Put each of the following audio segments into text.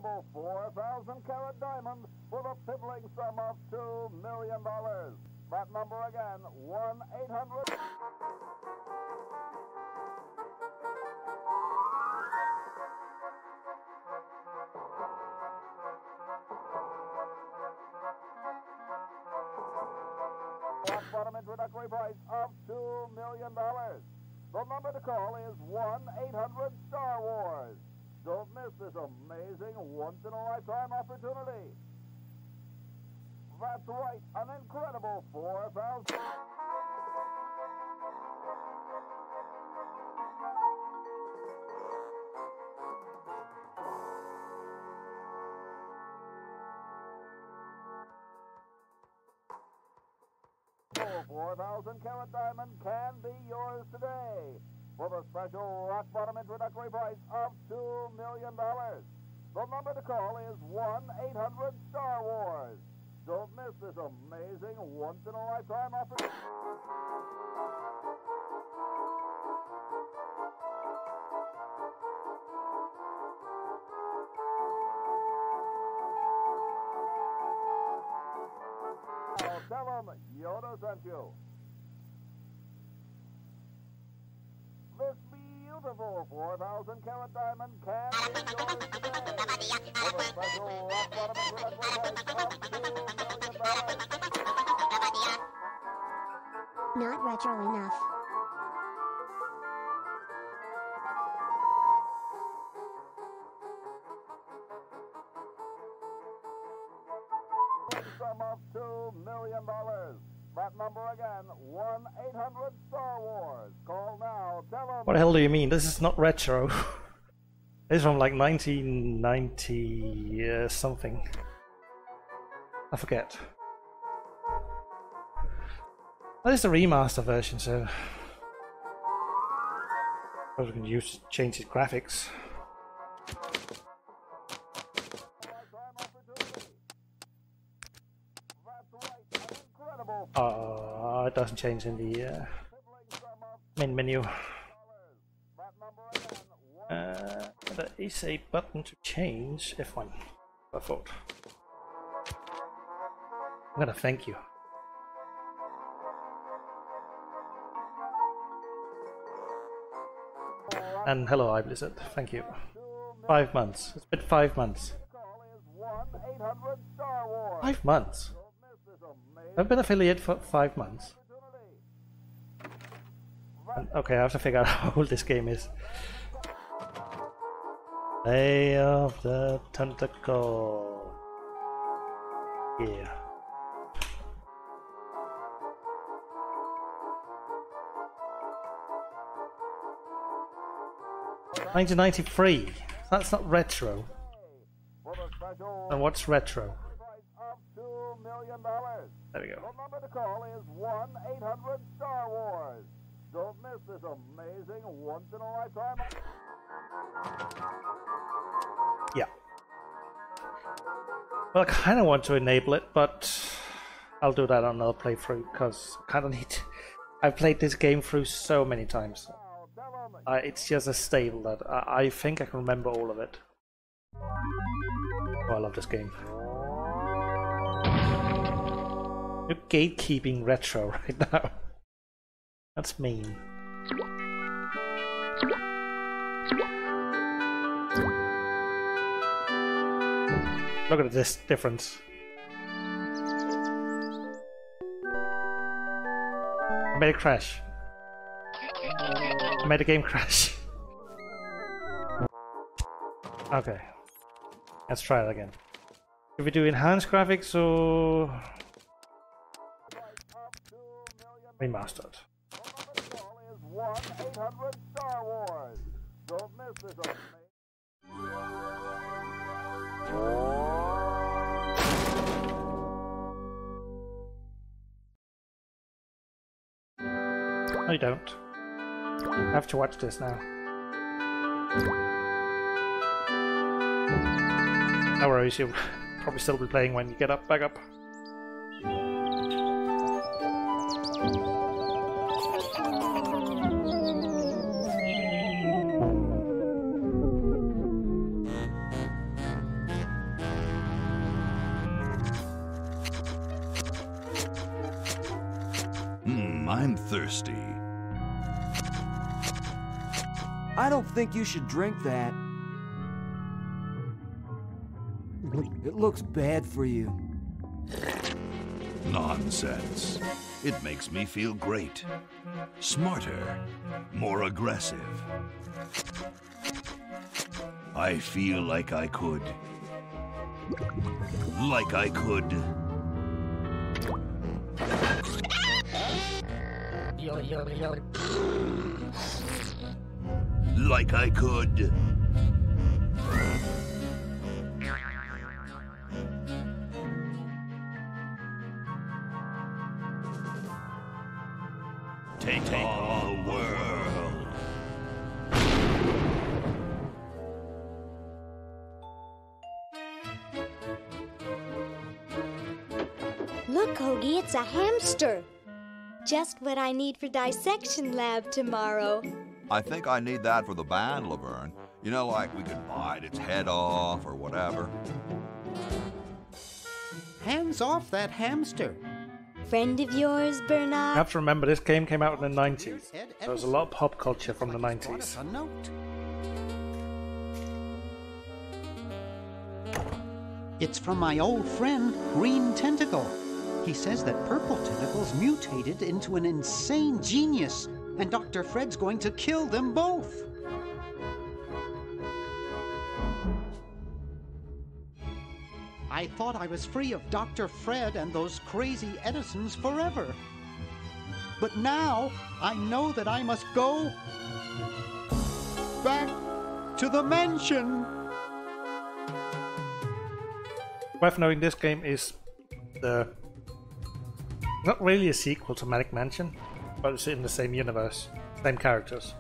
incredible 4,000 carat diamond for the piddling sum of $2 million. That number again, 1-800... Rock bottom introductory price of $2 million. The number to call is 1-800-STAR Wars. Don't miss this amazing once-in-a-lifetime opportunity. That's right, an incredible 4,000... $4,000 carat diamond can be yours today for the special rock bottom introductory price of $2 million. The number to call is 1-800-STAR Wars. Don't miss this amazing once-in-a-lifetime opportunity. Tell them Yoda sent you. This beautiful 4,000 carat diamond can be yours today for the special rock bottom introductory price of $2 million. Not retro enough. Sum of $2 million. That number again, 1-800-STAR Wars. Call now. Tell them. What the hell do you mean? This is not retro. This is from like 1990 something. I forget. That is the remaster version, so we can change the graphics. It doesn't change in the main menu. There is a button to change F1. I thought. I'm gonna thank you. And hello, iBlizzard. Thank you. 5 months. It's been 5 months. 5 months? I've been affiliate for 5 months. Okay, I have to figure out how old this game is. Day of the Tentacle. Yeah. 1993. That's not retro. And what's retro? There we go. The number to call is 1-800-STAR Wars. Don't miss this amazing once-in-a-lifetime. Yeah. Well, I kind of want to enable it, but I'll do that on another playthrough because I kind of need. I've played this game through so many times. It's just a stable that I think I can remember all of it. Oh, I love this game. You're gatekeeping retro right now. That's mean. Look at this difference. I made it crash. I made the game crash. Okay. Let's try it again. If we do enhanced graphics or remastered. 1-800-STAR Wars. Don't miss this No, you don't. I have to watch this now. No worries, you'll probably still be playing when you get up, back up. I'm thirsty. I don't think you should drink that. It looks bad for you. Nonsense. It makes me feel great. Smarter. More aggressive. I feel like I could. Like I could. Like I could. Take on the world. Look, Hoagie, it's a hamster. Just what I need for dissection lab tomorrow. I think I need that for the band, Laverne. You know, like we could bite its head off or whatever. Hands off that hamster. Friend of yours, You Bernard? have to remember this game came out in the 90s. There was a lot of pop culture from the 90s. A note. It's from my old friend, Green Tentacle. He says that Purple Tentacle's mutated into an insane genius, and Dr. Fred's going to kill them both. I thought I was free of Dr. Fred and those crazy Edisons forever. But now I know that I must go back to the mansion. Worth knowing this game is not really a sequel to Manic Mansion, but it's in the same universe, same characters.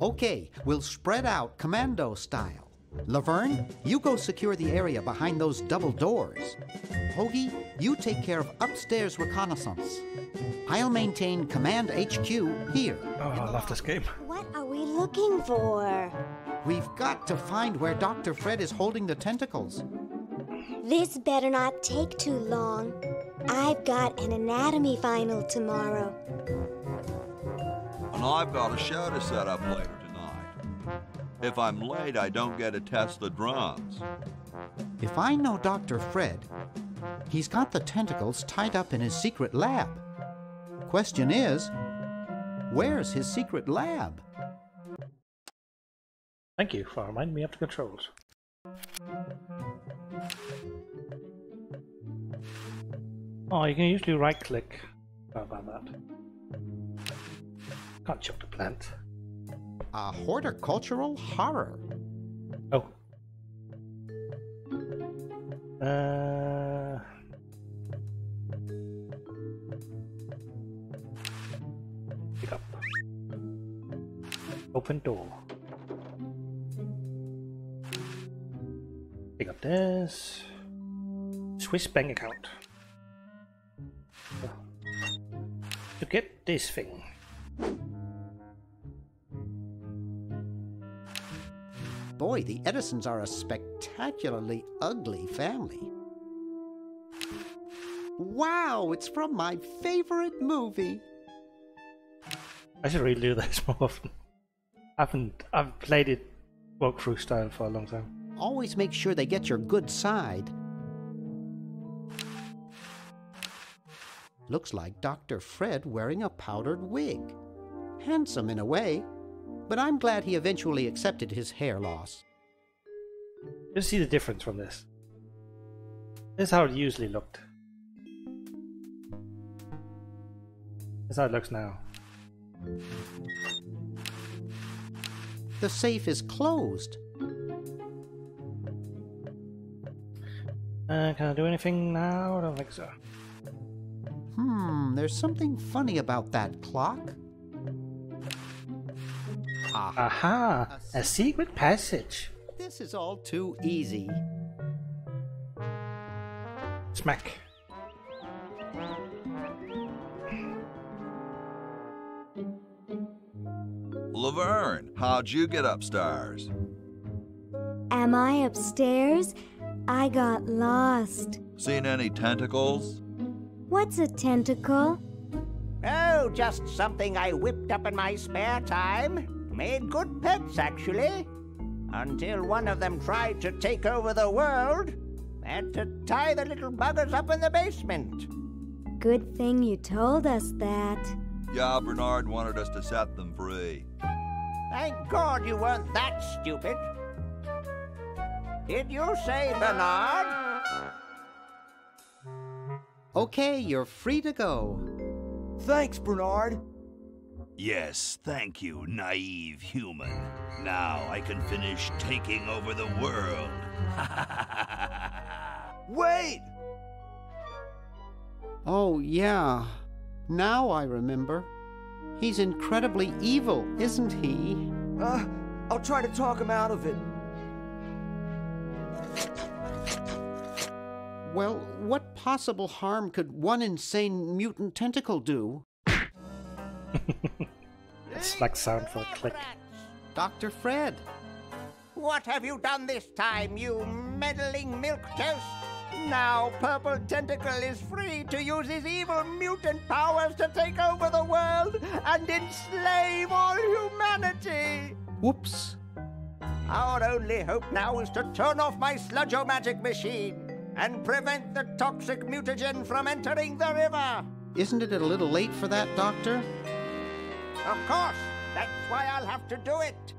Okay, we'll spread out commando style. Laverne, you go secure the area behind those double doors. Hoagie, you take care of upstairs reconnaissance. I'll maintain Command HQ here. Oh, I love this game. What are we looking for? We've got to find where Dr. Fred is holding the tentacles. This better not take too long. I've got an anatomy final tomorrow. And I've got a show to set up later tonight. If I'm late, I don't get to test the drums. If I know Dr. Fred, he's got the tentacles tied up in his secret lab. Question is, where's his secret lab? Thank you for reminding me of the controls. Oh, you can usually right-click. How about that? Can't chop the plant. A horticultural horror. Oh. Pick up. Open door. Pick up this. Swiss bank account. To get this thing. Boy, the Edisons are a spectacularly ugly family. Wow, it's from my favorite movie. I should really do this more often. I've played it walkthrough style for a long time. Always make sure they get your good side. Looks like Dr. Fred wearing a powdered wig. Handsome in a way, but I'm glad he eventually accepted his hair loss. You see the difference from this. This is how it usually looked. This is how it looks now. The safe is closed. Can I do anything now? I don't think so. There's something funny about that clock. Aha! A secret passage. This is all too easy. Smack. Laverne, how'd you get upstairs? Am I upstairs? I got lost. Seen any tentacles? What's a tentacle? Oh, just something I whipped up in my spare time. Made good pets, actually. Until one of them tried to take over the world. Had to tie the little buggers up in the basement. Good thing you told us that. Yeah, Bernard wanted us to set them free. Thank God you weren't that stupid. Did you say Bernard? Okay, you're free to go. Thanks, Bernard. Yes, thank you, naive human. Now I can finish taking over the world. Wait! Oh, yeah. Now I remember. He's incredibly evil, isn't he? I'll try to talk him out of it. Well, what possible harm could one insane mutant tentacle do? Smack sound for a click. Dr. Fred. What have you done this time, you meddling milquetoast? Now Purple Tentacle is free to use his evil mutant powers to take over the world and enslave all humanity! Whoops. Our only hope now is to turn off my sludge-o-magic machine and prevent the toxic mutagen from entering the river. Isn't it a little late for that, Doctor? Of course, that's why I'll have to do it.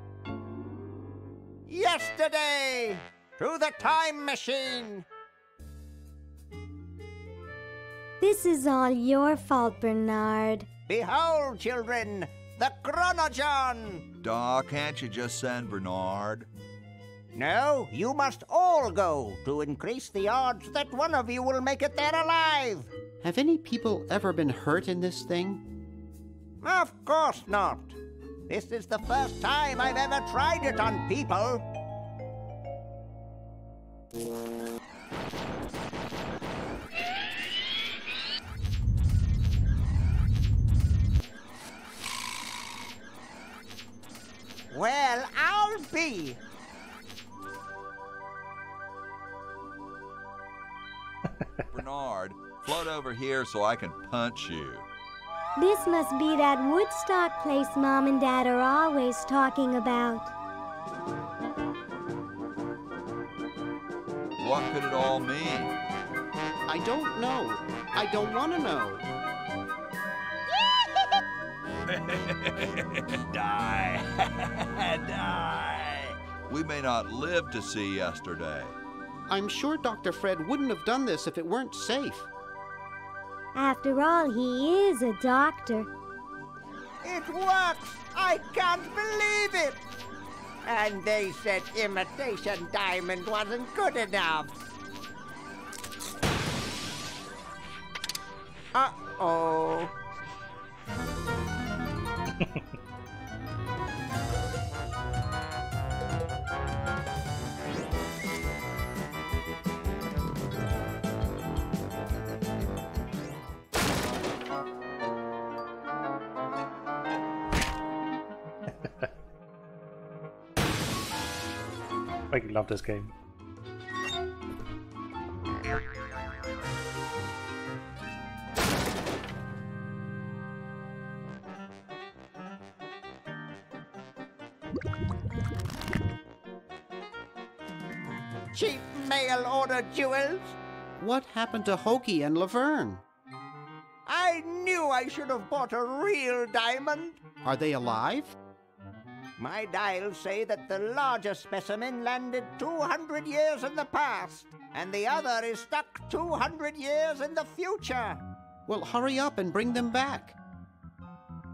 Yesterday, to the time machine. This is all your fault, Bernard. Behold, children, the Chronogon. Doc, can't you just send Bernard? No, you must all go to increase the odds that one of you will make it there alive. Have any people ever been hurt in this thing? Of course not. This is the first time I've ever tried it on people. Well, I'll be. Bernard, float over here so I can punch you. This must be that Woodstock place Mom and Dad are always talking about. What could it all mean? I don't know. I don't want to know. Die. Die. We may not live to see yesterday. I'm sure Dr. Fred wouldn't have done this if it weren't safe. After all, he is a doctor. It works! I can't believe it! And they said imitation diamond wasn't good enough. Uh-oh. freaking love this game. Cheap mail order jewels. What happened to Hoagie and Laverne? I knew I should have bought a real diamond. Are they alive? My dials say that the larger specimen landed 200 years in the past, and the other is stuck 200 years in the future. Well, hurry up and bring them back.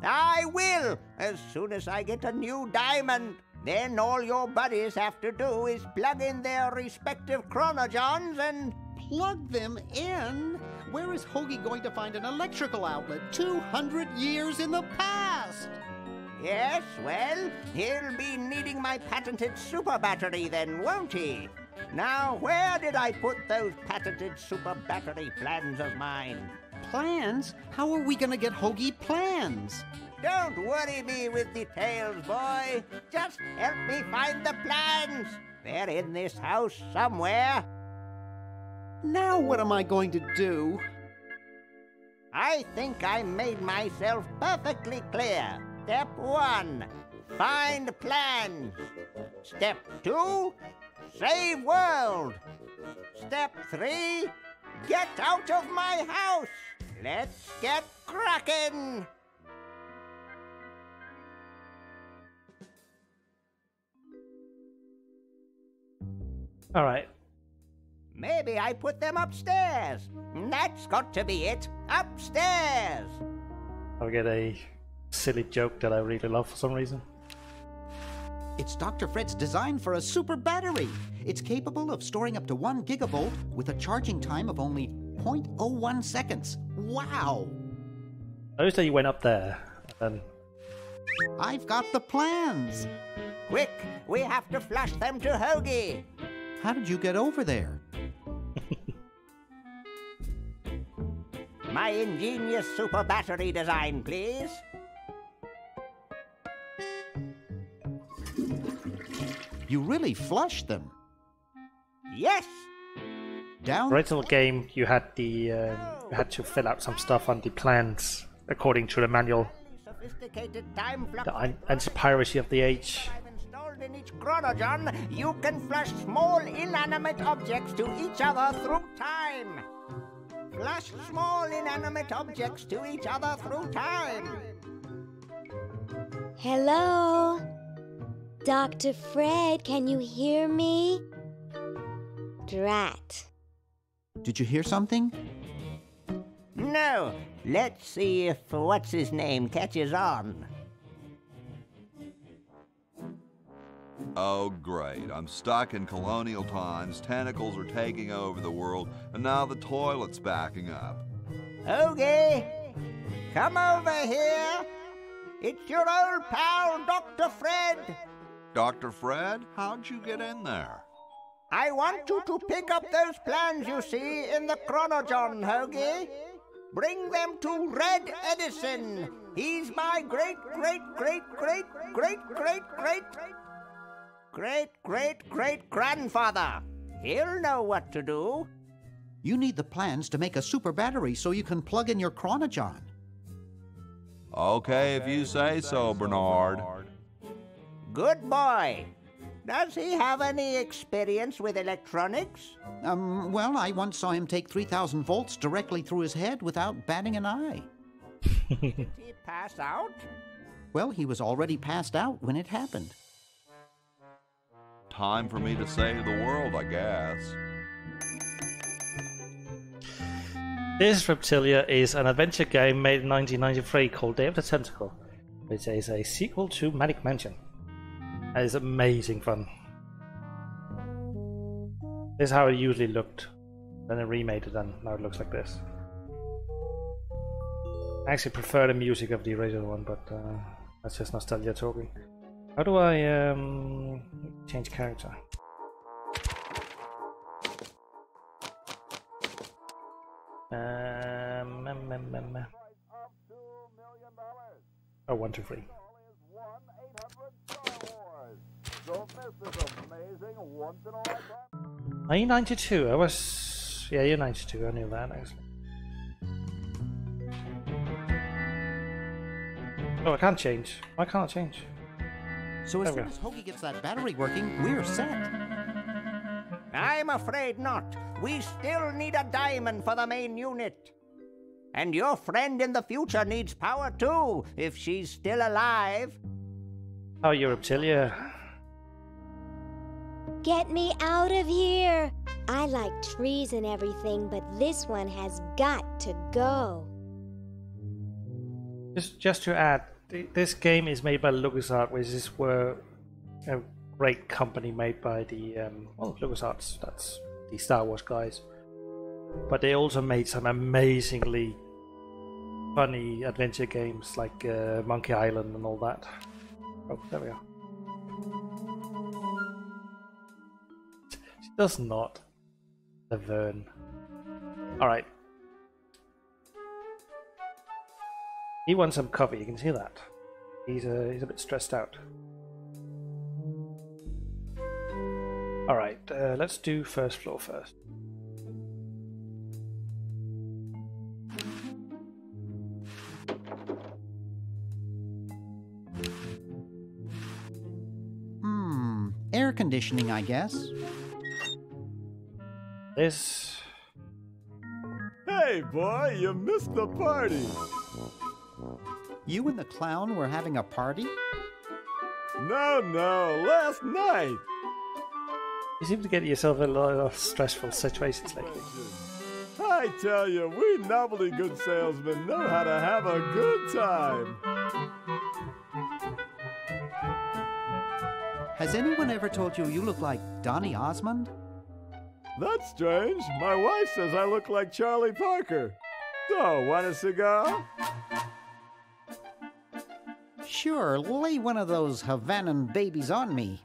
I will, as soon as I get a new diamond. Then all your buddies have to do is plug in their respective chronogens and... Plug them in? Where is Hoagie going to find an electrical outlet 200 years in the past? Yes, well, he'll be needing my patented super battery then, won't he? Now, where did I put those patented super battery plans of mine? Plans? How are we going to get Hoagie plans? Don't worry me with details, boy. Just help me find the plans. They're in this house somewhere. Now what am I going to do? I think I made myself perfectly clear. Step 1, find plans. Step 2, save world. Step 3, get out of my house. Let's get cracking. All right. Maybe I put them upstairs. That's got to be it. Upstairs. I'll get a silly joke that I really love for some reason. It's Dr. Fred's design for a super battery. It's capable of storing up to 1 gigavolt with a charging time of only 0.01 seconds. Wow! Notice that you went up there, and I've got the plans. Quick, we have to flush them to Hoagie. How did you get over there? My ingenious super battery design, please. You really flushed them. Yes. Down. original game you had the you had to fill out some stuff on the plans according to the manual. Sophisticated time The anti-piracy of the age. installed in each chronogen, you can flush small inanimate objects to each other through time. Flush small inanimate objects to each other through time. Hello? Dr. Fred, can you hear me? Drat. Did you hear something? No. Let's see if what's-his-name catches on. Oh, great. I'm stuck in colonial times, tentacles are taking over the world, and now the toilet's backing up. Hoagie, come over here. It's your old pal, Dr. Fred. Dr. Fred, how'd you get in there? I want you to pick up those plans you see in the chronogen, Hoagie. Bring them to Red Edison. He's my great-great-great-great-great-great-great-great-grandfather. He'll know what to do. You need the plans to make a super battery so you can plug in your chronogen. Okay, if you say so, Bernard. Good boy. Does he have any experience with electronics? Well, I once saw him take 3,000 volts directly through his head without batting an eye. Did he pass out? Well, he was already passed out when it happened. Time for me to save the world, I guess. This Reptilia is an adventure game made in 1993 called Day of the Tentacle, which is a sequel to Manic Mansion. It is amazing fun. This is how it usually looked. Then I remade it and now it looks like this. I actually prefer the music of the original one, but that's just nostalgia talking. How do I change character? Oh, 1, 2, 3. Don't miss this amazing once-in-a-lifetime. Are you 92? I was... Yeah, you're 92. I knew that, actually. Oh, I can't change. Why can't I change? So as There soon we as Hoagie gets that battery working, we're set. I'm afraid not. We still need a diamond for the main unit. And your friend in the future needs power too, if she's still alive. Oh, you're Reptilia. Get me out of here! I like trees and everything, but this one has got to go. Just to add, this game is made by LucasArts, which is a great company made by the LucasArts. That's the Star Wars guys. But they also made some amazingly funny adventure games like Monkey Island and all that. Oh, there we go. She does not. Laverne. Alright. He wants some coffee, you can see that. He's a bit stressed out. Alright, let's do first floor first. Air conditioning, I guess. This... Hey, boy, you missed the party. You and the clown were having a party? No, last night. You seem to get yourself in a lot of stressful situations lately. I tell you, we novelty good salesmen know how to have a good time. Has anyone ever told you you look like Donny Osmond? That's strange. My wife says I look like Charlie Parker. So, want a cigar? Sure, lay one of those Havanan babies on me.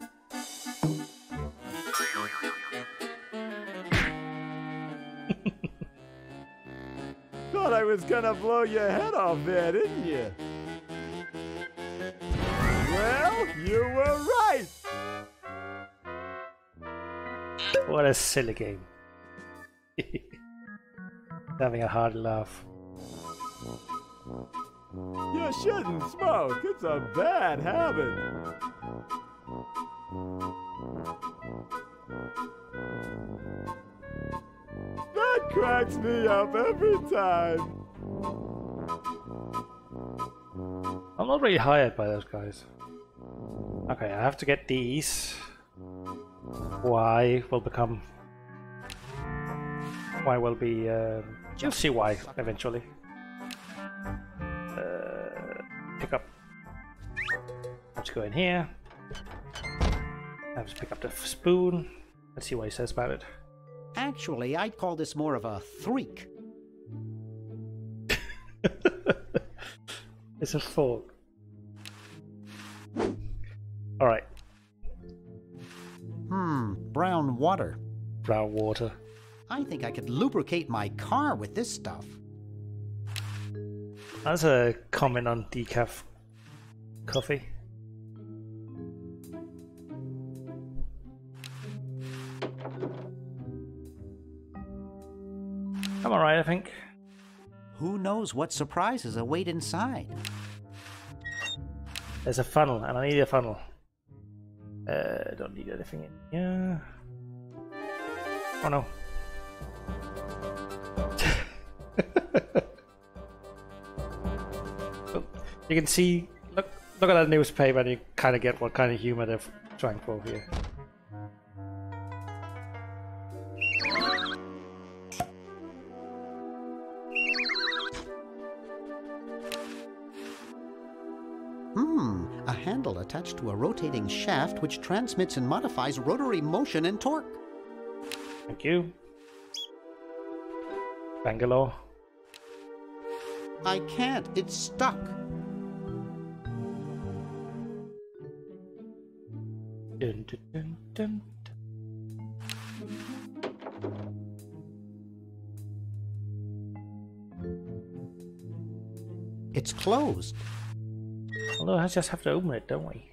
Thought I was gonna blow your head off there, didn't you? Well, you were right! What a silly game. Having a hard laugh. You shouldn't smoke. It's a bad habit. That cracks me up every time. I'm not really hired by those guys. Okay, I have to get these. Y will become... Y will be... you'll see why eventually. Pick up. Let's go in here. Let's pick up the spoon. Let's see what he says about it. Actually, I'd call this more of a threak. It's a fork. Alright. Brown water. Brown water. I think I could lubricate my car with this stuff. That's a comment on decaf coffee. I'm alright, I think. Who knows what surprises await inside? There's a funnel, and I need a funnel. I don't need anything in here. Oh no. You can see, look at that newspaper and you kind of get what kind of humor they're trying for here. A handle attached to a rotating shaft which transmits and modifies rotary motion and torque. Thank you. Bangalore. I can't, it's stuck. Dun, dun, dun, dun. It's closed. Although I just have to open it, don't we?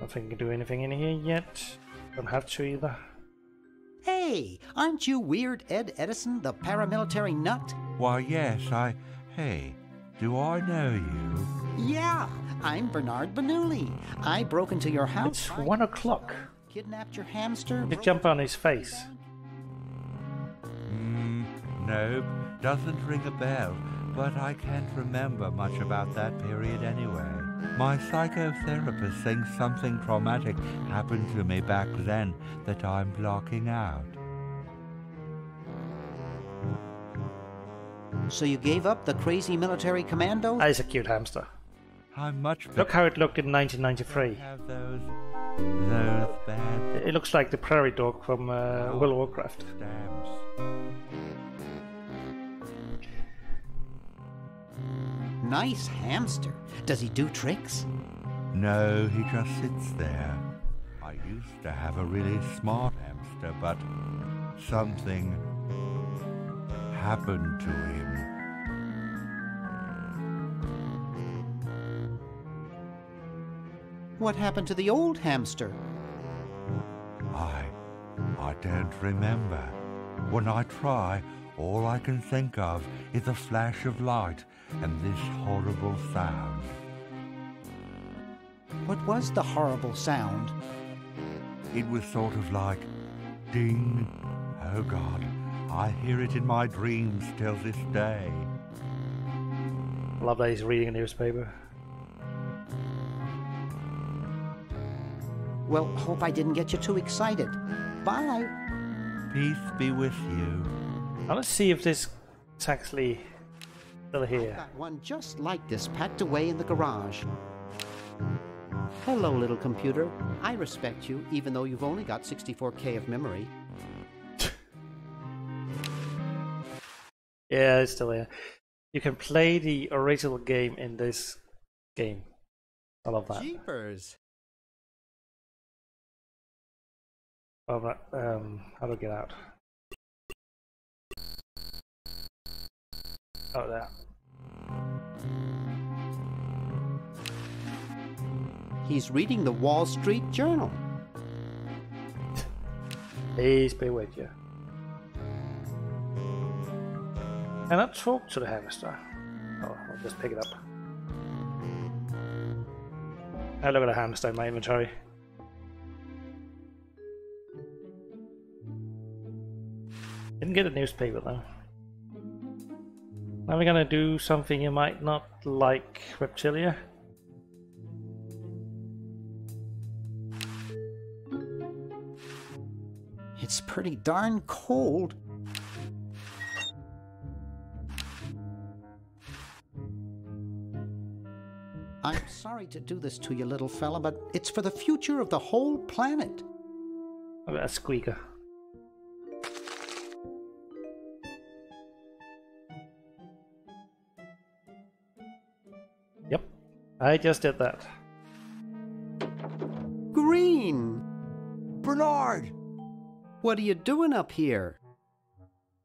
don't think I can do anything in here yet. Don't have to either. Hey, aren't you Weird Ed Edison, the paramilitary nut? Why, yes, Hey, do I know you? Yeah, I'm Bernard Bernoulli. I broke into your house. It's 1 o'clock. Kidnapped your hamster. You jump on his face. Nope, doesn't ring a bell, but I can't remember much about that period anyway. My psychotherapist thinks something traumatic happened to me back then that I'm blocking out. So you gave up the crazy military commando? That is a cute hamster. I'm much Look how it looked in 1993. Have those bad It looks like the prairie dog from World of Warcraft. stamps. Nice hamster. Does he do tricks? No, he just sits there. I used to have a really smart hamster, but something happened to him. What happened to the old hamster? I don't remember. When I try, all I can think of is a flash of light and this horrible sound. What was the horrible sound? It was sort of like ding. Oh God, I hear it in my dreams till this day. Love that he's reading a newspaper. Well, hope I didn't get you too excited. Bye. Peace be with you. Now let's see if this is actually still here. Got one just like this packed away in the garage. Hello, little computer. I respect you, even though you've only got 64K of memory. Yeah, it's still here. You can play the original game in this game. I love that. Jeepers. Oh, right, how do I get out? Oh, there. He's reading the Wall Street Journal. Please be with you. Can I talk to the hamster? Oh, I'll just pick it up. Oh, look at the hamster in my inventory. Didn't get a newspaper though. Now we're gonna do something you might not like, Reptilia. It's pretty darn cold. I'm sorry to do this to you, little fella, but it's for the future of the whole planet. Look at that squeaker. Yep, I just did that. Green! Bernard! What are you doing up here?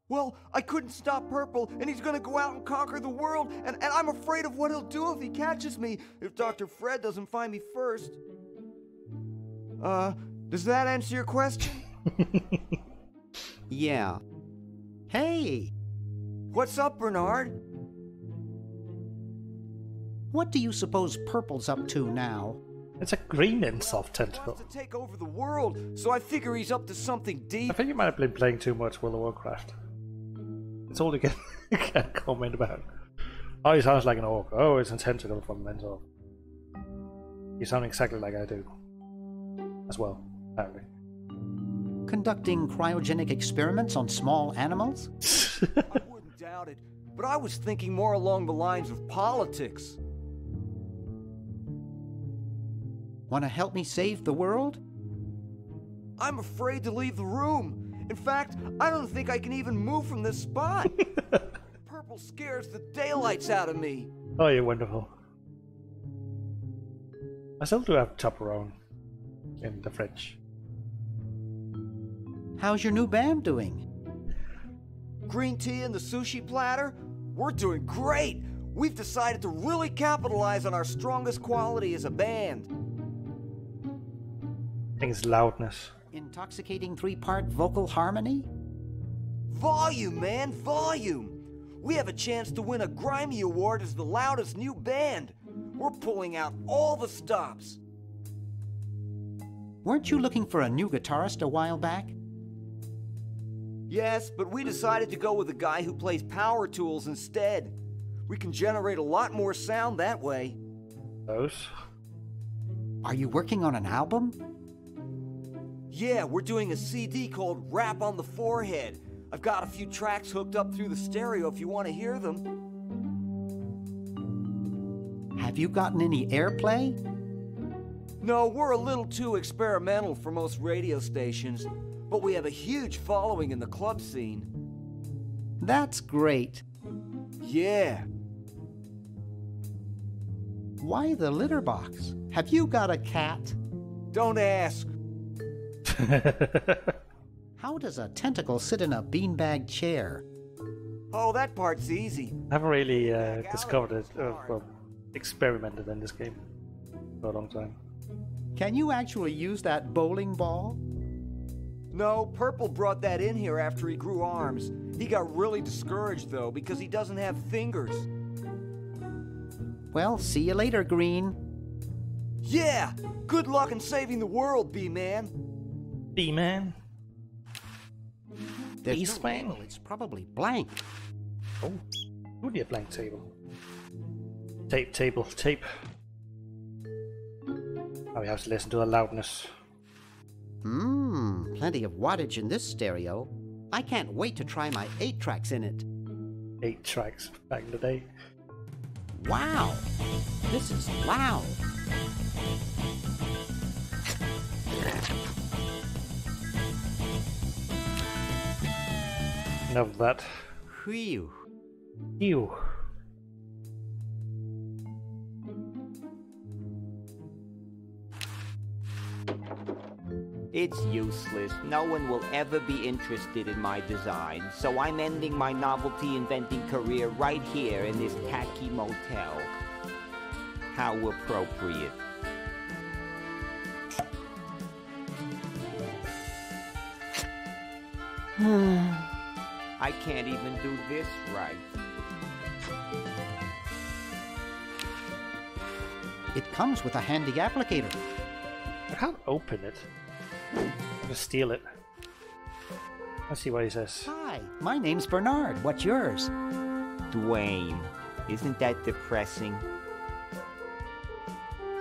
Well, I couldn't stop Purple, and he's gonna go out and conquer the world, and I'm afraid of what he'll do if he catches me, if Dr. Fred doesn't find me first. Does that answer your question? Yeah. Hey! What's up, Bernard? What do you suppose Purple's up to now? It's a green and soft He tentacle. wants to take over the world, so I figure he's up to something I deep. think you might have been playing too much World of Warcraft. It's all you can comment about. Oh, he sounds like an orc. Oh, it's a tentacle from Mentor. You sound exactly like I do. As well, apparently. Conducting cryogenic experiments on small animals? I wouldn't doubt it, but I was thinking more along the lines of politics. Want to help me save the world? I'm afraid to leave the room. In fact, I don't think I can even move from this spot. Purple scares the daylights out of me. Oh, you're wonderful. I still do have Tupperone in the fridge. How's your new band doing? Green tea and the sushi platter? We're doing great. We've decided to really capitalize on our strongest quality as a band. think it's loudness. Intoxicating 3-part vocal harmony? Volume, man, volume! We have a chance to win a Grimy Award as the loudest new band. We're pulling out all the stops. Weren't you looking for a new guitarist a while back? Yes, but we decided to go with a guy who plays power tools instead. We can generate a lot more sound that way. Those? Are you working on an album? Yeah, we're doing a CD called Rap on the Forehead. I've got a few tracks hooked up through the stereo if you want to hear them. Have you gotten any airplay? No, we're a little too experimental for most radio stations, but we have a huge following in the club scene. That's great. Yeah. Why the litter box? Have you got a cat? Don't ask. How does a tentacle sit in a beanbag chair? Oh, that part's easy. I haven't really discovered it, well, experimented in this game for a long time. Can you actually use that bowling ball? No, Purple brought that in here after he grew arms. He got really discouraged, though, because he doesn't have fingers. Well, see you later, Green. Yeah! Good luck in saving the world, B-Man. B-Man? There's Beast no Man? label. It's probably blank. Oh, would be a blank table. Tape. Now we have to listen to the loudness. Plenty of wattage in this stereo. I can't wait to try my 8 tracks in it. 8 tracks back in the day. Wow, this is loud. Enough of that. Phew. Ew. It's useless. No one will ever be interested in my design, so I'm ending my novelty inventing career right here in this tacky motel. How appropriate. I can't even do this right. It comes with a handy applicator. I can't open it. I'm gonna steal it. Let's see what he says. Hi, my name's Bernard. What's yours? Dwayne, isn't that depressing?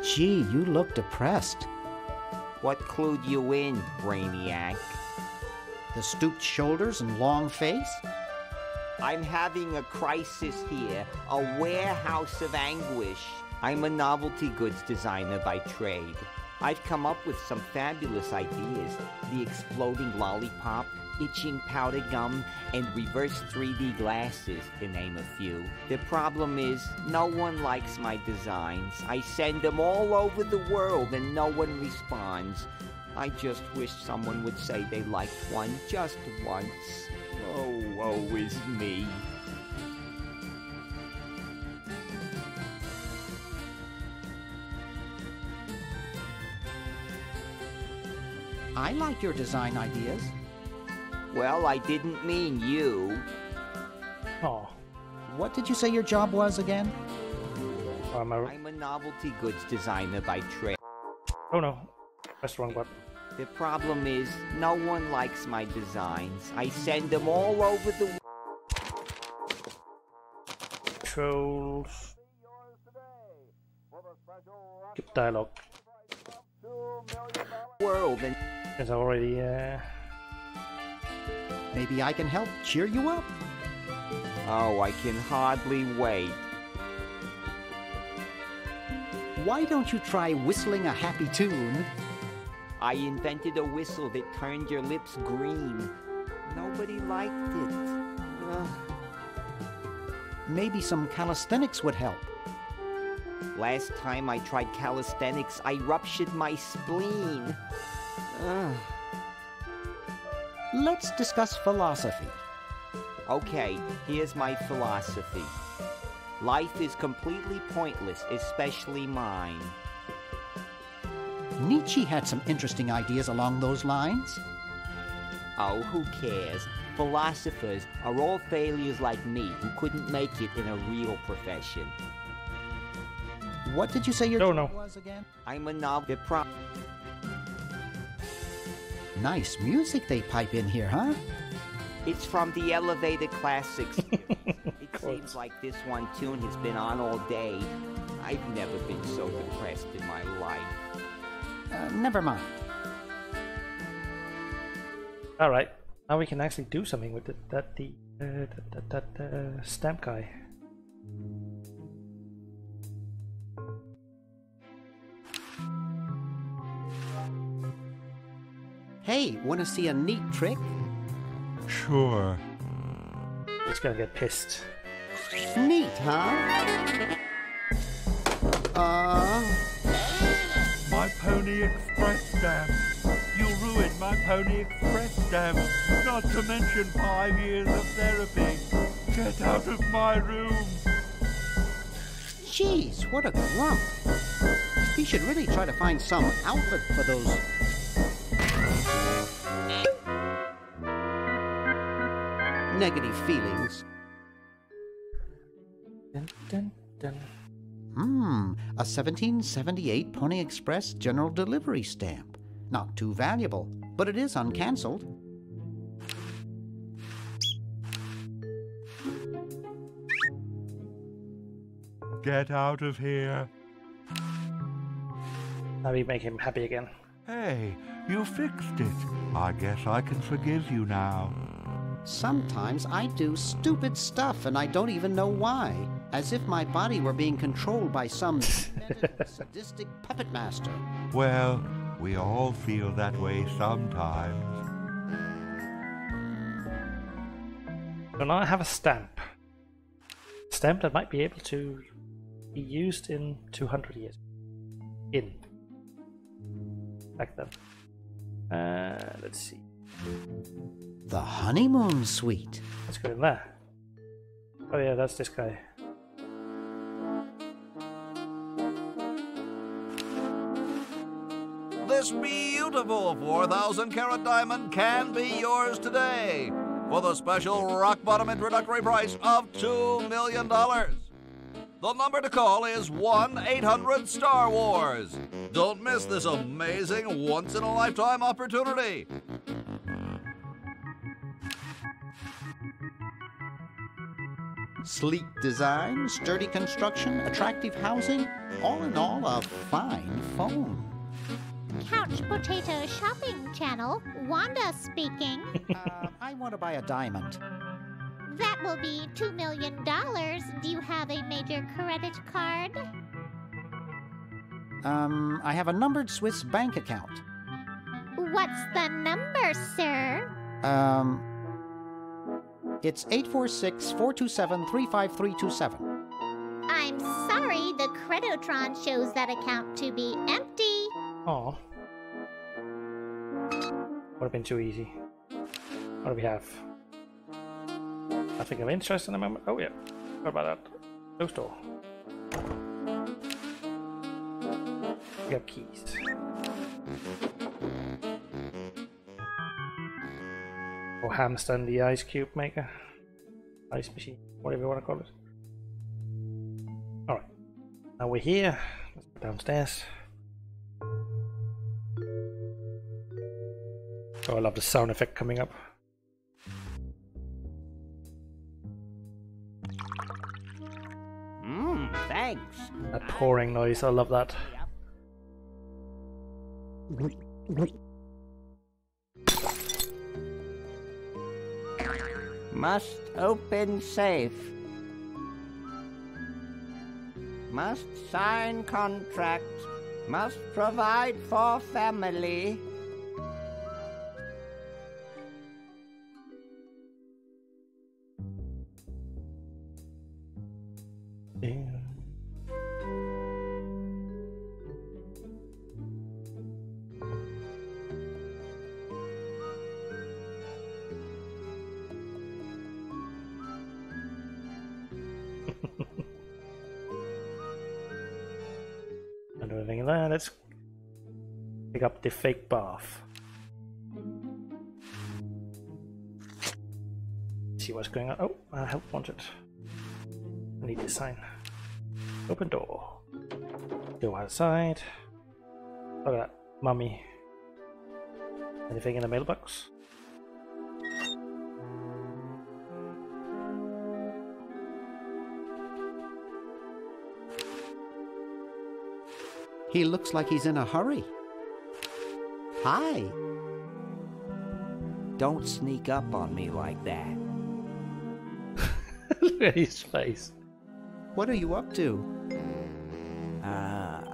Gee, you look depressed. What clued you in, Brainiac? The stooped shoulders and long face? I'm having a crisis here, a warehouse of anguish. I'm a novelty goods designer by trade. I've come up with some fabulous ideas. The exploding lollipop, itching powder gum, and reverse 3D glasses, to name a few. The problem is, no one likes my designs. I send them all over the world and no one responds. I just wish someone would say they liked one just once. Oh, woe is me. I like your design ideas. Well, I didn't mean you. Oh, What did you say your job was again? I'm a novelty goods designer by trade. oh no, that's the wrong button. The problem is, no one likes my designs. I send them all over the Controls. Skip dialogue. world and It's already Maybe I can help cheer you up. oh, I can hardly wait. Why don't you try whistling a happy tune? I invented a whistle that turned your lips green. Nobody liked it. Ugh. Maybe some calisthenics would help. Last time I tried calisthenics, I ruptured my spleen. Ugh. Let's discuss philosophy. Okay, here's my philosophy. Life is completely pointless, especially mine. Nietzsche had some interesting ideas along those lines. Oh, who cares? Philosophers are all failures like me who couldn't make it in a real profession. What did you say your job was again? I'm a novice. Nice music they pipe in here, huh? It's from the Elevated Classics. It seems like this one tune has been on all day. I've never been so depressed in my life. Never mind. All right, now we can actually do something with that stamp guy. Hey, want to see a neat trick? Sure. He's gonna get pissed. Neat, huh? My Pony Express stamp. You ruined my Pony Express stamp. Not to mention 5 years of therapy. Get out of my room. Jeez, what a grump. He should really try to find some outlet for those... negative feelings. Dun, dun, dun. A 1778 Pony Express General Delivery stamp. Not too valuable, but it is uncancelled. Get out of here. Now we make him happy again. Hey, you fixed it. I guess I can forgive you now. Sometimes I do stupid stuff and I don't even know why. As if my body were being controlled by some sadistic puppet master. Well, we all feel that way sometimes. So now I have a stamp. Stamp that might be able to be used in 200 years. Back then. Let's see. The honeymoon suite. Let's go in there. Oh yeah, that's this guy. This beautiful 4,000-carat diamond can be yours today for the special rock-bottom introductory price of $2 million. The number to call is 1-800-STAR-WARS. Don't miss this amazing once-in-a-lifetime opportunity. Sleek design, sturdy construction, attractive housing, all in all, a fine phone. Couch Potato Shopping Channel, Wanda speaking. I want to buy a diamond. That will be $2 million. Do you have a major credit card? I have a numbered Swiss bank account. What's the number, sir? It's 846-427-35327. I'm sorry, the Credotron shows that account to be empty. Oh. Would have been too easy. What do we have? Nothing of interest in the moment. Oh yeah. What about that? Closed door. We have keys. Or hamster and the ice cube maker. Ice machine. Whatever you want to call it. Alright. Now we're here. Let's go downstairs. Oh, I love the sound effect coming up. Thanks. That pouring noise, I love that. Must open safe. Must sign contract. Must provide for family. Don't do anything in there. Let's Pick up the fake bath. See what's going on. Oh, help wanted. I need this sign. Open door. Go outside. Look at that. Mummy. Anything in the mailbox? He looks like he's in a hurry. Hi. Don't sneak up on me like that. Look at his face. What are you up to?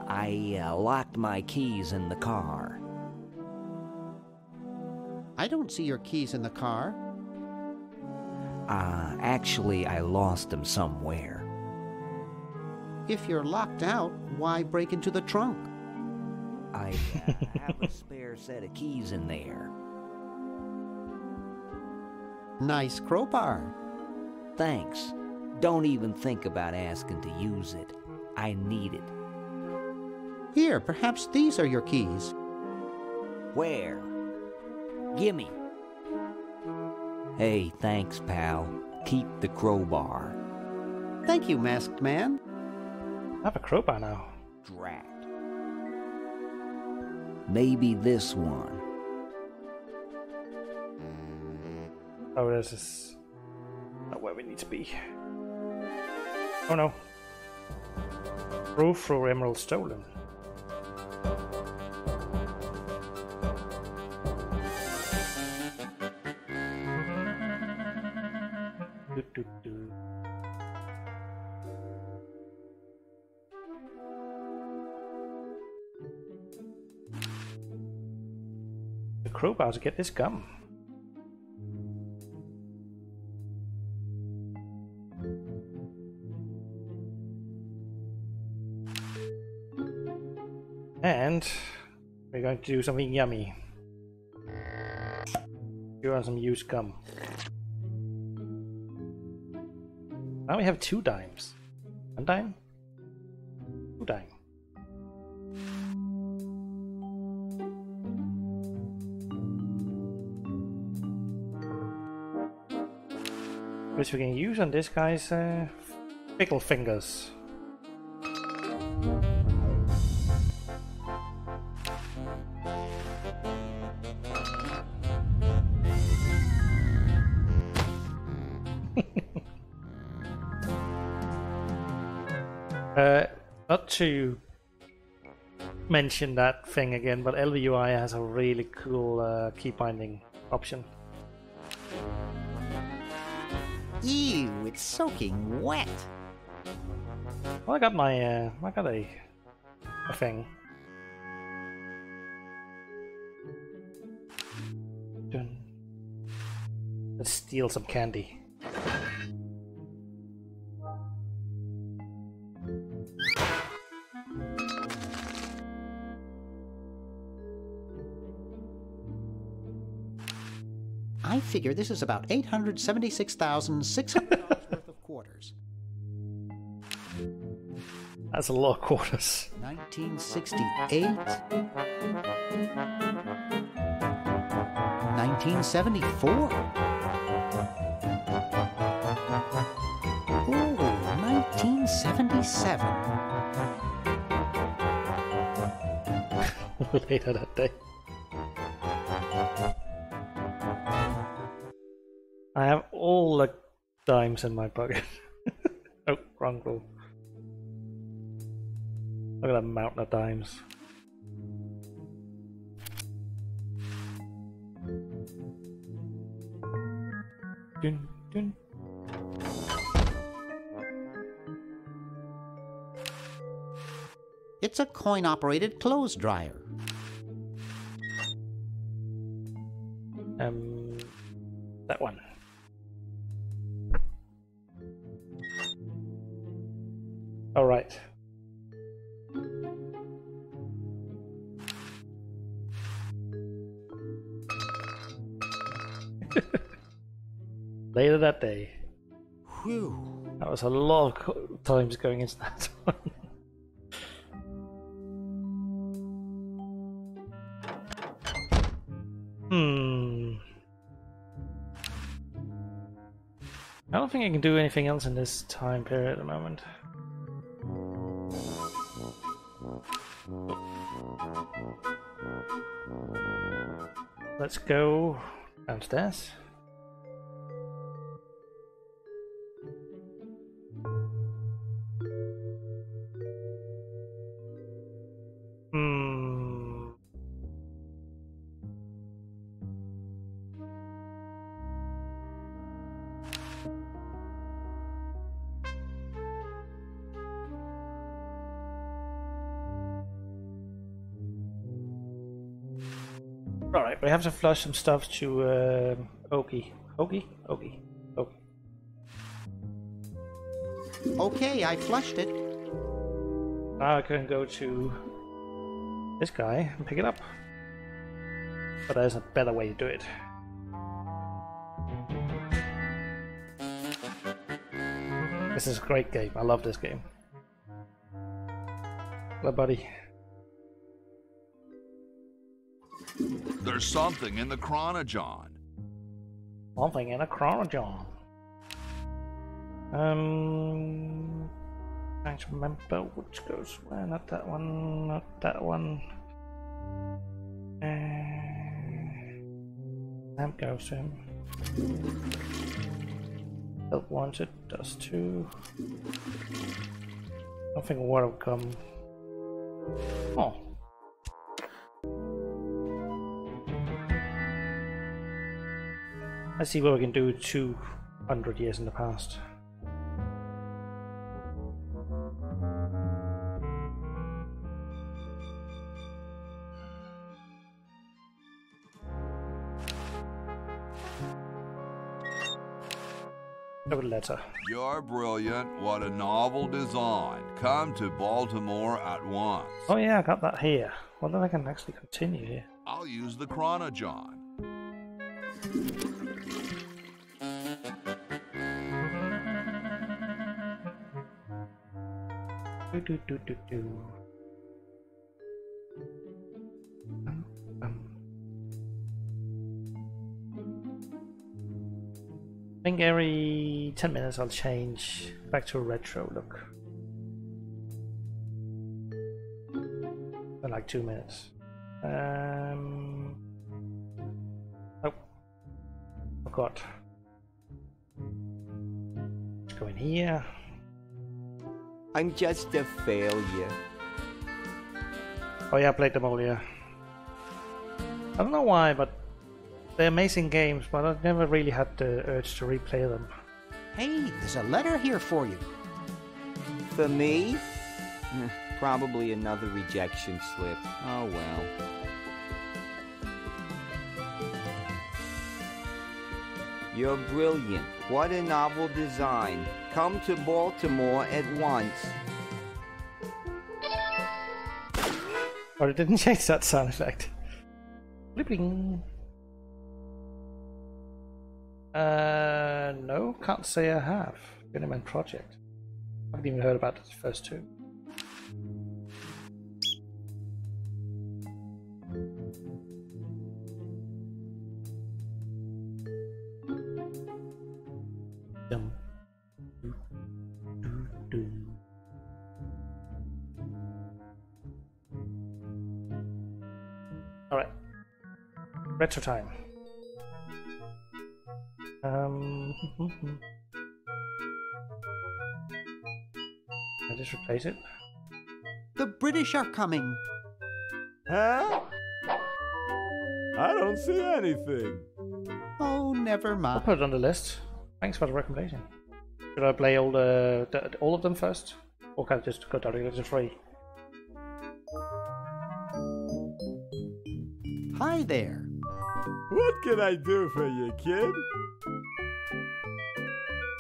I locked my keys in the car. I don't see your keys in the car. Actually, I lost them somewhere. If you're locked out, why break into the trunk? I have a spare set of keys in there. Nice crowbar. Thanks. Don't even think about asking to use it. I need it. Here, perhaps these are your keys. Where? Gimme. Hey, thanks, pal. Keep the crowbar. Thank you, masked man. I have a crowbar now. Drat. Maybe this one. Oh, this is not where we need to be. Oh no. Roof for emerald stolen. Do. The crowbar to get this gum. And we're going to do something yummy. Here are some used gum. Now we have 2 dimes. 1 dime? 2 dime. Which we can use on this guy's pickle fingers. Not to mention that thing again, but LVUI has a really cool key binding option. Ew, it's soaking wet. Well, I got my I got a thing. Dun. Let's steal some candy. I figure this is about $876,600 worth of quarters. That's a lot of quarters. 1968. 1974. Ooh, 1977. Later that day. I have all the dimes in my pocket. Oh, wrong roll. Look at that mountain of dimes. Dun, dun. It's a coin-operated clothes dryer. That one. All right. Later that day. Whew. That was a lot of times going into that one. I don't think I can do anything else in this time period at the moment. Let's go downstairs. Alright, we have to flush some stuff to Ogie. Ogie. Okay, I flushed it. Now I can go to this guy and pick it up. But there's a better way to do it. This is a great game. I love this game. Hello, buddy. There's something in the chronojohn. Something in a chronojohn. Trying to remember which goes where. Not that one. Not that one. Lamp goes to him. Help wanted does too. Nothing water will come. Oh. Let's see what we can do 200 years in the past. Letter. You're brilliant. What a novel design. Come to Baltimore at once. Oh yeah, I got that here. Wonder if I can actually continue here. I'll use the chronojohn. I think every 10 minutes I'll change back to a retro look. For like 2 minutes. Oh, forgot. Let's go in here. I'm just a failure. Oh yeah, I played them all, yeah. I don't know why, but they're amazing games, but I've never really had the urge to replay them. Hey, there's a letter here for you. For me? Probably another rejection slip. Oh well. You're brilliant. What a novel design. Come to Baltimore at once. Oh, it didn't change that sound effect. Blipping. No, can't say I have. Journeyman Project. I haven't even heard about the first two. Alright. Retro time. I just replace it. The British are coming. Huh? I don't see anything. Oh, never I'll mind. put it on the list. Thanks for the recommendation. Should I play all of them first? Or can I just go directly to 3? Hi there. What can I do for you, kid?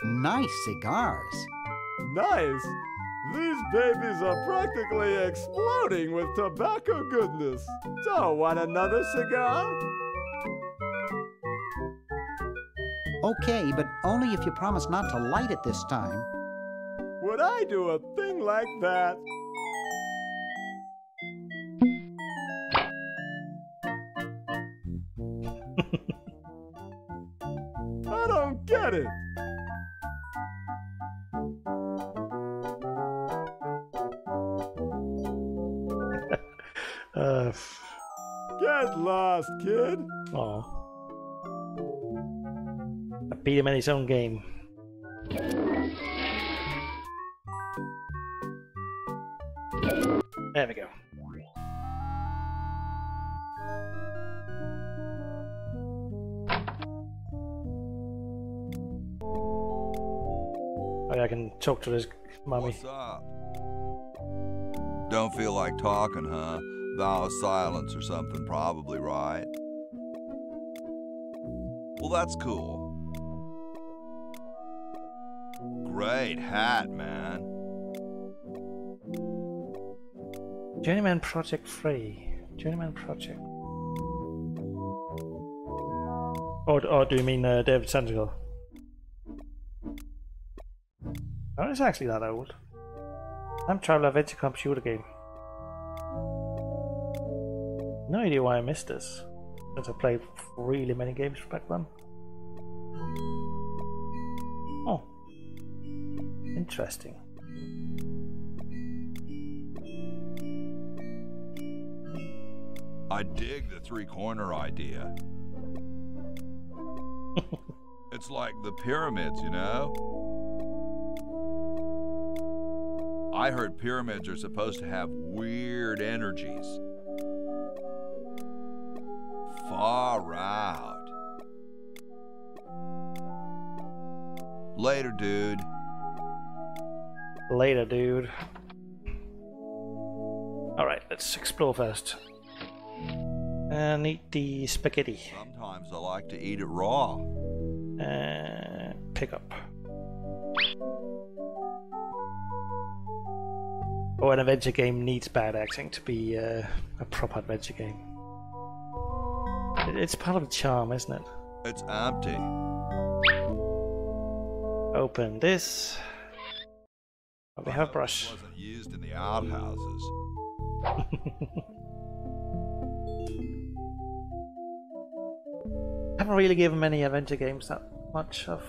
Nice cigars. Nice. These babies are practically exploding with tobacco goodness. So, want another cigar? Okay, but only if you promise not to light it this time. Would I do a thing like that? Get it! Get lost, kid! Oh. I beat him in his own game. There we go. Oh, yeah, I can talk to this mummy. What's up? Don't feel like talking, huh? Vow of silence or something, probably, right? Well, that's cool. Great hat, man. Journeyman Project free. Journeyman Project. Or do you mean David Tentacle? Oh, it's actually that old. Time travel adventure computer game. No idea why I missed this, since I played really many games back then. Oh, interesting. I dig the three-corner idea. It's like the pyramids, you know? I heard pyramids are supposed to have weird energies. Far out. Later, dude. Later, dude. Alright, let's explore first. And eat the spaghetti. Sometimes I like to eat it raw. Pick up. Oh, an adventure game needs bad acting to be a proper adventure game. It's part of the charm, isn't it? It's empty. Open this. Oh, we have a brush. It wasn't used in the outhouses. I haven't really given many adventure games that much of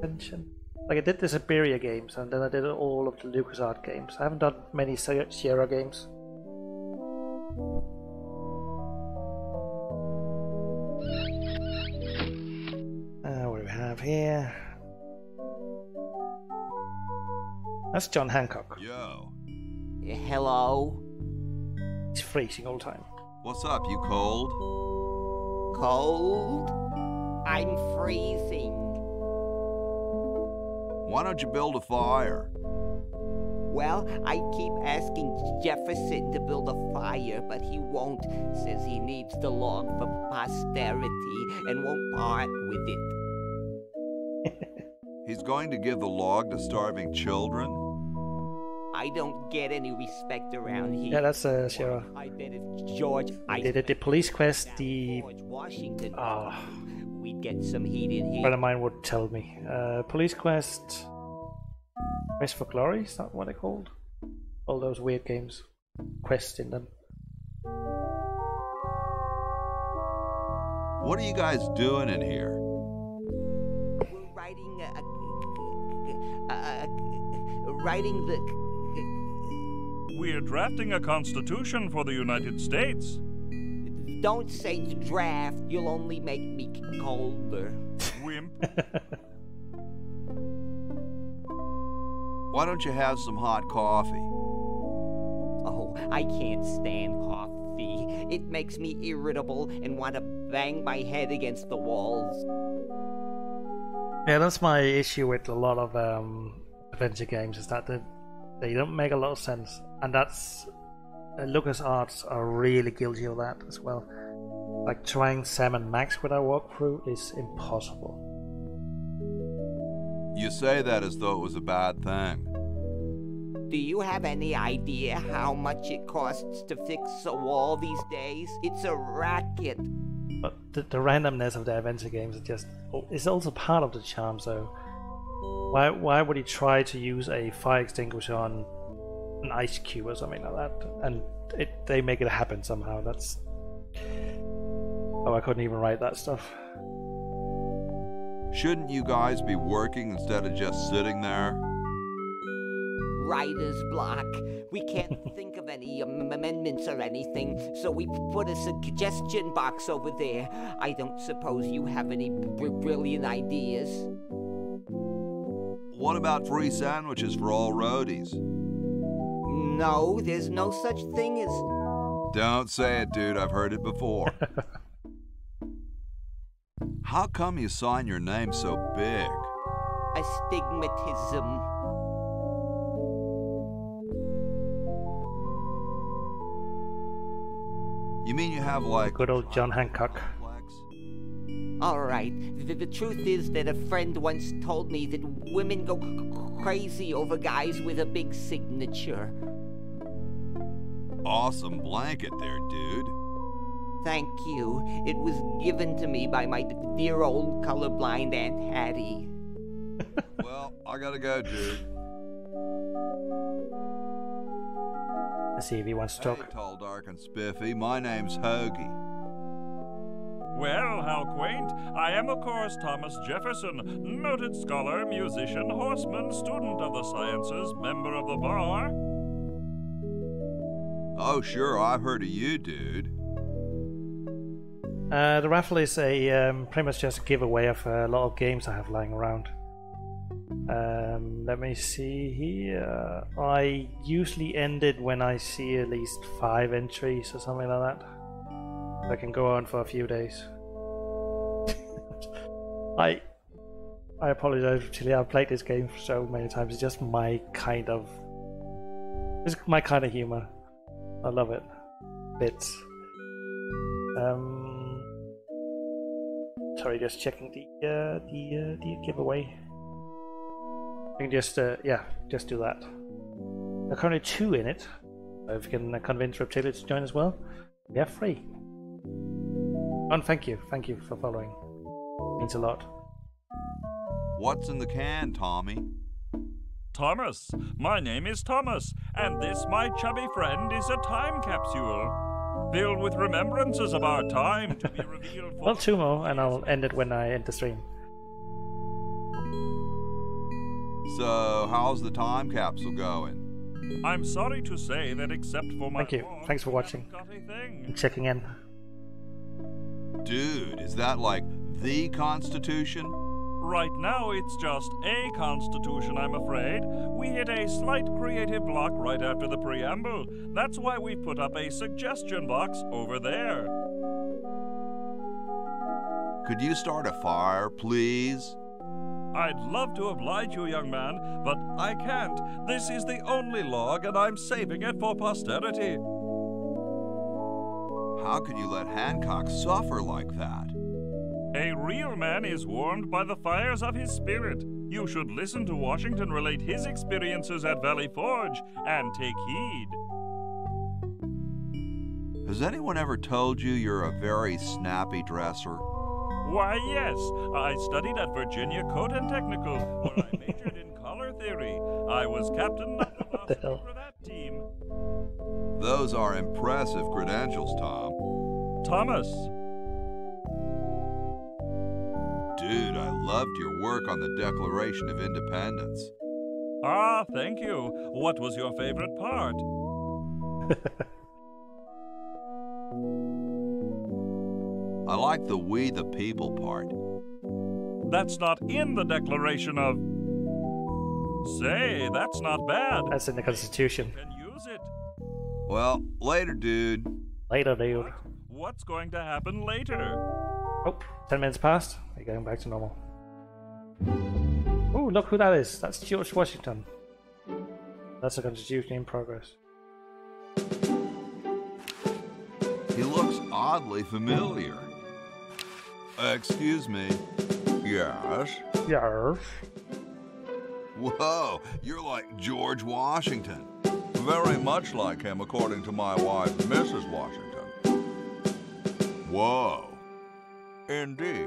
attention. Like I did the Siberia games, and then I did all of the LucasArts games. I haven't done many Sierra games. What do we have here? That's John Hancock. Yo. Hello? He's freezing all the time. What's up, you cold? Cold? I'm freezing. Why don't you build a fire? Well, I keep asking Jefferson to build a fire, but he won't. Says he needs the log for posterity and won't part with it. He's going to give the log to starving children? I don't get any respect around here. Yeah, that's Sierra. I bet if George They did the police quest, the... George Washington, Ah, we'd get some heat in a here. friend of mine would tell me. Police quest... Quest for Glory, is that what they're called? All those weird games. Quests in them. What are you guys doing in here? We're writing the... We're drafting a constitution for the United States. Don't say draft, you'll only make me colder. Wimp. Why don't you have some hot coffee? Oh, I can't stand coffee. It makes me irritable and want to bang my head against the walls. Yeah, that's my issue with a lot of adventure games, is that they don't make a lot of sense. And that's... LucasArts are really guilty of that as well. Like trying Sam and Max with our walkthrough is impossible. You say that as though it was a bad thing. Do you have any idea how much it costs to fix a wall these days? It's a racket. But the randomness of the adventure games is also part of the charm, so why would he try to use a fire extinguisher on an ice cube or something like that, and they make it happen somehow? That's... Oh, I couldn't even write that stuff. Shouldn't you guys be working instead of just sitting there? Writer's block. We can't think of any amendments or anything, so we put a suggestion box over there. I don't suppose you have any brilliant ideas? What about free sandwiches for all roadies? No, there's no such thing as... Don't say it, dude. I've heard it before. How come you sign your name so big? Astigmatism. You mean you have, like... Good old John Hancock. All right. The truth is that a friend once told me that women go crazy over guys with a big signature. Awesome blanket there, dude. Thank you. It was given to me by my dear old colorblind Aunt Hattie. Well, I gotta go, dude. Let's see if he wants to talk. Hey, tall, dark, and spiffy. My name's Hoagie. Well, how quaint. I am, of course, Thomas Jefferson, noted scholar, musician, horseman, student of the sciences, member of the bar. Oh, sure, I've heard of you, dude. The raffle is a pretty much just a giveaway of a lot of games I have lying around. Let me see here. I usually end it when I see at least 5 entries or something like that. I can go on for a few days. I apologize, Chili. I've played this game so many times. It's just my kind of... It's my kind of humor. I love it. Bits. Sorry, just checking the giveaway. I can just just do that. There are currently 2 in it. So if you can convince Reptilia to join as well, yeah, free. And thank you for following. Means a lot. What's in the can, Tommy? Thomas. My name is Thomas, and this, my chubby friend, is a time capsule filled with remembrances of our time to be revealed for... Well, 2 more, and I'll end it when I end the stream. So, how's the time capsule going? I'm sorry to say that except for my... Thank you. Thanks for watching. And checking in. Dude, is that like the Constitution? Right now, it's just a constitution, I'm afraid. We hit a slight creative block right after the preamble. That's why we put up a suggestion box over there. Could you start a fire, please? I'd love to oblige you, young man, but I can't. This is the only log, and I'm saving it for posterity. How could you let Hancock suffer like that? A real man is warmed by the fires of his spirit. You should listen to Washington relate his experiences at Valley Forge and take heed. Has anyone ever told you you're a very snappy dresser? Why, yes. I studied at Virginia Code and Technical, where I majored in color theory. I was captain of the roster for that team. Those are impressive credentials, Tom. Thomas. Dude, I loved your work on the Declaration of Independence. Ah, thank you. What was your favorite part? I like the we the people part. That's not in the Declaration of... Say, that's not bad. That's in the Constitution. You can use it. Well, later, dude. Later, dude. What's going to happen later? Oh, 10 minutes passed. We're going back to normal. Oh, look who that is. That's George Washington. That's the Constitution in progress. He looks oddly familiar. Excuse me. Yes? Yes? Whoa, you're like George Washington. Very much like him, according to my wife, Mrs. Washington. Whoa. Indeed.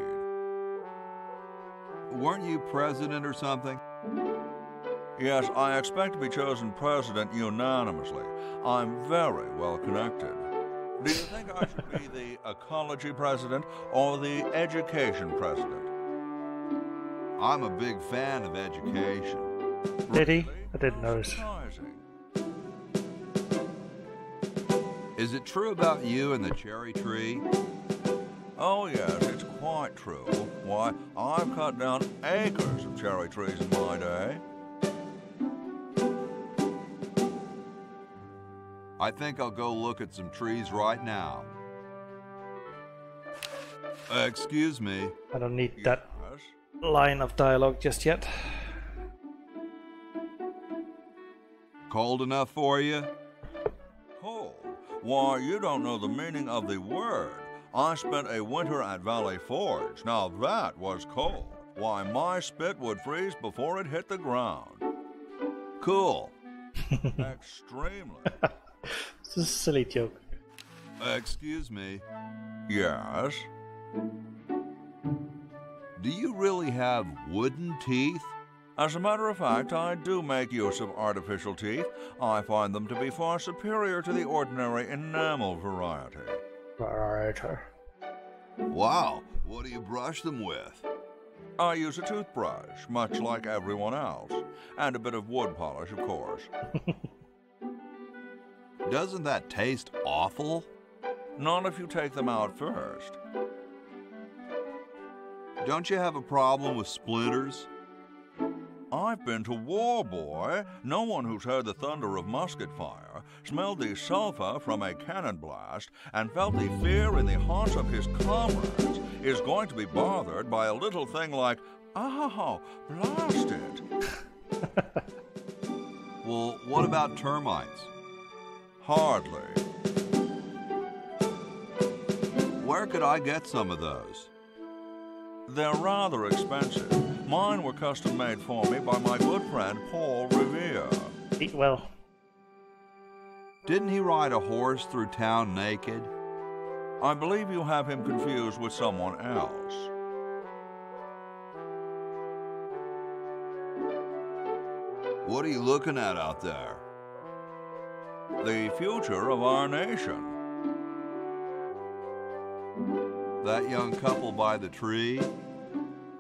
Weren't you president or something? Yes, I expect to be chosen president unanimously. I'm very well connected. Do you think I should be the ecology president or the education president? I'm a big fan of education. Did he? I didn't notice. Is it true about you and the cherry tree? Oh, yes, it's quite true. Why, I've cut down acres of cherry trees in my day. I think I'll go look at some trees right now. Excuse me. I don't need that line of dialogue just yet. Cold enough for you? Cold? Why, you don't know the meaning of the word. I spent a winter at Valley Forge. Now that was cold. Why, my spit would freeze before it hit the ground. Cool. Extremely. It's a silly joke. Excuse me. Yes? Do you really have wooden teeth? As a matter of fact, I do make use of artificial teeth. I find them to be far superior to the ordinary enamel variety. Wow, what do you brush them with? I use a toothbrush, much like everyone else. And a bit of wood polish, of course. Doesn't that taste awful? Not if you take them out first. Don't you have a problem with splinters? I've been to war, boy. No one who's heard the thunder of musket fire, smelled the sulphur from a cannon blast, and felt the fear in the hearts of his comrades is going to be bothered by a little thing like, oh, blast it. Well, what about termites? Hardly. Where could I get some of those? They're rather expensive. Mine were custom made for me by my good friend Paul Revere. Eat well. Didn't he ride a horse through town naked? I believe you have him confused with someone else. What are you looking at out there? The future of our nation. That young couple by the tree?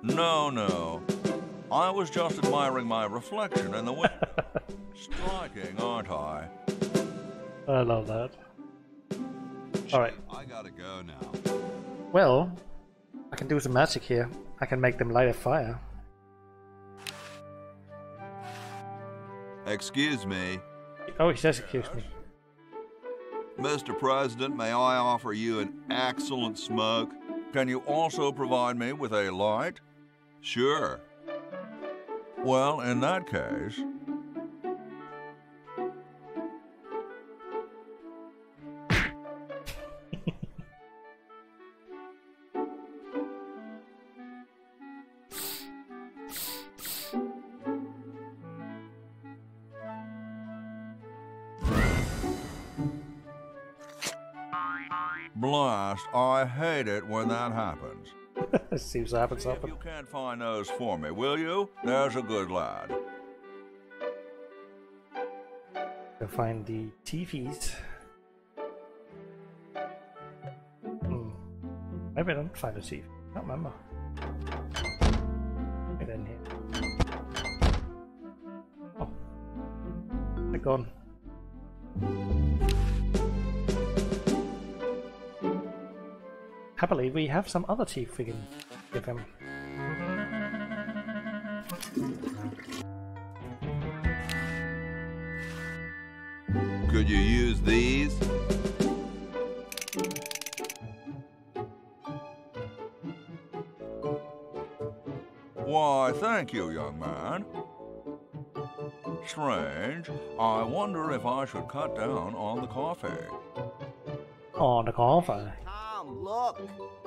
No. I was just admiring my reflection in the window. Striking, aren't I? I love that. Alright. I gotta go now. Well, I can do some magic here. I can make them light a fire. Excuse me. Oh, he says excuse me. Mr. President, may I offer you an excellent smoke? Can you also provide me with a light? Sure. Well, in that case... Blast, I hate it when that happens. Seems to happen often. You can't find those for me, will you? There's a good lad. Go find the TVs. Maybe I don't find a TV. I can't remember. Get in here. Oh. They're gone. Happily, we have some other teeth we can give him. Could you use these? Why, thank you, young man. Strange. I wonder if I should cut down on the coffee. On the coffee? Tom, look.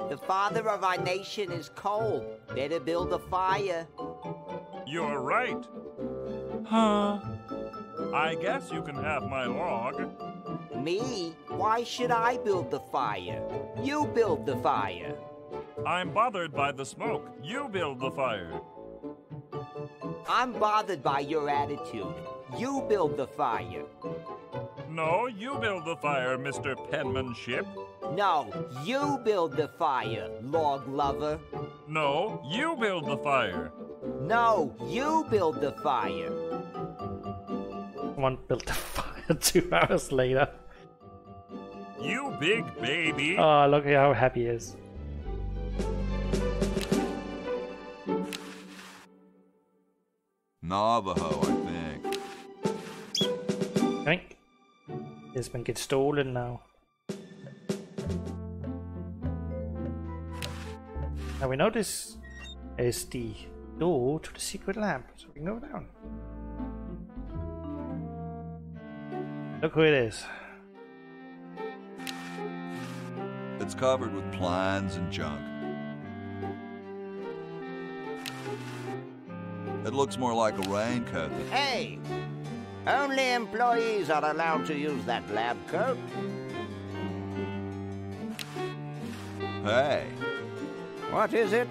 The father of our nation is cold. Better build a fire. You're right. Huh? I guess you can have my log. Me? Why should I build the fire? You build the fire. I'm bothered by the smoke. You build the fire. I'm bothered by your attitude. You build the fire. No, you build the fire, Mr. Penmanship. No, you build the fire, log lover. No, you build the fire. No, you build the fire. Someone built a fire 2 hours later. You big baby. Oh, look at how happy he is. Navajo, I think. Drink. This one gets stolen now. Now we know this is the door to the secret lab, so we can go down. Look who it is. It's covered with plans and junk. It looks more like a raincoat than... Hey! Only employees are allowed to use that lab coat. Hey, What is it?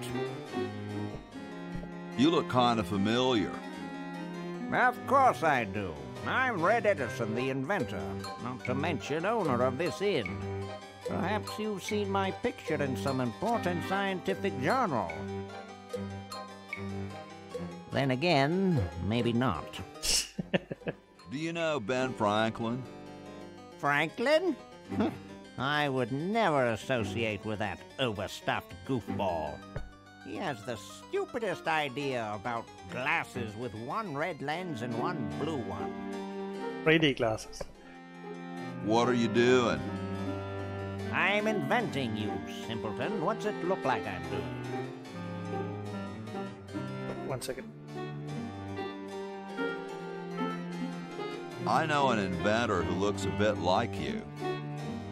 you look kind of familiar. Of course I do. I'm Red Edison, the inventor, not to mention owner of this inn. Perhaps you've seen my picture in some important scientific journal. Then again, maybe not. Do you know Ben Franklin? Franklin? I would never associate with that overstuffed goofball. He has the stupidest idea about glasses with one red lens and one blue one. 3D glasses. What are you doing? I'm inventing, you simpleton. What's it look like I'm doing? 1 second. I know an inventor who looks a bit like you.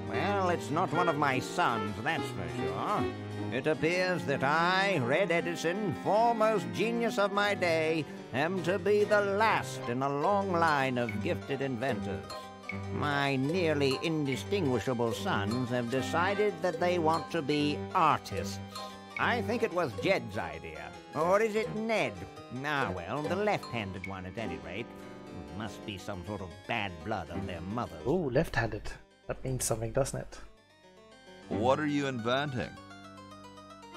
Well, it's not one of my sons, that's for sure. It appears that I, Red Edison, foremost genius of my day, am to be the last in a long line of gifted inventors. My nearly indistinguishable sons have decided that they want to be artists. I think it was Jed's idea. Or is it Ned? Ah, well, the left-handed one at any rate. Must be some sort of bad blood on their mothers. Ooh, left-handed. That means something, doesn't it? What are you inventing?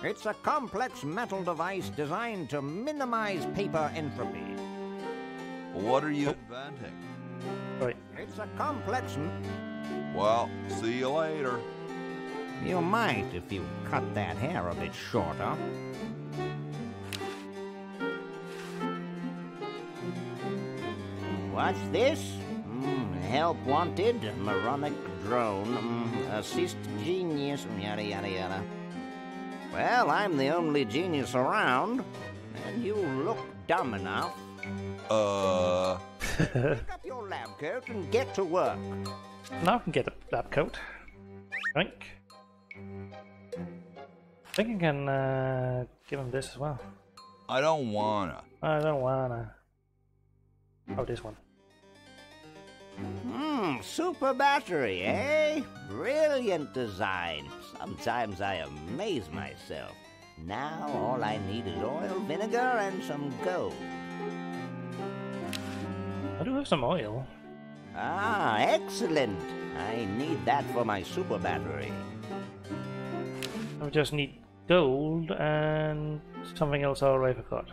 It's a complex metal device designed to minimize paper entropy. What are you inventing? Right. It's a complex... Well, see you later. You might if you cut that hair a bit shorter. What's this? Help wanted, moronic drone, assist genius, yada yada yada. Well, I'm the only genius around, and you look dumb enough. Pick up your lab coat and get to work. Now I can get a lab coat. Drink. I think I can give him this as well. I don't wanna. I don't wanna. Oh, this one. Super battery, eh? Brilliant design. Sometimes I amaze myself. Now all I need is oil, vinegar, and some gold. I do have some oil. Ah, excellent. I need that for my super battery. I just need gold and something else I already forgot.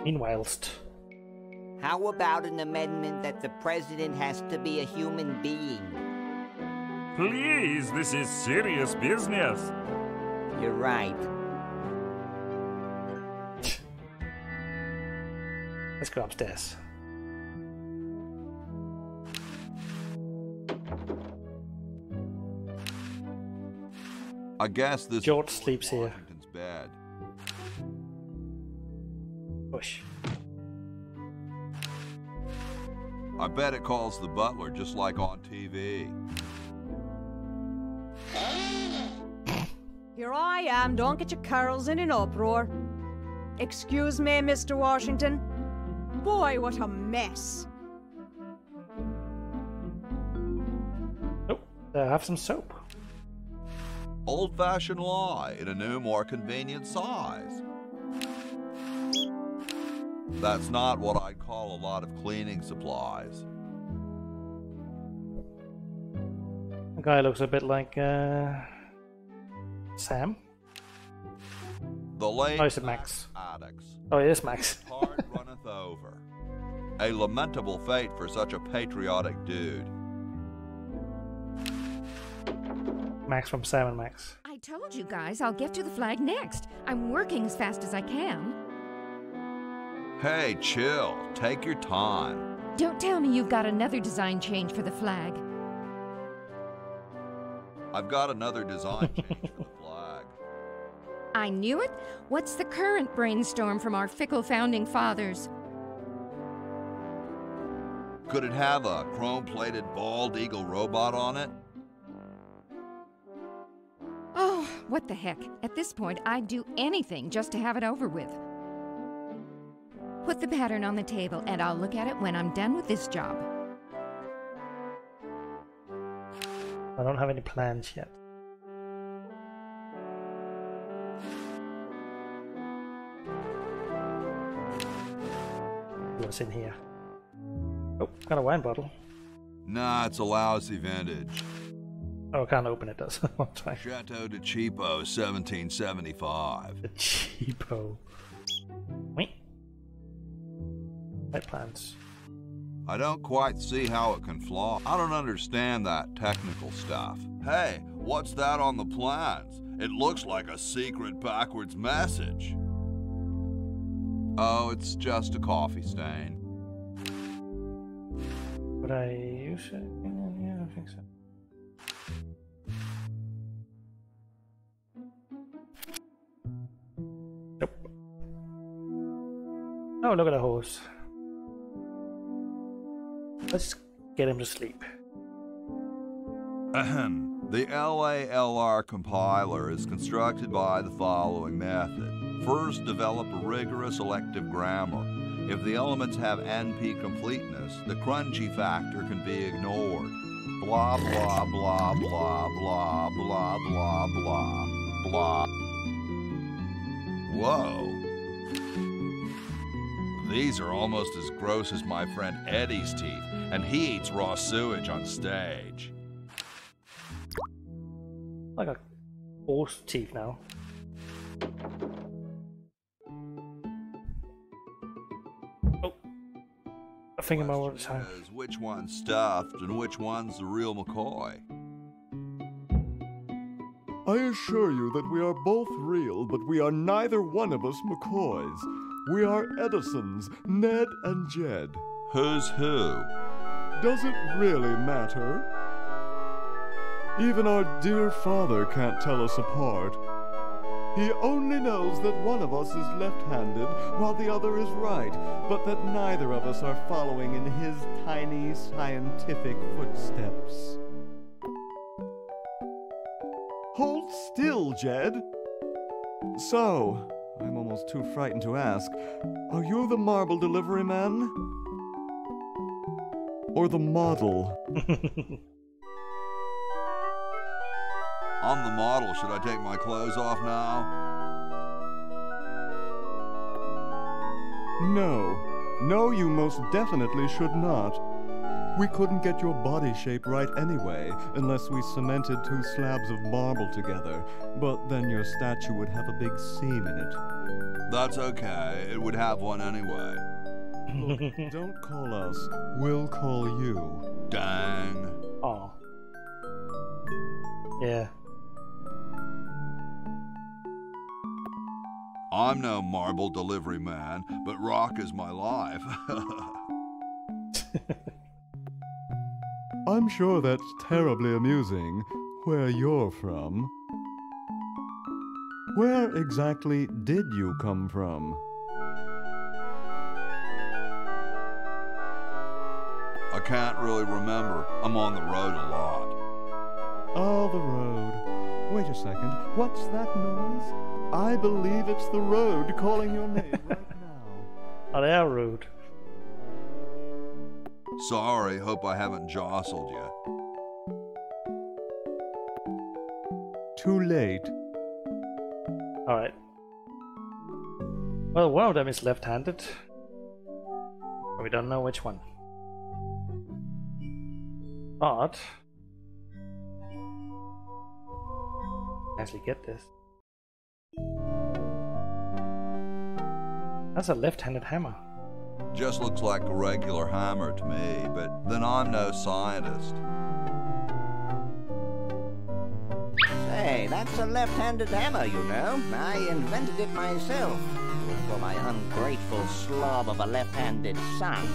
Meanwhilest. How about an amendment that the president has to be a human being? Please, this is serious business. You're right. Let's go upstairs. I guess this George sleeps here. Washington's bed. Push. I bet it calls the butler just like on TV. Here I am, don't get your curls in an uproar. Excuse me, Mr. Washington. Boy, what a mess. Oh, have some soap. Old-fashioned lye in a new, more convenient size. That's not what I'd call a lot of cleaning supplies. The guy looks a bit like Sam. The late Oh, is it Max? Addicts. Oh, it is Max. Heart runneth over. A lamentable fate for such a patriotic dude. Max from Sam and Max. I told you guys I'll get to the flag next. I'm working as fast as I can. Hey, chill. Take your time. Don't tell me you've got another design change for the flag. I've got another design change for the flag. I knew it. What's the current brainstorm from our fickle founding fathers? Could it have a chrome-plated bald eagle robot on it? Oh, what the heck. At this point, I'd do anything just to have it over with. Put the pattern on the table, and I'll look at it when I'm done with this job. I don't have any plans yet. What's in here? Oh, got a wine bottle. Nah, it's a lousy vintage. Oh, I can't open it, does it? Chateau de Cheapo, 1775. The cheapo. Wait. Right plans. I don't quite see how it can fly. I don't understand that technical stuff. Hey, what's that on the plans? It looks like a secret backwards message. Oh, it's just a coffee stain. Would I use it? Yeah, I think so. Nope. Oh, look at the horse. Let's get him to sleep. Ahem. The LALR compiler is constructed by the following method. First, develop a rigorous elective grammar. If the elements have NP completeness, the crunchy factor can be ignored. Blah, blah, blah, blah, blah, blah, blah, blah, blah. Whoa. These are almost as gross as my friend Eddie's teeth, and he eats raw sewage on stage. Like a horse teeth now. Oh. I think I'm all the time. Which one's stuffed and which one's the real McCoy? I assure you that we are both real, but we are neither one of us McCoys. We are Edisons, Ned and Jed. Who's who? Does it really matter? Even our dear father can't tell us apart. He only knows that one of us is left-handed while the other is right, but that neither of us are following in his tiny scientific footsteps. Hold still, Jed. So, I'm almost too frightened to ask, are you the marble delivery man? Or the model? I'm the model. Should I take my clothes off now? No. No, you most definitely should not. We couldn't get your body shape right anyway, unless we cemented 2 slabs of marble together. But then your statue would have a big seam in it. That's okay. It would have one anyway. Look, don't call us. We'll call you. Dang. Oh. Yeah. I'm no marble delivery man, but rock is my life. I'm sure that's terribly amusing, where you're from. Where exactly did you come from? I can't really remember. I'm on the road a lot. Oh, the road. Wait a second. What's that noise? I believe it's the road calling your name right now. Oh, they are rude. Sorry, hope I haven't jostled you. Too late. Alright. Well, one of them is left-handed. But we don't know which one. But Actually get this. That's a left-handed hammer. Just looks like a regular hammer to me, but then I'm no scientist. Hey, that's a left-handed hammer, you know. I invented it myself. For my ungrateful slob of a left-handed son.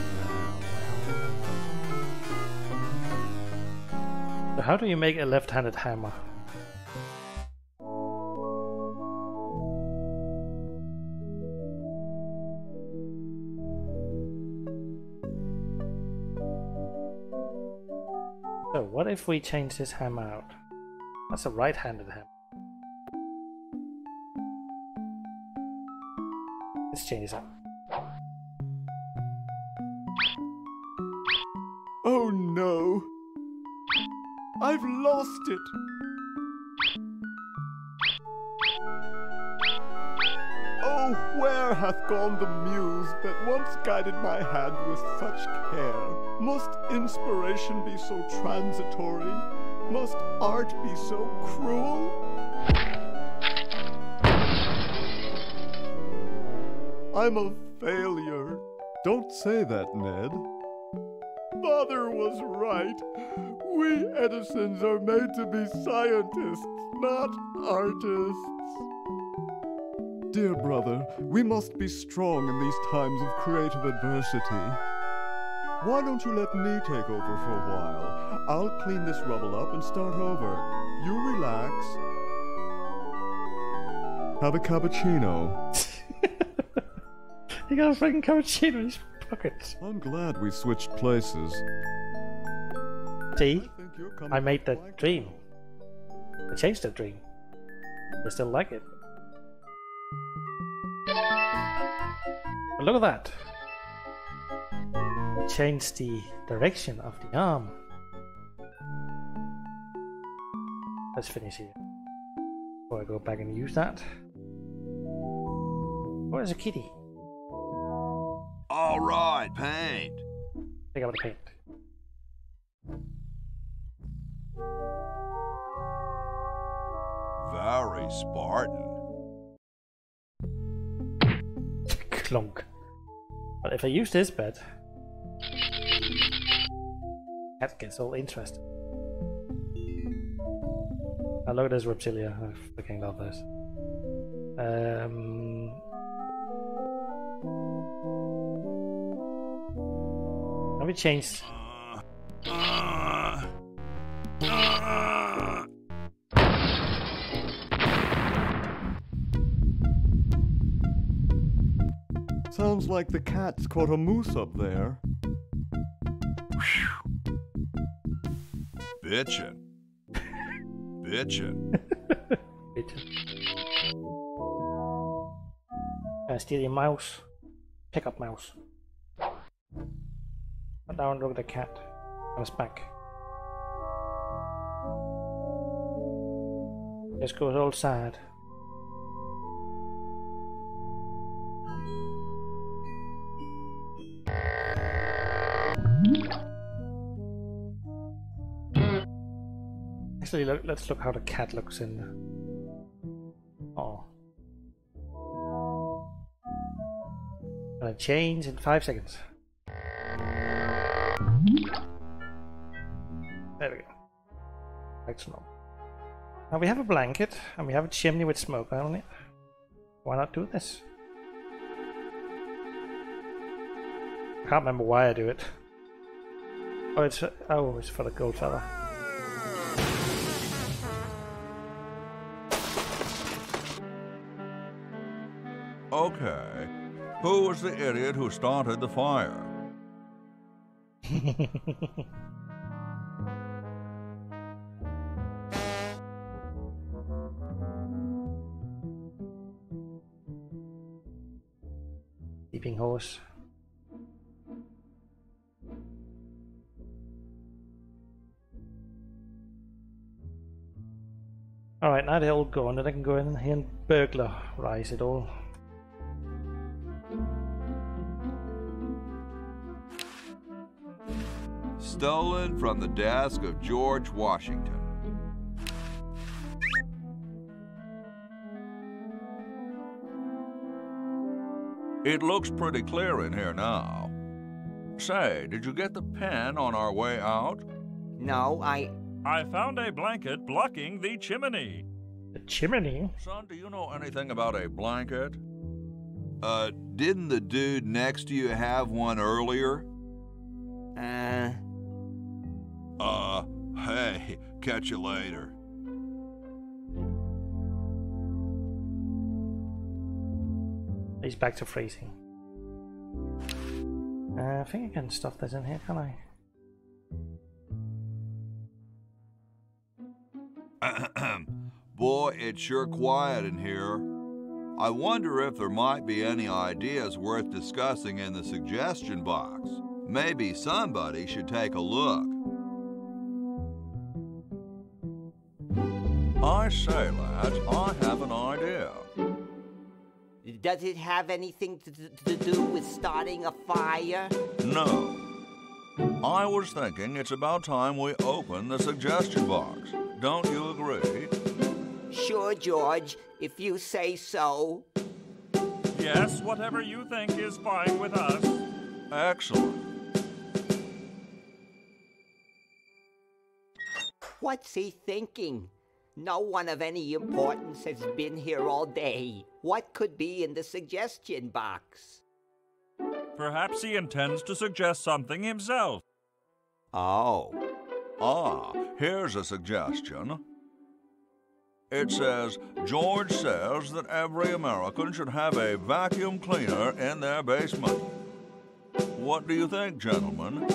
So how do you make a left-handed hammer? So what if we change this hammer out? That's a right-handed hammer. Let's change this out. Oh no! I've lost it! Oh, where hath gone the muse that once guided my hand with such care? Must inspiration be so transitory? Must art be so cruel? I'm a failure. Don't say that, Ned. Father was right. We Edisons are made to be scientists, not artists. Dear brother, we must be strong in these times of creative adversity. Why don't you let me take over for a while? I'll clean this rubble up and start over. You relax. Have a cappuccino. You got a freaking cappuccino in his pocket. I'm glad we switched places. See? I made that dream. I changed the dream. I still like it. But look at that. Change the direction of the arm. Let's finish here before I go back and use that. Where's a kitty? All right, paint. Take out the paint. Very Spartan. Clunk. But if I use this bed, cat gets all interested. I look at this reptilia. I freaking love this. Let me change. Sounds like the cat's caught a moose up there. Bitchin'. Bitchin'. Steal your mouse. Pick up mouse. Put down, look at the cat. Comes back. Just goes all sad. Actually, let's look how the cat looks in. Oh. Gonna change in 5 seconds. There we go. Back to normal. Now we have a blanket and we have a chimney with smoke on it. Why not do this? I can't remember why I do it. Oh, it's for the gold feather. Okay. Who was the idiot who started the fire? Sleeping horse. Alright, now they're all gone, and I can go in here and burglarize it all. Stolen from the desk of George Washington. It looks pretty clear in here now. Say, did you get the pen on our way out? No, I found a blanket blocking the chimney. The chimney? Son, do you know anything about a blanket? Didn't the dude next to you have one earlier? Hey, catch you later. He's back to freezing. I think I can stuff this in here, can I? Boy, it's sure quiet in here. I wonder if there might be any ideas worth discussing in the suggestion box. Maybe somebody should take a look. I say, lads, I have an idea. Does it have anything to do with starting a fire? No. I was thinking it's about time we open the suggestion box. Don't you agree? Sure, George, if you say so. Yes, whatever you think is fine with us. Excellent. What's he thinking? No one of any importance has been here all day. What could be in the suggestion box? Perhaps he intends to suggest something himself. Oh. Here's a suggestion. It says, George says that every American should have a vacuum cleaner in their basement. What do you think, gentlemen?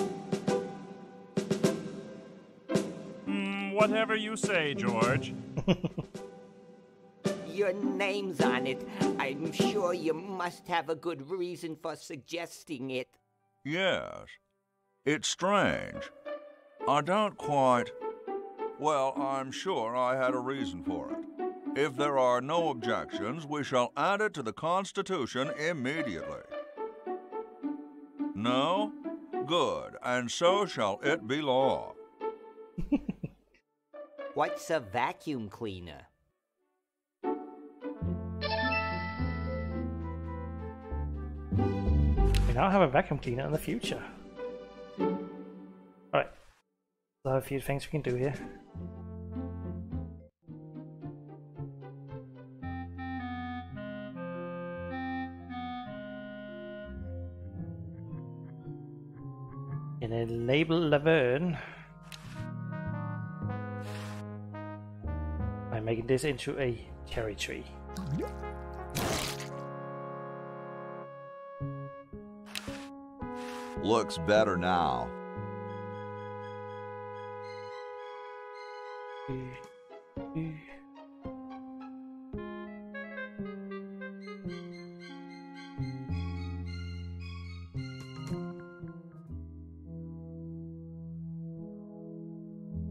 Whatever you say, George. Your name's on it. I'm sure you must have a good reason for suggesting it. Yes. It's strange. I don't quite... Well, I'm sure I had a reason for it. If there are no objections, we shall add it to the Constitution immediately. No? Good, and so shall it be law. What's a vacuum cleaner? We now have a vacuum cleaner in the future. Alright. So I have a few things we can do here. Enable Laverne by making this into a cherry tree. Looks better now.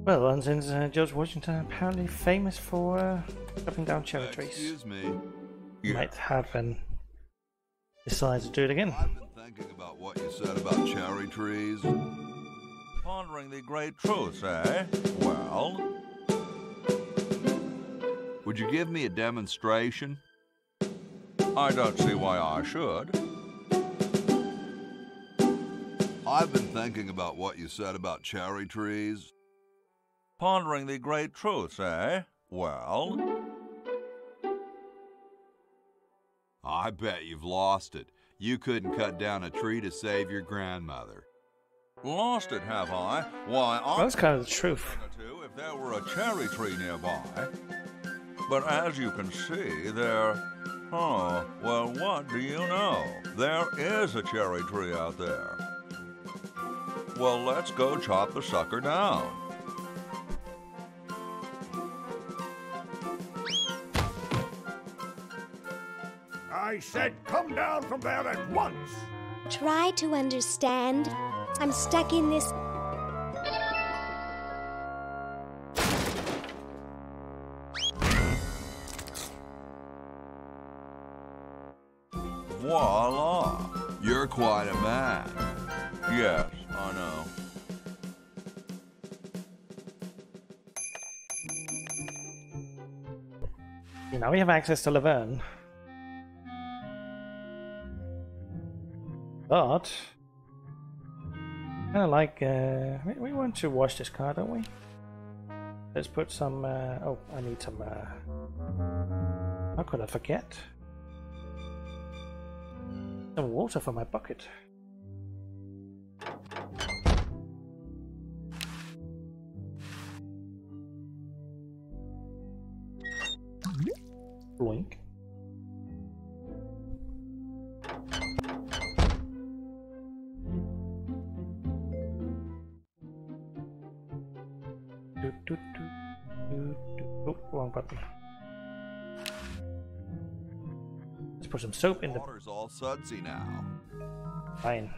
Well, and since George Washington apparently famous for chopping down cherry trees, excuse me, might have decide to do it again. I've been thinking about what you said about cherry trees. Pondering the great truths, eh? Well? Would you give me a demonstration? I don't see why I should. I've been thinking about what you said about cherry trees. Pondering the great truths, eh? Well? I bet you've lost it. You couldn't cut down a tree to save your grandmother. Lost it, have I? Why, that's kind of the truth. If there were a cherry tree nearby. But as you can see, there... Oh, well, what do you know? There is a cherry tree out there. Well, let's go chop the sucker down. I said come down from there at once! Try to understand. I'm stuck in this... Voila! You're quite a man. Yes, I know. Now we have access to Laverne. But kind of like we want to wash this car, don't we? Let's put some. Oh, I need some. How could I forget? Some water for my bucket. Blink. Oh, wrong button. Let's put some soap in the water's all sudsy now. Fine.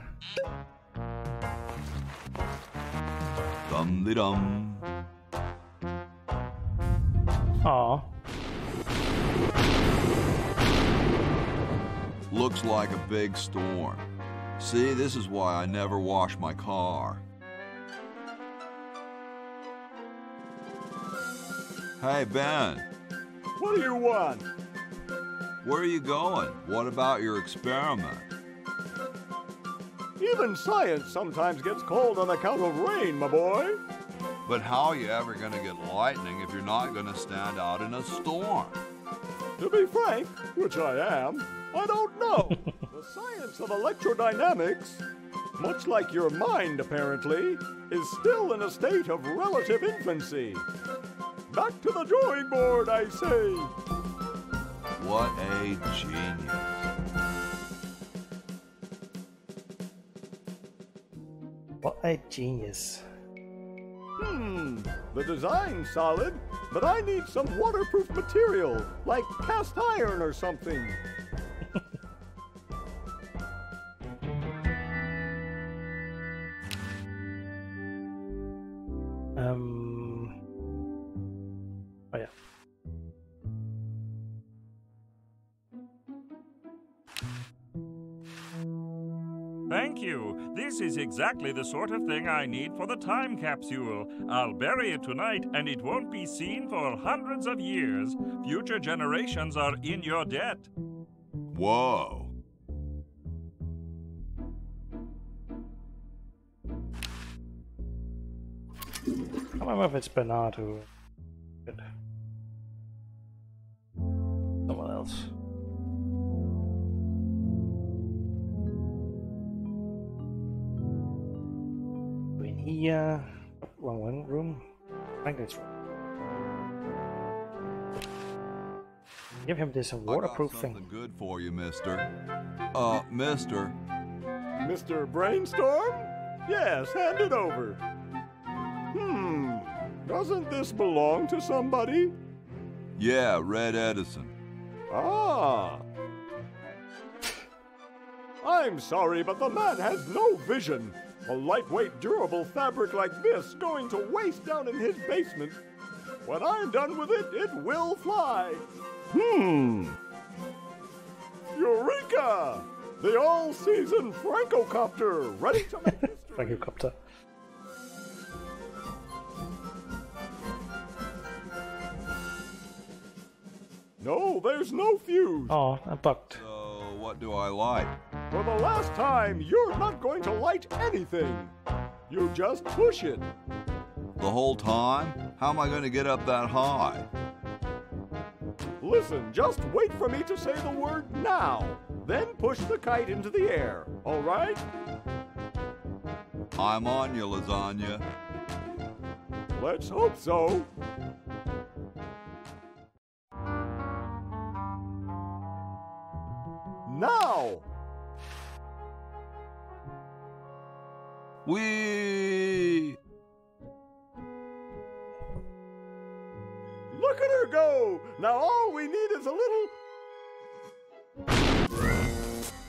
Dum-de-dum. Aw. Looks like a big storm. See, this is why I never wash my car. Hey, Ben. What do you want? Where are you going? What about your experiment? Even science sometimes gets cold on account of rain, my boy. But how are you ever going to get lightning if you're not going to stand out in a storm? To be frank, which I am, I don't know. The science of electrodynamics, much like your mind apparently, is still in a state of relative infancy. Back to the drawing board, I say. What a genius. What a genius. The design's solid, but I need some waterproof material, like cast iron or something. Oh yeah. Thank you. This is exactly the sort of thing I need for the time capsule. I'll bury it tonight, and it won't be seen for hundreds of years. Future generations are in your debt. Whoa. I don't know if it's Bernard who... Someone else. In here... Wrong room. I think it's wrong. Give him this waterproof thing. Something good for you, mister. Mister. Mr. Brainstorm? Yes, hand it over. Doesn't this belong to somebody? Yeah, Red Edison. Ah. I'm sorry, but the man has no vision. A lightweight, durable fabric like this going to waste down in his basement. When I'm done with it, it will fly. Eureka! The all-season Francocopter, ready to make history. Francocopter. No, there's no fuse. Oh, I bugged. So, what do I light? For the last time, you're not going to light anything. You just push it. The whole time? How am I going to get up that high? Listen, just wait for me to say the word now. Then push the kite into the air, all right? I'm on you, lasagna. Let's hope so. Now! Whee! Look at her go! Now all we need is a little...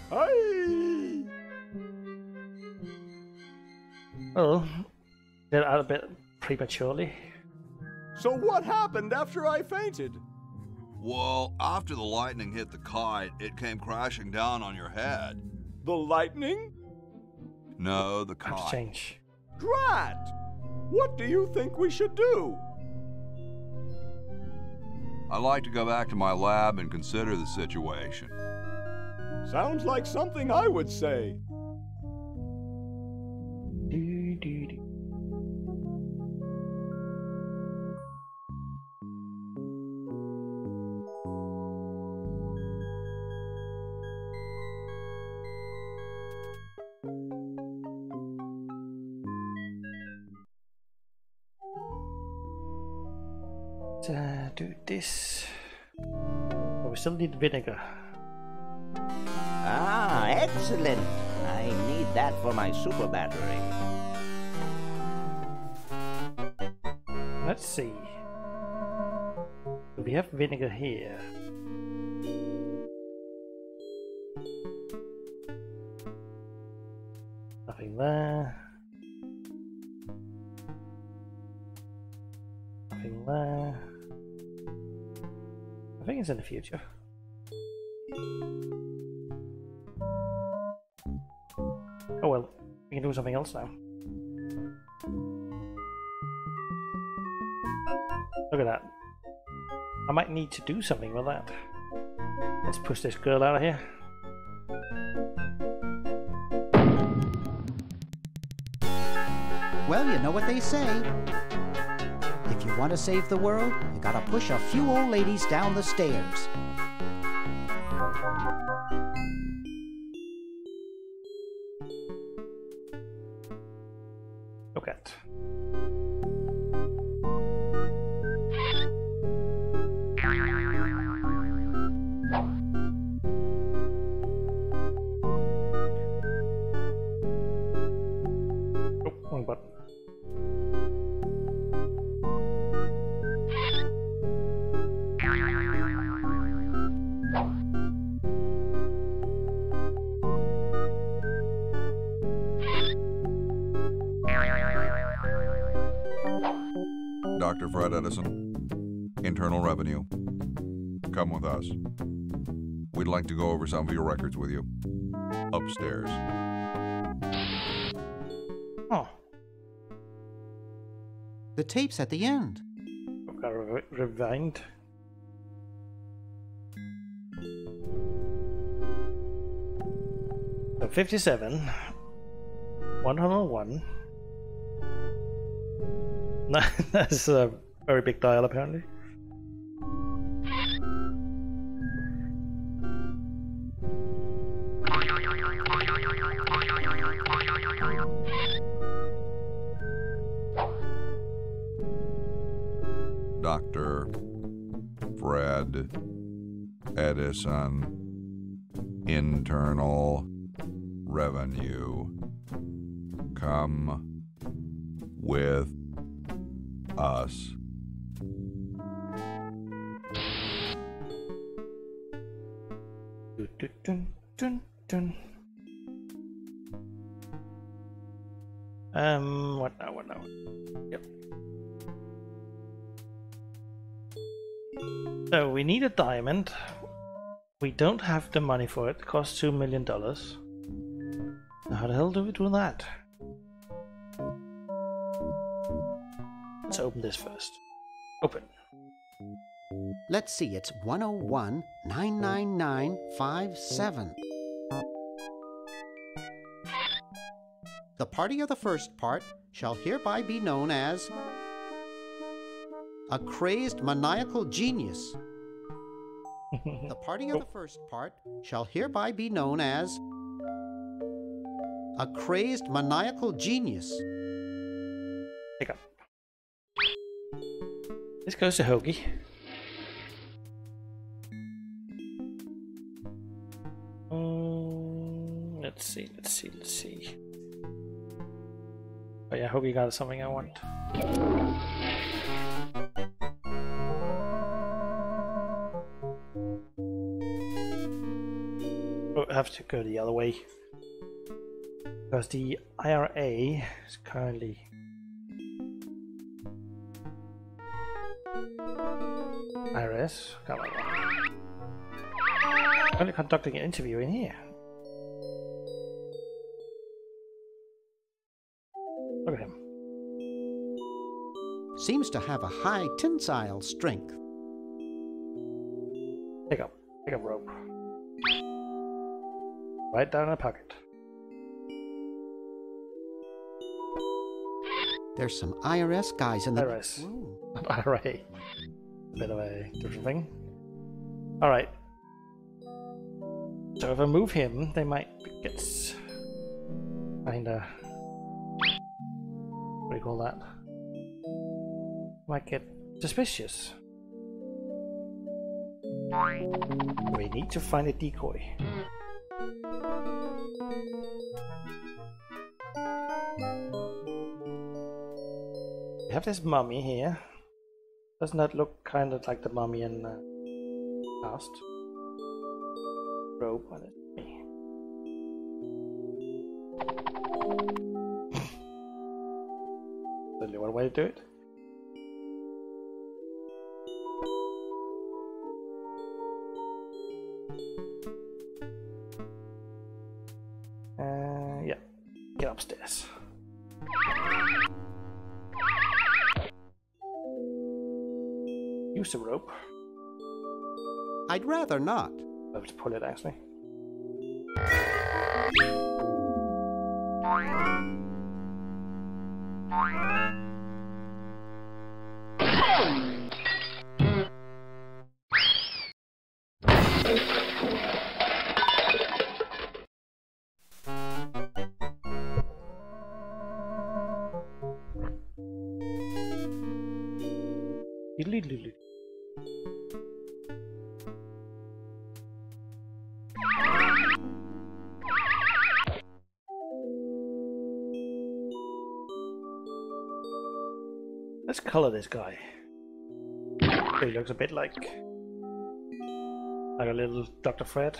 Hey! Well, they're out a bit prematurely. So what happened after I fainted? Well, after the lightning hit the kite, it came crashing down on your head. The lightning? No, the kite. Change. Drat! What do you think we should do? I'd like to go back to my lab and consider the situation. Sounds like something I would say. do this. But we still need vinegar. Ah, excellent. I need that for my super battery. Let's see. We have vinegar here. Nothing there. Nothing there. I think it's in the future. Oh well, we can do something else now. Look at that. I might need to do something with that. Let's push this girl out of here. Well, you know what they say. If you want to save the world, you gotta push a few old ladies down the stairs. Look at. Oh, wrong button. Dr. Fred Edison, Internal Revenue. Come with us. We'd like to go over some of your records with you. Upstairs. Oh. The tape's at the end. I've got to rewind. So 57, 101. That's a very big dial, apparently. Dr. Fred Edison, Internal Revenue. Come with us. Dun, dun, dun, dun. What now? What now? Yep. So we need a diamond. We don't have the money for it. It costs $2 million. Now how the hell do we do that? Let's open this first. Open. Let's see, it's 101 99957. The party of the first part shall hereby be known as a crazed maniacal genius. The party of the first part shall hereby be known as a crazed maniacal genius. Pick up. This goes to Hoagie. Let's see. Oh yeah, Hoagie got something I want. Oh, I have to go the other way. Because the IRA is currently... IRS? Come on. Only conducting an interview in here. Look at him. Seems to have a high tensile strength. Pick up rope. Right down in the pocket. There's some IRS guys in the IRS. room. Not IRA. A bit of a different thing. Alright. So if I move him, they might get kinda... What do you call that? Might get suspicious. We need to find a decoy. We have this mummy here. Doesn't that look kind of like the mummy in past? Rope on it. Only one way to do it. Yeah, get upstairs. Use the rope. I'd rather not. I'll have to pull it actually. Let's color this guy. He looks a bit like a little Dr. Fred.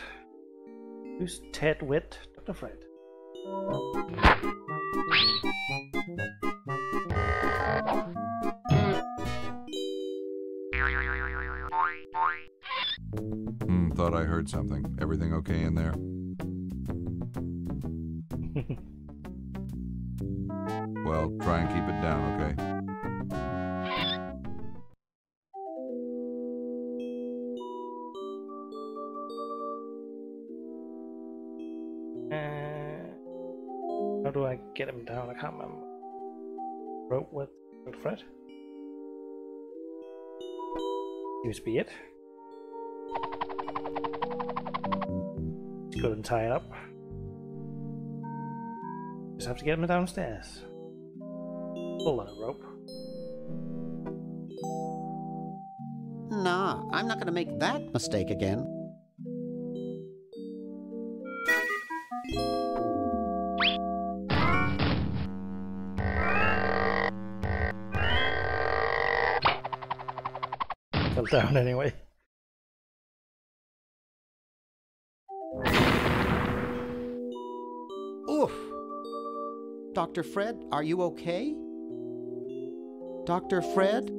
Who's Ted Witt? Dr. Fred. Thought I heard something. Everything okay in there? Well, try and keep it down, okay? How do I get him down? I can't remember. Rope with Fred? Seems to be it. Let's go and tie it up. Just have to get him downstairs. Pull on a rope. Nah, I'm not gonna make that mistake again. Fell down anyway. Oof! Dr. Fred, are you okay? Dr. Fred?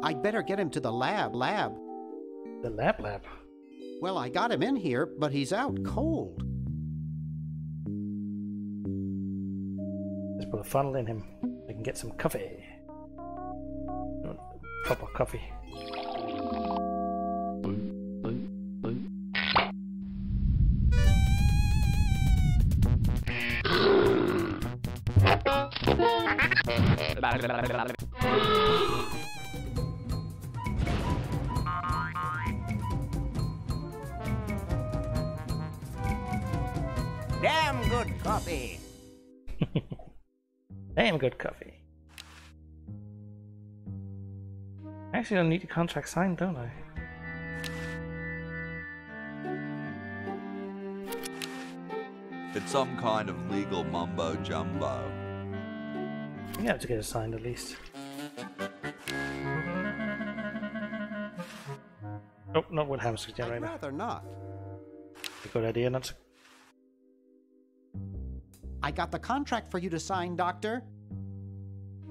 I'd better get him to the lab. The lab? Well, I got him in here, but he's out cold. Let's put a funnel in him. We can get some coffee. Proper coffee. Damn good coffee. Damn good coffee. Actually, I need the contract signed, don't I? It's some kind of legal mumbo jumbo. You have to get it signed at least. Oh, not with hamster generator. I'd rather not. A good idea, not to... I got the contract for you to sign, Doctor.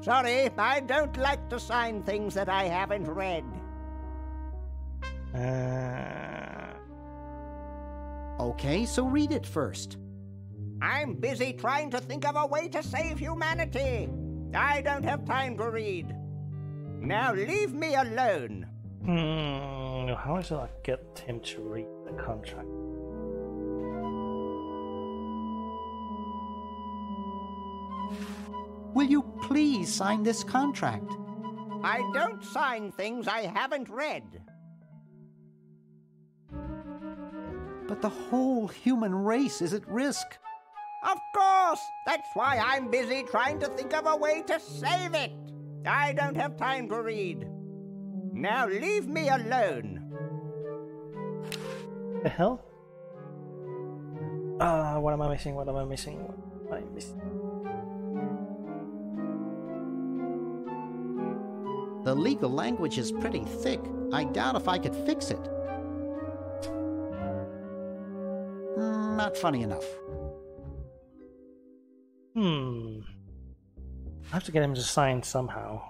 Sorry, I don't like to sign things that I haven't read. Okay, so read it first. I'm busy trying to think of a way to save humanity. I don't have time to read. Now leave me alone. How shall I get him to read the contract? Will you please sign this contract? I don't sign things I haven't read. But the whole human race is at risk. Of course! That's why I'm busy trying to think of a way to save it. I don't have time to read. Now leave me alone. The hell? What am I missing? What am I missing? What am I missing? The legal language is pretty thick. I doubt if I could fix it. Not funny enough. I have to get him to sign somehow.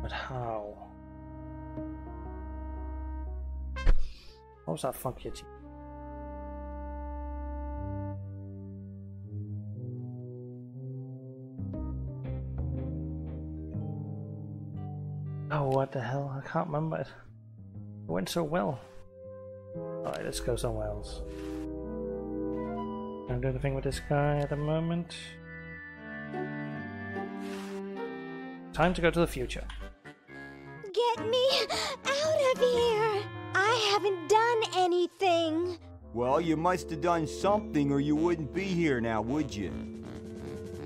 But how? What was that funky achievement? Oh, what the hell? I can't remember it. It went so well. Alright, let's go somewhere else. Can't do anything with this guy at the moment. Time to go to the future. Get me out of here! I haven't done anything. Well, you must have done something or you wouldn't be here now, would you?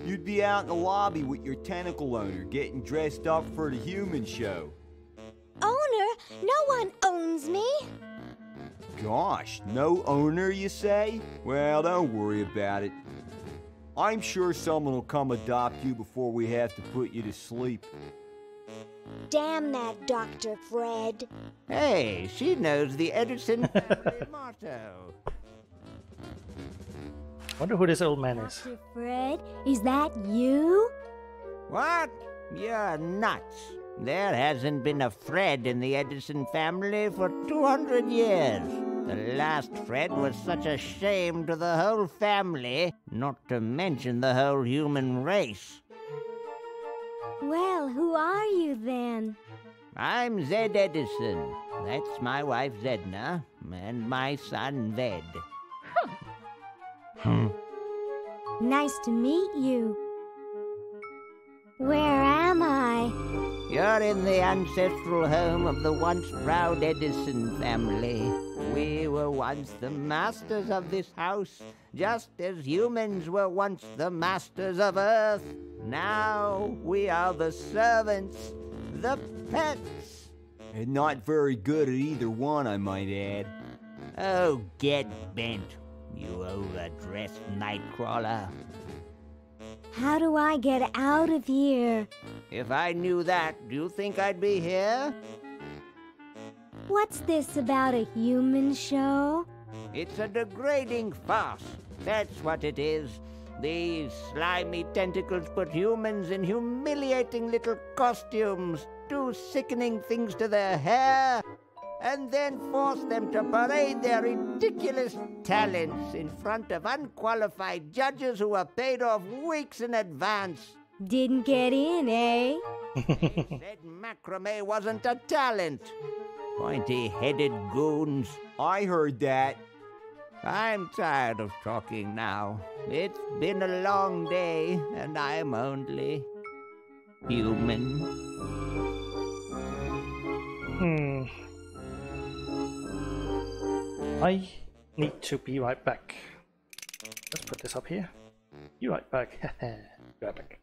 You'd be out in the lobby with your tentacle owner getting dressed up for the human show. Owner? No one owns me. Gosh, no owner, you say? Well, don't worry about it. I'm sure someone will come adopt you before we have to put you to sleep. Damn that Dr. Fred. Hey, she knows the Edison family motto. Wonder who this old man is. Dr. Fred, is that you? What? You're nuts. There hasn't been a Fred in the Edison family for 200 years. The last Fred was such a shame to the whole family, not to mention the whole human race. Well, who are you then? I'm Zed Edison. That's my wife Zedna, and my son Ved. Nice to meet you. Where am I? You're in the ancestral home of the once proud Edison family. We were once the masters of this house, just as humans were once the masters of Earth. Now we are the servants, the pets. And not very good at either one, I might add. Oh, get bent, you overdressed nightcrawler. How do I get out of here? If I knew that, do you think I'd be here? What's this about a human show? It's a degrading farce. That's what it is. These slimy tentacles put humans in humiliating little costumes, do sickening things to their hair, and then force them to parade their ridiculous talents in front of unqualified judges who are paid off weeks in advance. Didn't get in, eh? Said macrame wasn't a talent. Pointy-headed goons. I heard that. I'm tired of talking now. It's been a long day, and I'm only human. I need to be right back. Let's put this up here. Be right back. Be right back.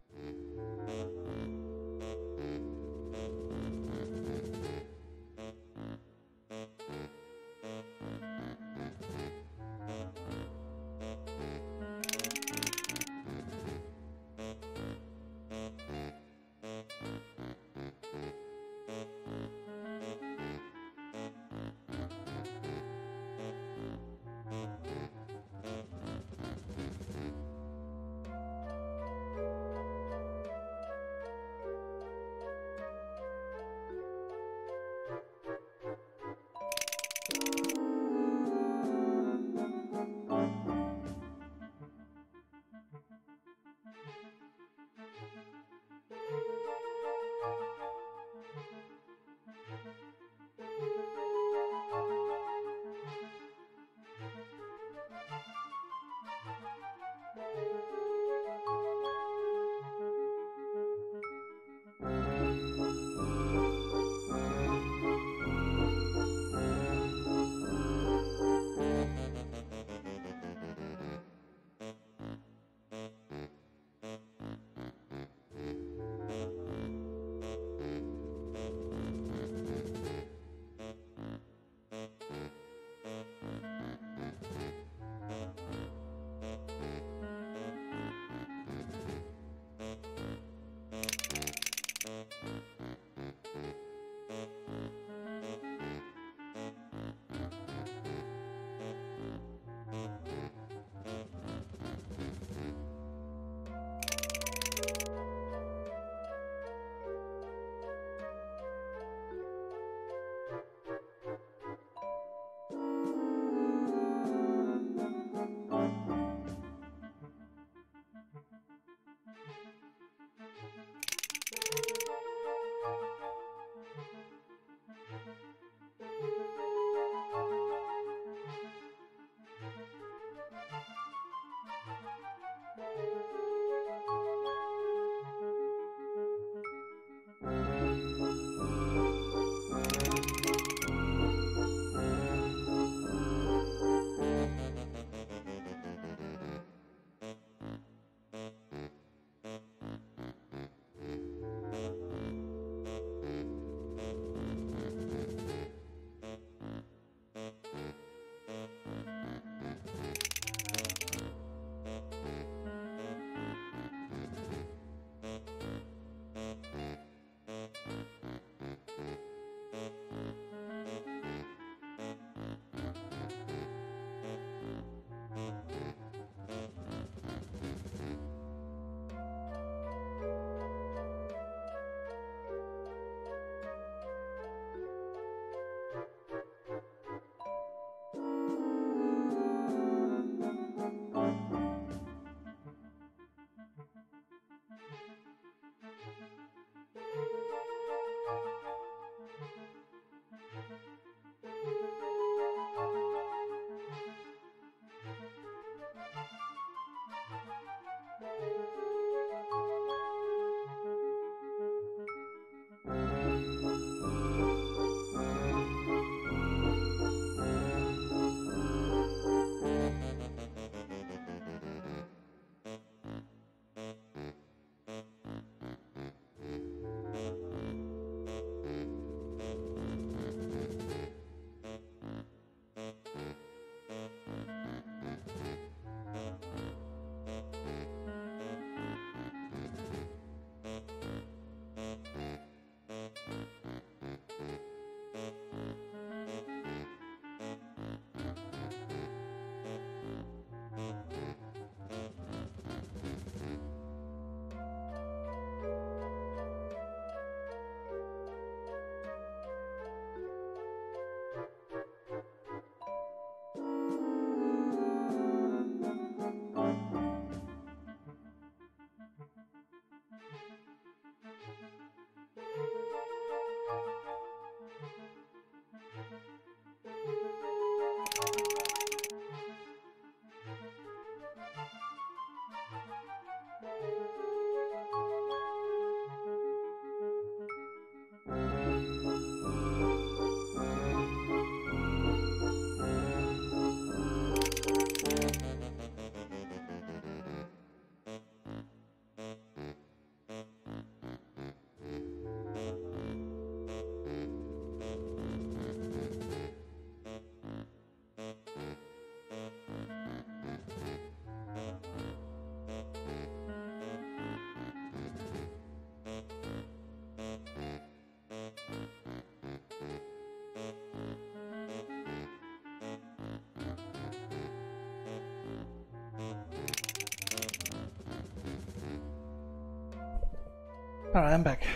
Alright, I'm back.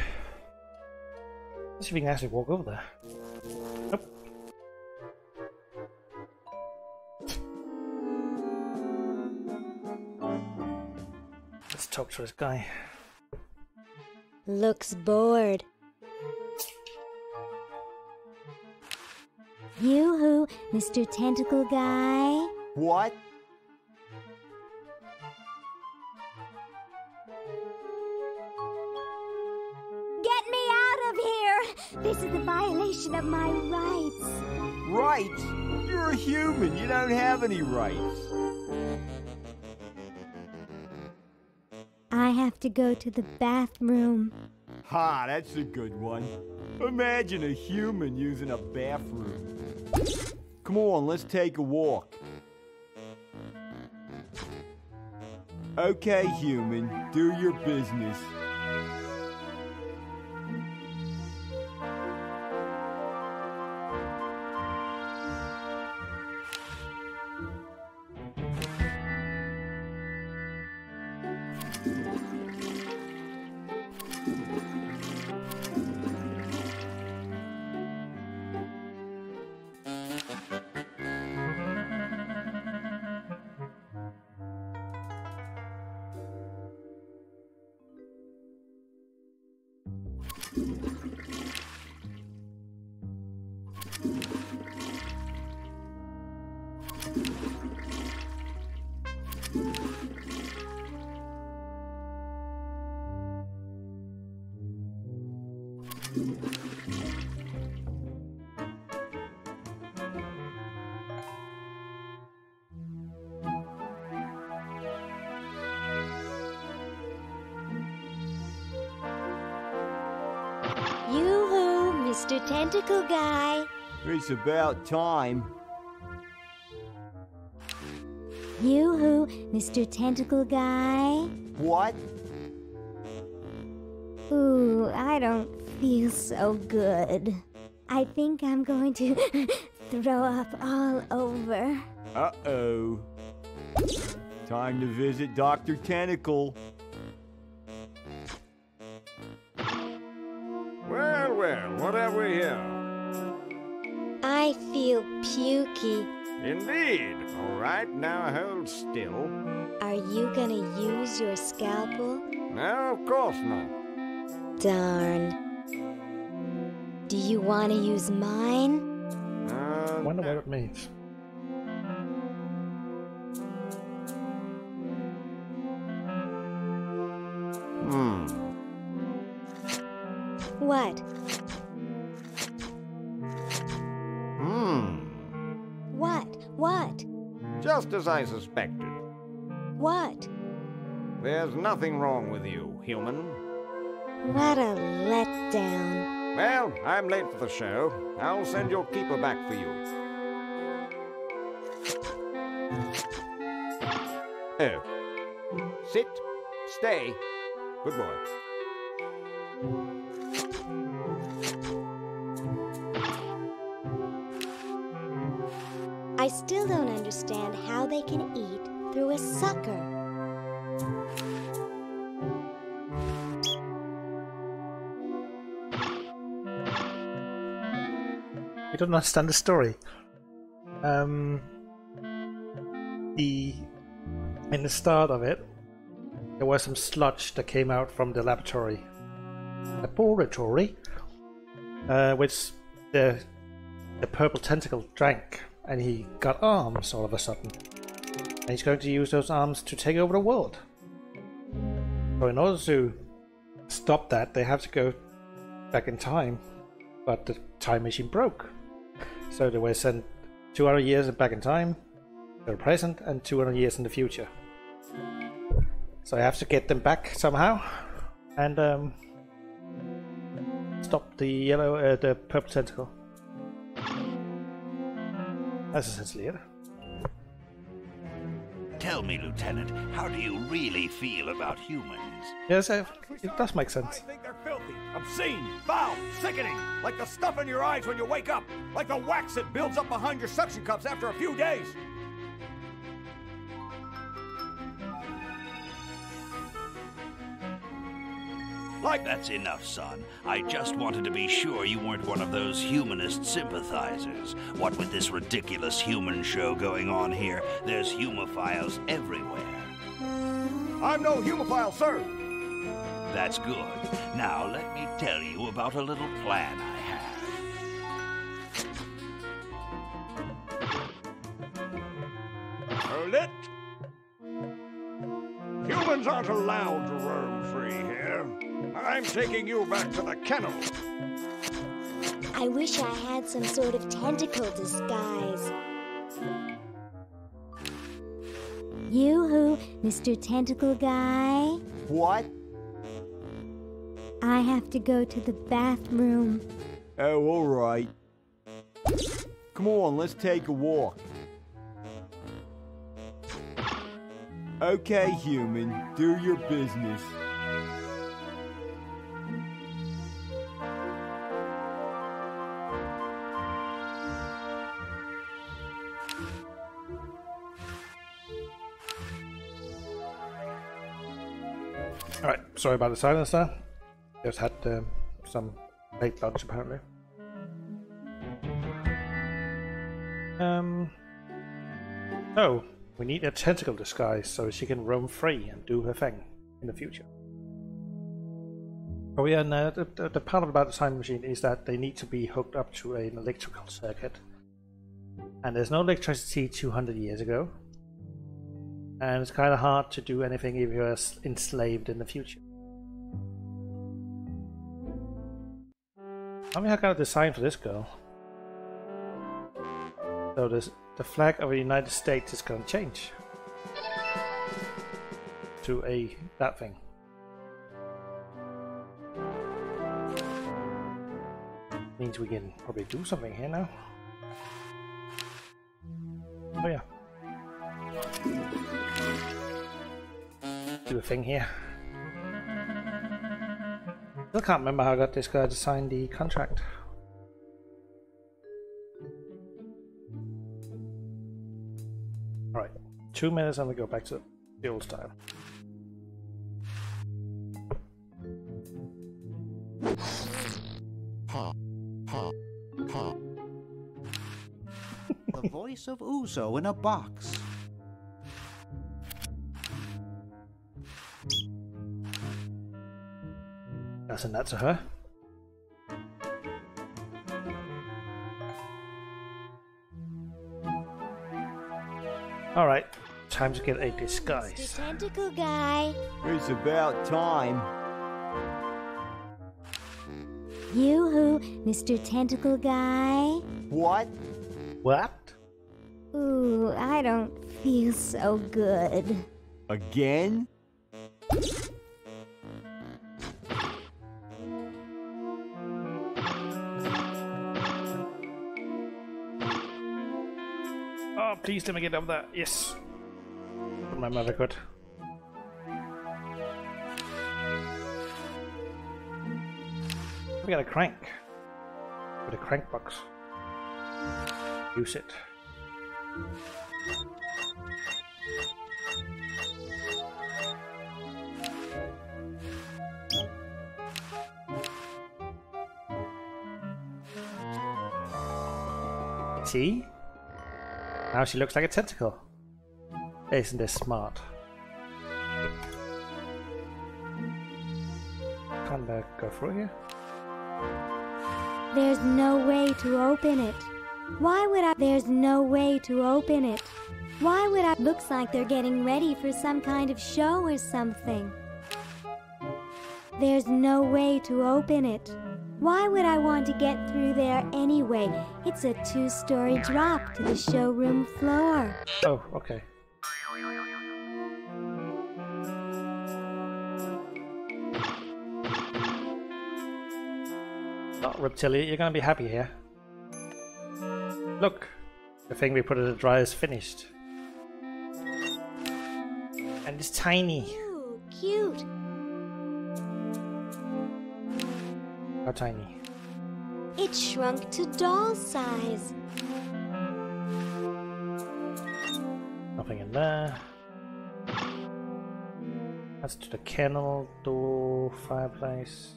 Let's see if we can actually walk over there. Nope. Let's talk to this guy. Looks bored. Yoo-hoo, Mr. Tentacle Guy. What? Get me out of here! This is a violation of my rights. Rights? You're a human. You don't have any rights. I have to go to the bathroom. Ha, that's a good one. Imagine a human using a bathroom. Come on, let's take a walk. Okay, human, do your business. Yoo-hoo, Mr. Tentacle Guy. It's about time. Yoo-hoo, Mr. Tentacle Guy. What? Ooh, I don't feel so good. I think I'm going to throw up all over. Uh-oh. Time to visit Dr. Tentacle. Well, well, what have we here? I feel pukey. Indeed. All right, now hold still. Are you gonna use your scalpel? No, of course not. Darn. Do you want to use mine? Wonder what it means. What? What? Just as I suspected. What? There's nothing wrong with you, human. What a letdown. Well, I'm late for the show. I'll send your keeper back for you. Oh. Sit. Stay. Good boy. I still don't understand how they can eat through a sucker. You don't understand the story. In the start of it, there was some sludge that came out from the laboratory, which the purple tentacle drank, and he got arms all of a sudden, and he's going to use those arms to take over the world. So in order to stop that, they have to go back in time, but the time machine broke. So they were sent 200 years back in time, to the present, and 200 years in the future. So I have to get them back somehow, and stop the purple tentacle. That's essentially it. Tell me, Lieutenant, how do you really feel about humans? Yes, it does make sense. I think they're filthy, obscene, foul, sickening, like the stuff in your eyes when you wake up, like the wax that builds up behind your suction cups after a few days. That's enough, son. I just wanted to be sure you weren't one of those humanist sympathizers. What with this ridiculous human show going on here, there's humophiles everywhere. I'm no humophile, sir. That's good. Now let me tell you about a little plan I have. Hold it. Humans aren't allowed to roam free here. I'm taking you back to the kennel. I wish I had some sort of tentacle disguise. Yoo-hoo, Mr. Tentacle Guy. What? I have to go to the bathroom. Oh, all right. Come on, let's take a walk. Okay, human, do your business. Alright, sorry about the silence there. Just had some late lunch apparently. Oh, we need a tentacle disguise so she can roam free and do her thing in the future. Oh yeah, and the part about the time machine is that they need to be hooked up to an electrical circuit. And there's no electricity 200 years ago. And it's kind of hard to do anything if you're enslaved in the future. I mean, I got a design for this girl. So the flag of the United States is going to change to that thing. Means we can probably do something here now. Oh yeah. Do a thing here. Still can't remember how I got this guy to sign the contract. Alright, 2 minutes and we go back to the old style. The voice of Uzo in a box. I'll send that to her. Alright, time to get a disguise. Mr. Tentacle Guy. It's about time. Yoo-hoo, Mr. Tentacle Guy. What? What? Ooh, I don't feel so good. Again? Oh, please let me get up there. Yes. My mother could. We got a crank. With a crank box. Use it. See? Now she looks like a tentacle. Isn't this smart? Can't go through here? There's no way to open it. Why would I? There's no way to open it. Why would I? Looks like they're getting ready for some kind of show or something. There's no way to open it. Why would I want to get through there anyway? It's a 2-story drop to the showroom floor. Oh, okay. Oh, Reptilia, you're gonna be happy here. Look, the thing we put in the dryer is finished. And it's tiny. Ooh, cute. How tiny? It shrunk to doll size. Nothing in there. That's to the kennel, door, fireplace.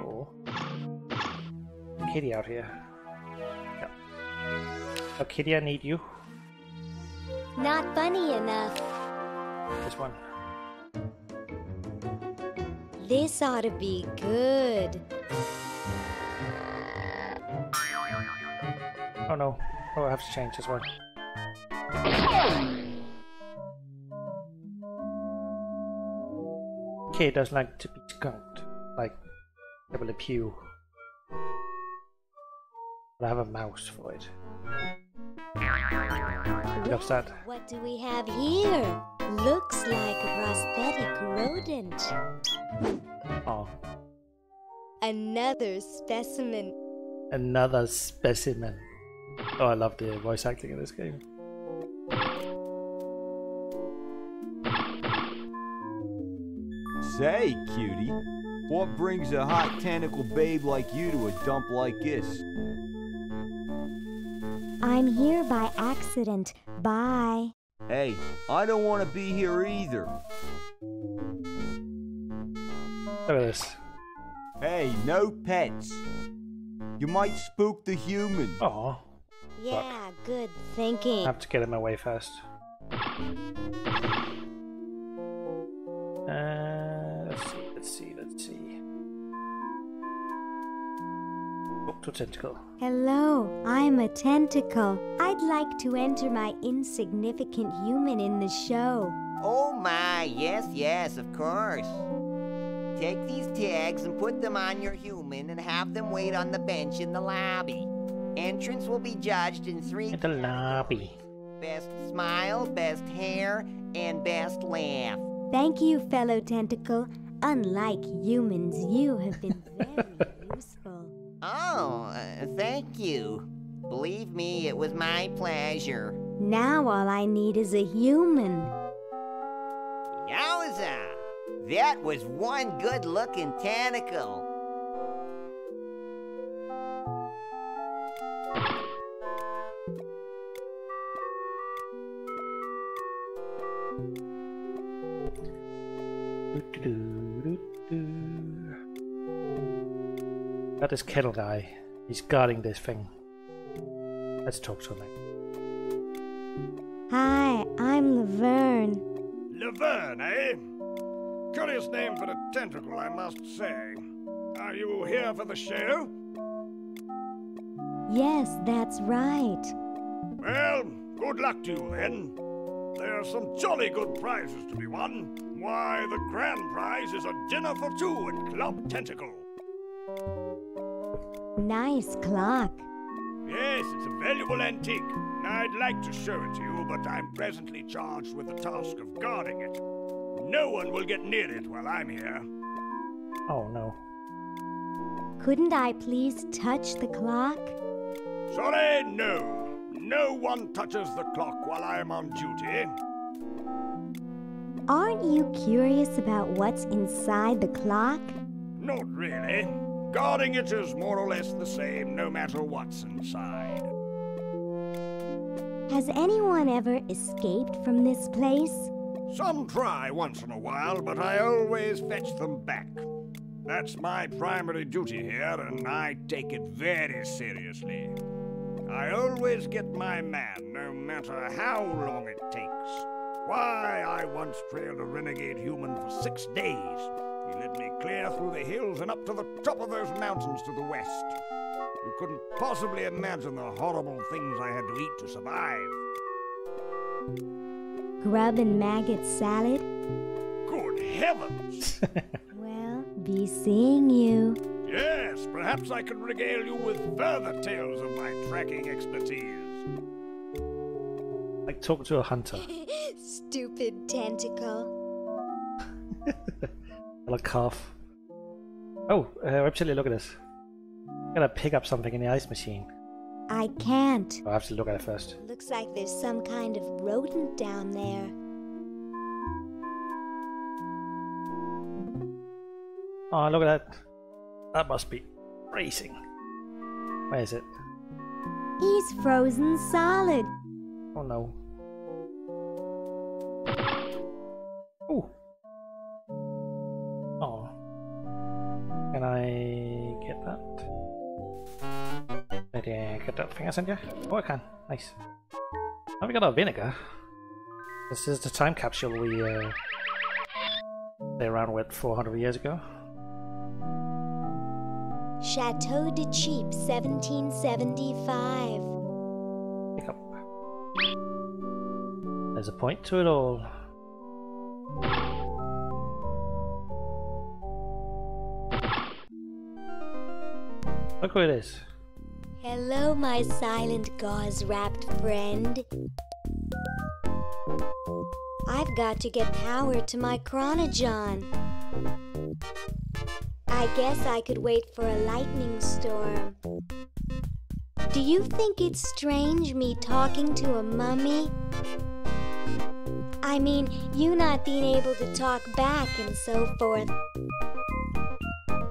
Oh. Kitty out here. Yeah. Oh, Kitty, I need you. Not funny enough. This one. This ought to be good. Oh no. Oh, I have to change this one. Kid doesn't like to be skunked. Like Pebble Pew. But I have a mouse for it. Loves that. What do we have here? Looks like a prosthetic rodent. Oh. Another specimen. Another specimen. Oh, I love the voice acting in this game. Say, cutie, what brings a hot tentacle babe like you to a dump like this? I'm here by accident. Bye. Hey, I don't want to be here either. Look at this. Hey, no pets. You might spook the human. Oh. Yeah, good thinking. I have to get him away first. Let's see. Up to Tentacle. Hello, I'm a tentacle. I'd like to enter my insignificant human in the show. Oh my, yes, of course. Take these tags and put them on your human and have them wait on the bench in the lobby. Entrance will be judged in 3 in the lobby. Best smile, best hair, and best laugh. Thank you, fellow tentacle. Unlike humans, you have been very useful. Oh, thank you. Believe me, it was my pleasure. Now all I need is a human. Yowza! That was one good-looking tentacle. Got this kettle guy. He's guarding this thing. Let's talk to him. Hi, I'm Laverne. Laverne, eh? Curious name for a tentacle, I must say. Are you here for the show? Yes, that's right. Well, good luck to you then. There are some jolly good prizes to be won. Why, the grand prize is a dinner for 2 at Club Tentacle. Nice clock. Yes, it's a valuable antique. I'd like to show it to you, but I'm presently charged with the task of guarding it. No one will get near it while I'm here. Oh, no. Couldn't I please touch the clock? Sorry, no. No one touches the clock while I'm on duty. Aren't you curious about what's inside the clock? Not really. Guarding it is more or less the same, no matter what's inside. Has anyone ever escaped from this place? Some try once in a while, but I always fetch them back. That's my primary duty here, and I take it very seriously. I always get my man, no matter how long it takes. Why, I once trailed a renegade human for 6 days. He led me clear through the hills and up to the top of those mountains to the west. You couldn't possibly imagine the horrible things I had to eat to survive. Grub and maggot salad? Good heavens! Well, be seeing you. Yes, perhaps I could regale you with further tales of my tracking expertise. Like talk to a hunter. Stupid tentacle. A cough. Oh, actually, look at this. I'm gonna pick up something in the ice machine. I can't. I have to look at it first. Looks like there's some kind of rodent down there. Oh, look at that. That must be racing. Where is it? He's frozen solid. Oh no. that. Maybe I get that thing I sent you? Oh, I can. Nice. Now we got our vinegar. This is the time capsule we played around with 400 years ago. Chateau de Cheap, 1775. Pick up. There's a point to it all. Look who it is. Hello, my silent gauze-wrapped friend. I've got to get power to my chronogon. I guess I could wait for a lightning storm. Do you think it's strange me talking to a mummy? I mean, you not being able to talk back and so forth.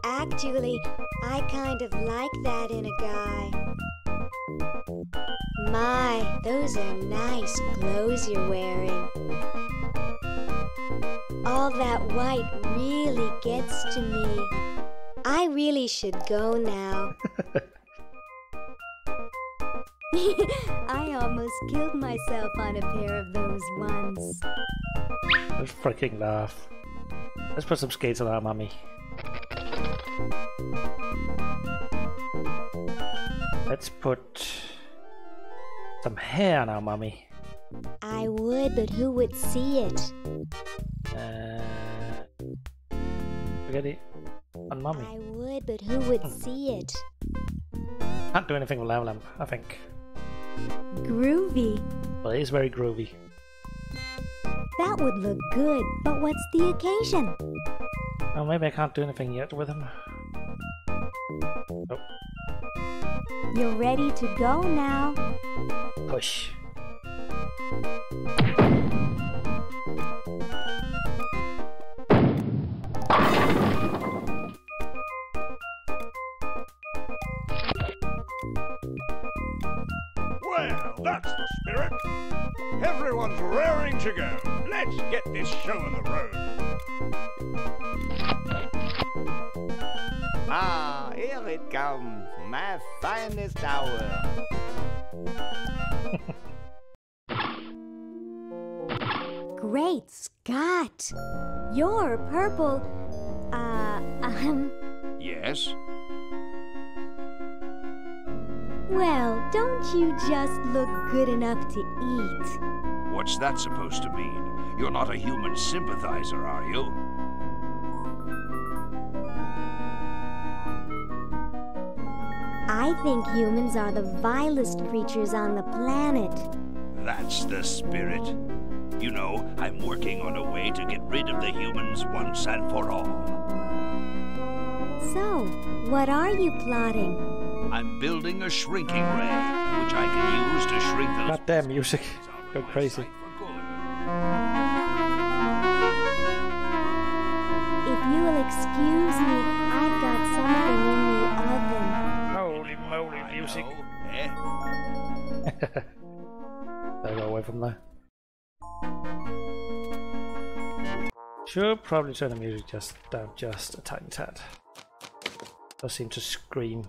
Actually, I kind of like that in a guy. My, those are nice clothes you're wearing. All that white really gets to me. I really should go now. I almost killed myself on a pair of those ones. Let's freaking laugh. Let's put some skates on our mummy. Let's put some hair on our mummy. I would, but who would see it? Spaghetti on mummy. I would, but who would see it? Can't do anything with Lamb Lamp, I think. Groovy. Well, it is very groovy. That would look good, but what's the occasion? Oh, maybe I can't do anything yet with him. Oh. You're ready to go now. Push. Well, that's the spirit. Everyone's raring to go. Let's get this show on the road. Ah, here it comes, my finest hour. Great Scott! You're purple. Yes? Well, don't you just look good enough to eat? What's that supposed to mean? You're not a human sympathizer, are you? I think humans are the vilest creatures on the planet. That's the spirit. You know, I'm working on a way to get rid of the humans once and for all. So, what are you plotting? I'm building a shrinking ray, which I can use to shrink those... Goddamn music. Go crazy. If you'll excuse me, I've got something in the oven. Holy moly, music. Stay away from there. Should probably turn the music down just a tiny tad. Does seem to scream.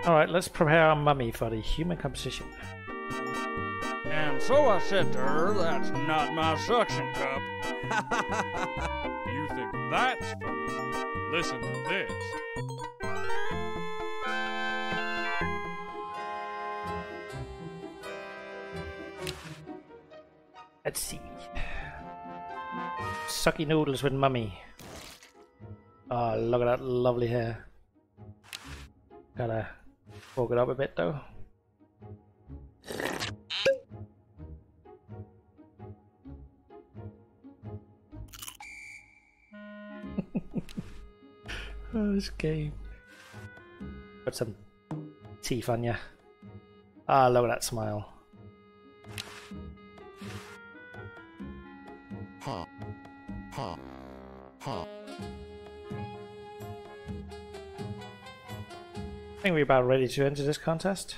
Alright, let's prepare our mummy for the human composition. And so I said to her, that's not my suction cup. You think that's funny? Listen to this. Let's see. Sucky noodles with mummy. Oh, look at that lovely hair. Gotta poke it up a bit though. Oh, this game. Put some teeth on ya. Ah, look at that smile. Ha. Ha. Ha. I think we're about ready to enter this contest.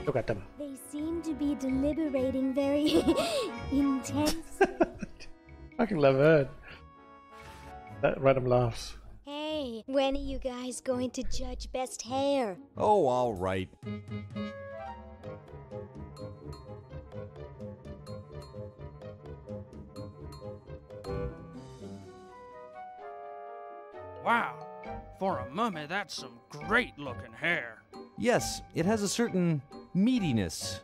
Look at them. They seem to be deliberating very intense. Fucking Laverne. That random laughs. Hey, when are you guys going to judge best hair? Oh, all right. Wow, for a mummy, that's some great-looking hair. Yes, it has a certain meatiness.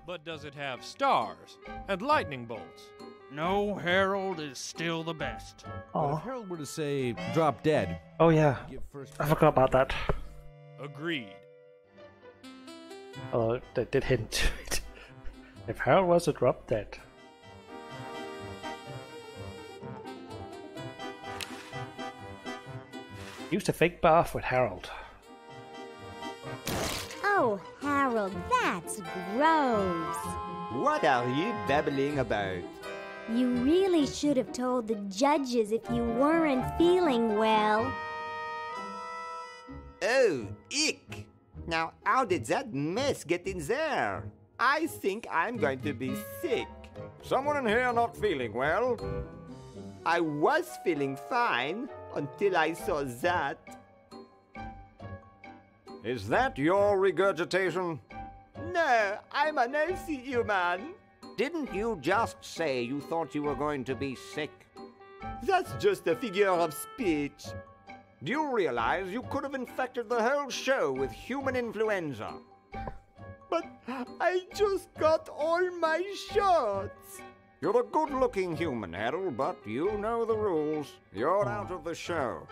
But does it have stars and lightning bolts? No, Harold is still the best. But if Harold were to say, drop dead. Oh yeah, I forgot about that. Agreed. Oh, they did hint to it. If Harold was to drop dead. Used a fake bath with Harold. Oh, Harold, that's gross. What are you babbling about? You really should have told the judges if you weren't feeling well. Oh, ick! Now, how did that mess get in there? I think I'm going to be sick. Someone in here not feeling well? I was feeling fine until I saw that. Is that your regurgitation? No, I'm an healthy human. Didn't you just say you thought you were going to be sick? That's just a figure of speech. Do you realize you could have infected the whole show with human influenza? But I just got all my shots. You're a good-looking human, Harold, but you know the rules. You're out of the show.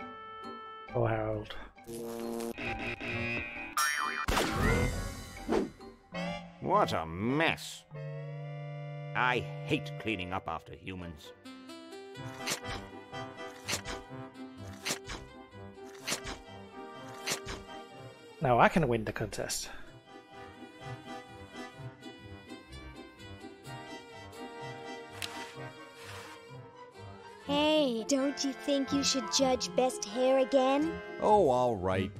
Oh, Harold. What a mess. I hate cleaning up after humans. Now I can win the contest. Hey, don't you think you should judge best hair again? Oh, all right.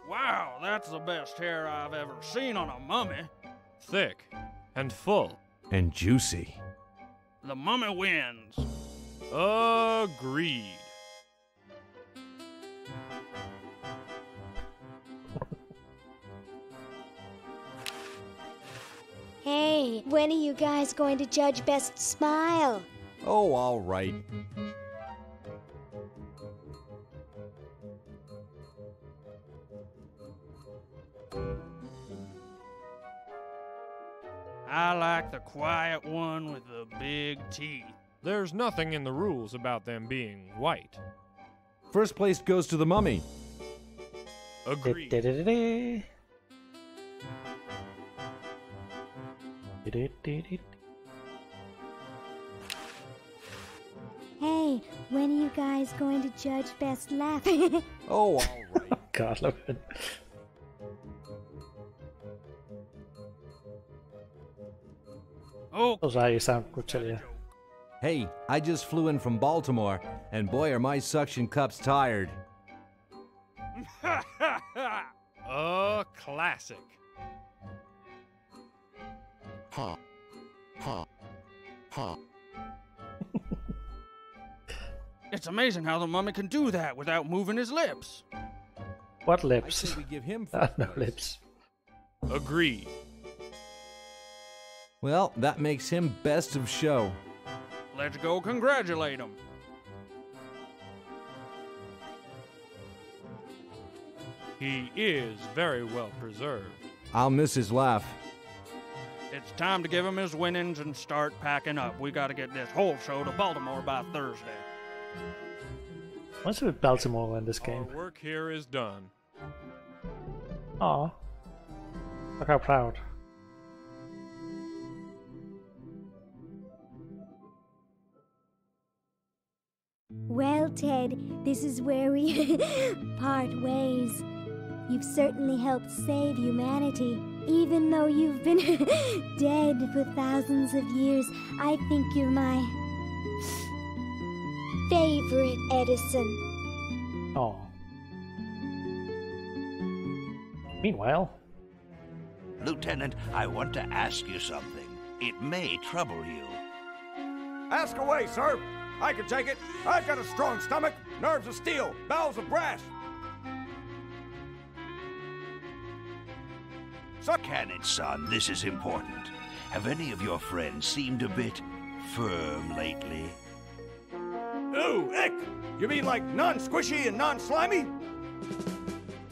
Wow, that's the best hair I've ever seen on a mummy. Thick and full. And juicy. The mummy wins. Agreed. Hey, when are you guys going to judge best smile? Oh, all right. I like the quiet one with the big teeth. There's nothing in the rules about them being white. First place goes to the mummy. Agreed. Hey, when are you guys going to judge best laugh? Oh, all right. God, look at it. Oh, those are you sound good, tell you. Hey, I just flew in from Baltimore, and boy are my suction cups tired. A classic. Ha. Ha. Ha. It's amazing how the mummy can do that without moving his lips. What lips? I say we give him No lips. Agreed. Well, that makes him best of show. Let's go congratulate him. He is very well preserved. I'll miss his laugh. It's time to give him his winnings and start packing up. We gotta get this whole show to Baltimore by Thursday. What's with Baltimore in this game? Our work here is done. Aw. Look how proud. Well, Ted, this is where we part ways. You've certainly helped save humanity. Even though you've been dead for thousands of years, I think you're my favorite Edison. Oh. Meanwhile... Lieutenant, I want to ask you something. It may trouble you. Ask away, sir. I can take it. I've got a strong stomach, nerves of steel, bowels of brass. Can it, son? This is important. Have any of your friends seemed a bit firm lately? Ooh, ick! You mean like non-squishy and non-slimy?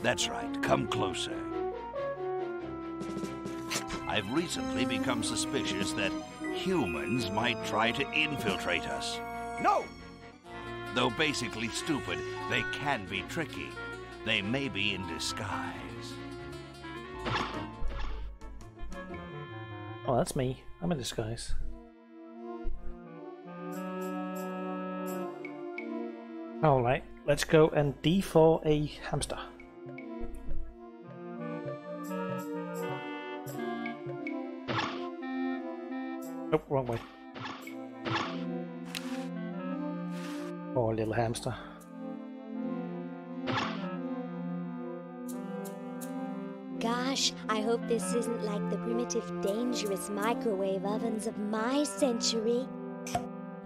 That's right. Come closer. I've recently become suspicious that humans might try to infiltrate us. No! Though basically stupid, they can be tricky. They may be in disguise. Oh, that's me. I'm in disguise. Alright, let's go and D4 a hamster. Oh, wrong way. Poor little hamster. Gosh, I hope this isn't like the primitive, dangerous microwave ovens of my century.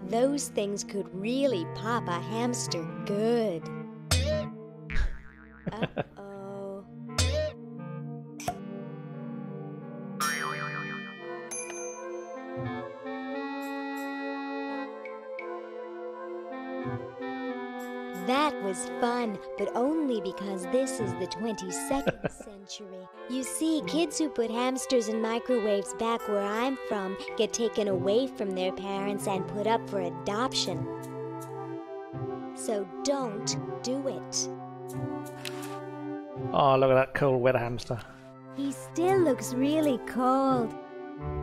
Those things could really pop a hamster good. Uh-oh. That was fun, but only because this is the 22nd century. You see, kids who put hamsters in microwaves back where I'm from get taken away from their parents and put up for adoption. So don't do it. Oh, look at that cold, wet hamster. He still looks really cold.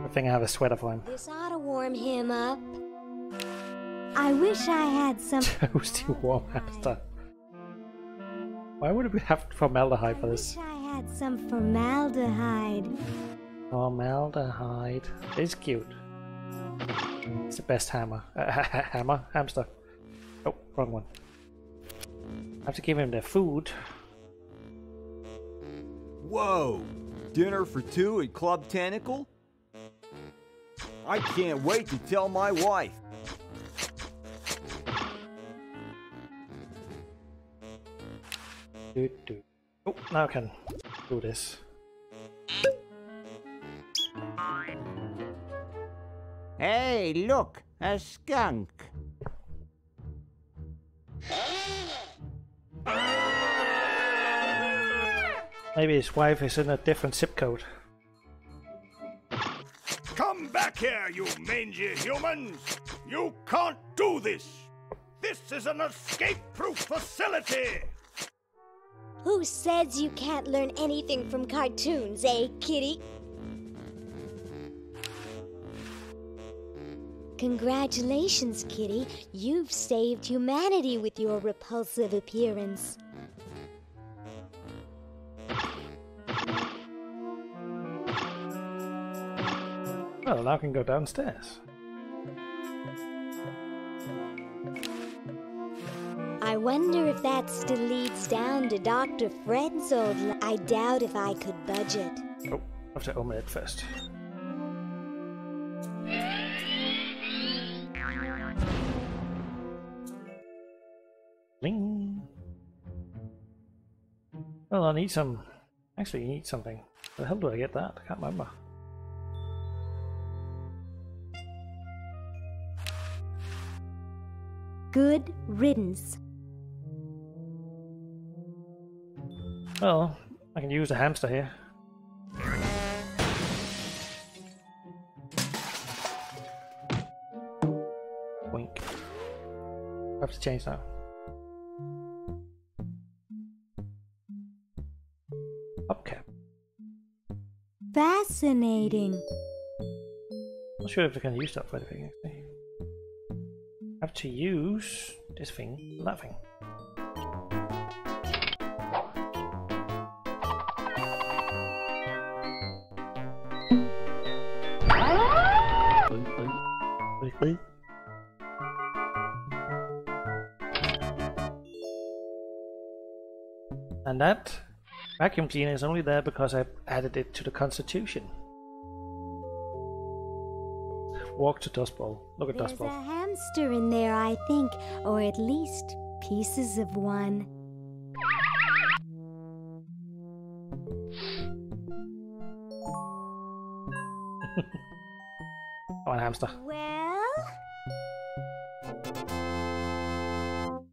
I think I have a sweater for him. This ought to warm him up. I wish I had some toasty warm hamster. Why would we have formaldehyde for this? I had some formaldehyde. Formaldehyde. It's cute. It's the best hammer. Hamster. Oh, wrong one. I have to give him the food. Whoa! Dinner for two at Club Tentacle? I can't wait to tell my wife. Oh, now I can do this. Hey, look, a skunk. Maybe his wife is in a different zip code. Come back here, you mangy humans! You can't do this! This is an escape-proof facility! Who says you can't learn anything from cartoons, eh, kitty? Congratulations, kitty. You've saved humanity with your repulsive appearance. Well, now I can go downstairs. I wonder if that still leads down to Dr. Fred's old I doubt if I could budget. Oh, I have to open it first. Bling. Well, I need some... Actually, you need something. Where the hell do I get that? I can't remember. Good riddance. Well, I can use the hamster here. Wink. I have to change that. Upcap. Fascinating. Not sure if I can use that for anything actually. I have to use this thing, that thing. And that vacuum cleaner is only there because I added it to the Constitution. Walk to Dust Bowl. Look at Dust Bowl. There's a hamster in there, I think, or at least pieces of one. Come on, hamster. Well?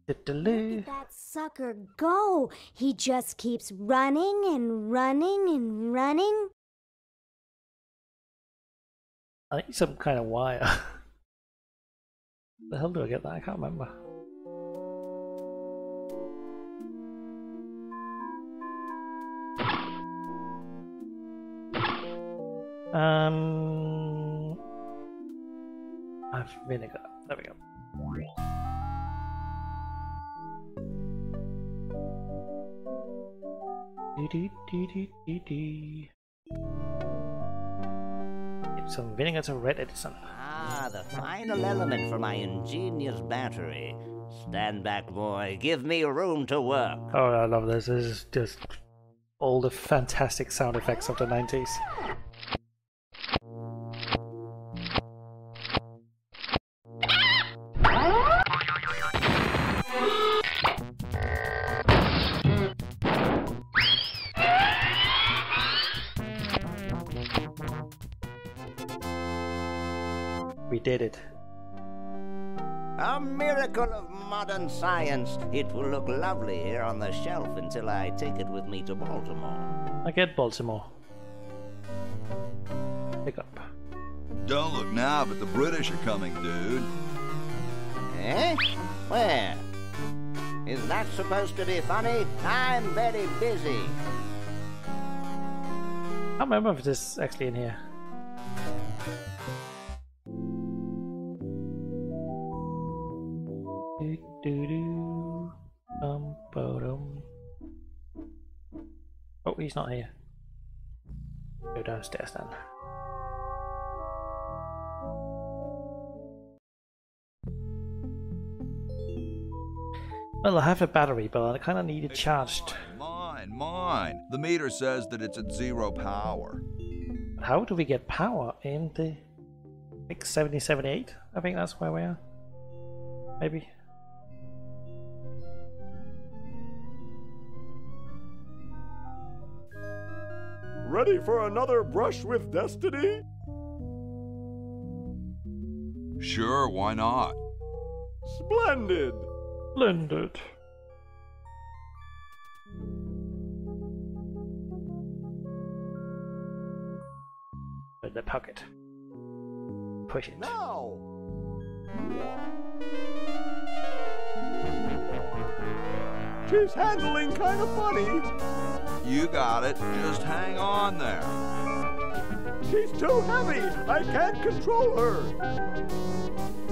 Look at that sucker go! He just keeps running and running and running. I need some kind of wire. The hell do I get that? I can't remember. I have vinegar. There we go. Give some vinegar to Red Edison. Ah, the final element for my ingenious battery. Stand back, boy. Give me room to work. Oh, I love this. This is just all the fantastic sound effects of the 90s. We did it. A miracle of modern science. It will look lovely here on the shelf until I take it with me to Baltimore. I get Baltimore. Pick up. Don't look now, but the British are coming, dude. Eh? Where? Is that supposed to be funny? I'm very busy. I don't remember if this is actually in here. Oh, he's not here. Go downstairs then. Well, I have a battery, but I kind of need it charged. Mine. The meter says that it's at 0 power. How do we get power in the 7078? I think that's where we are. Maybe. Ready for another brush with destiny? Sure, why not? Splendid! Splendid. In the pocket. Push it. Now! She's handling kind of funny. You got it. Just hang on there. She's too heavy. I can't control her.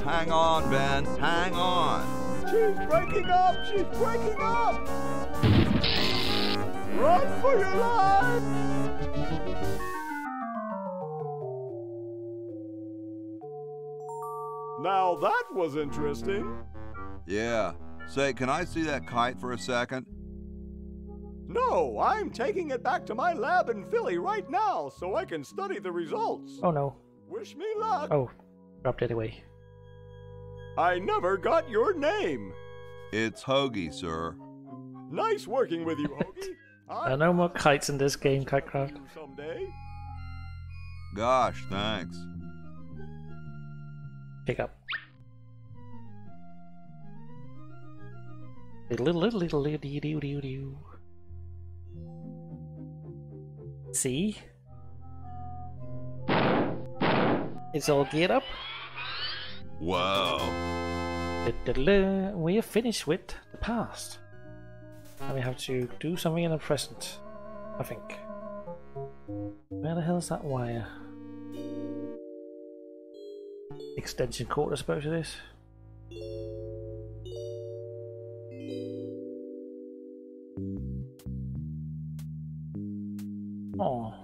Hang on, Ben. Hang on. She's breaking up. She's breaking up. Run for your life. Now that was interesting. Yeah. Say, can I see that kite for a second? No, I'm taking it back to my lab in Philly right now so I can study the results. Oh no. Wish me luck. Oh, dropped it away. I never got your name. It's Hoagie, sir. Nice working with you, Hoagie. There are no more kites in this game, Kitecraft. Someday. Gosh, thanks. Pick up. Little. See? It's all geared up. Whoa. We are finished with the past. And we have to do something in the present, I think. Where the hell is that wire? Extension cord, I suppose it is. Oh.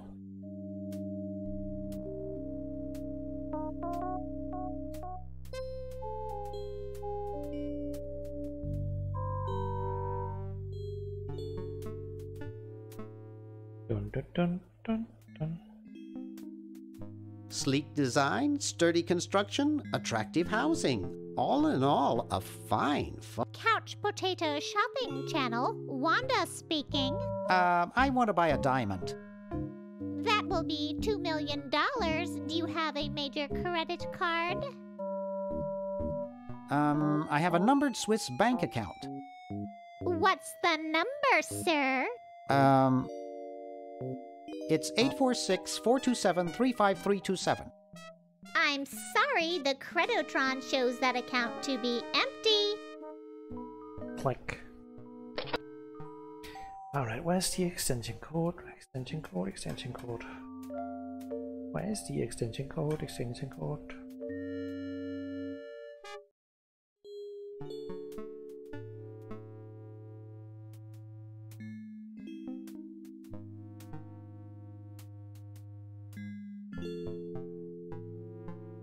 Dun, dun, dun, dun, dun. Sleek design, sturdy construction, attractive housing. All in all, a fine Couch Potato Shopping Channel, Wanda speaking. I want to buy a diamond. That will be $2 million. Do you have a major credit card? I have a numbered Swiss bank account. What's the number, sir? It's 846-427-35327. I'm sorry, the Credotron shows that account to be empty. Click. Alright, where's the extension code? Extension code, extension code. Where's the extension code? Extension code.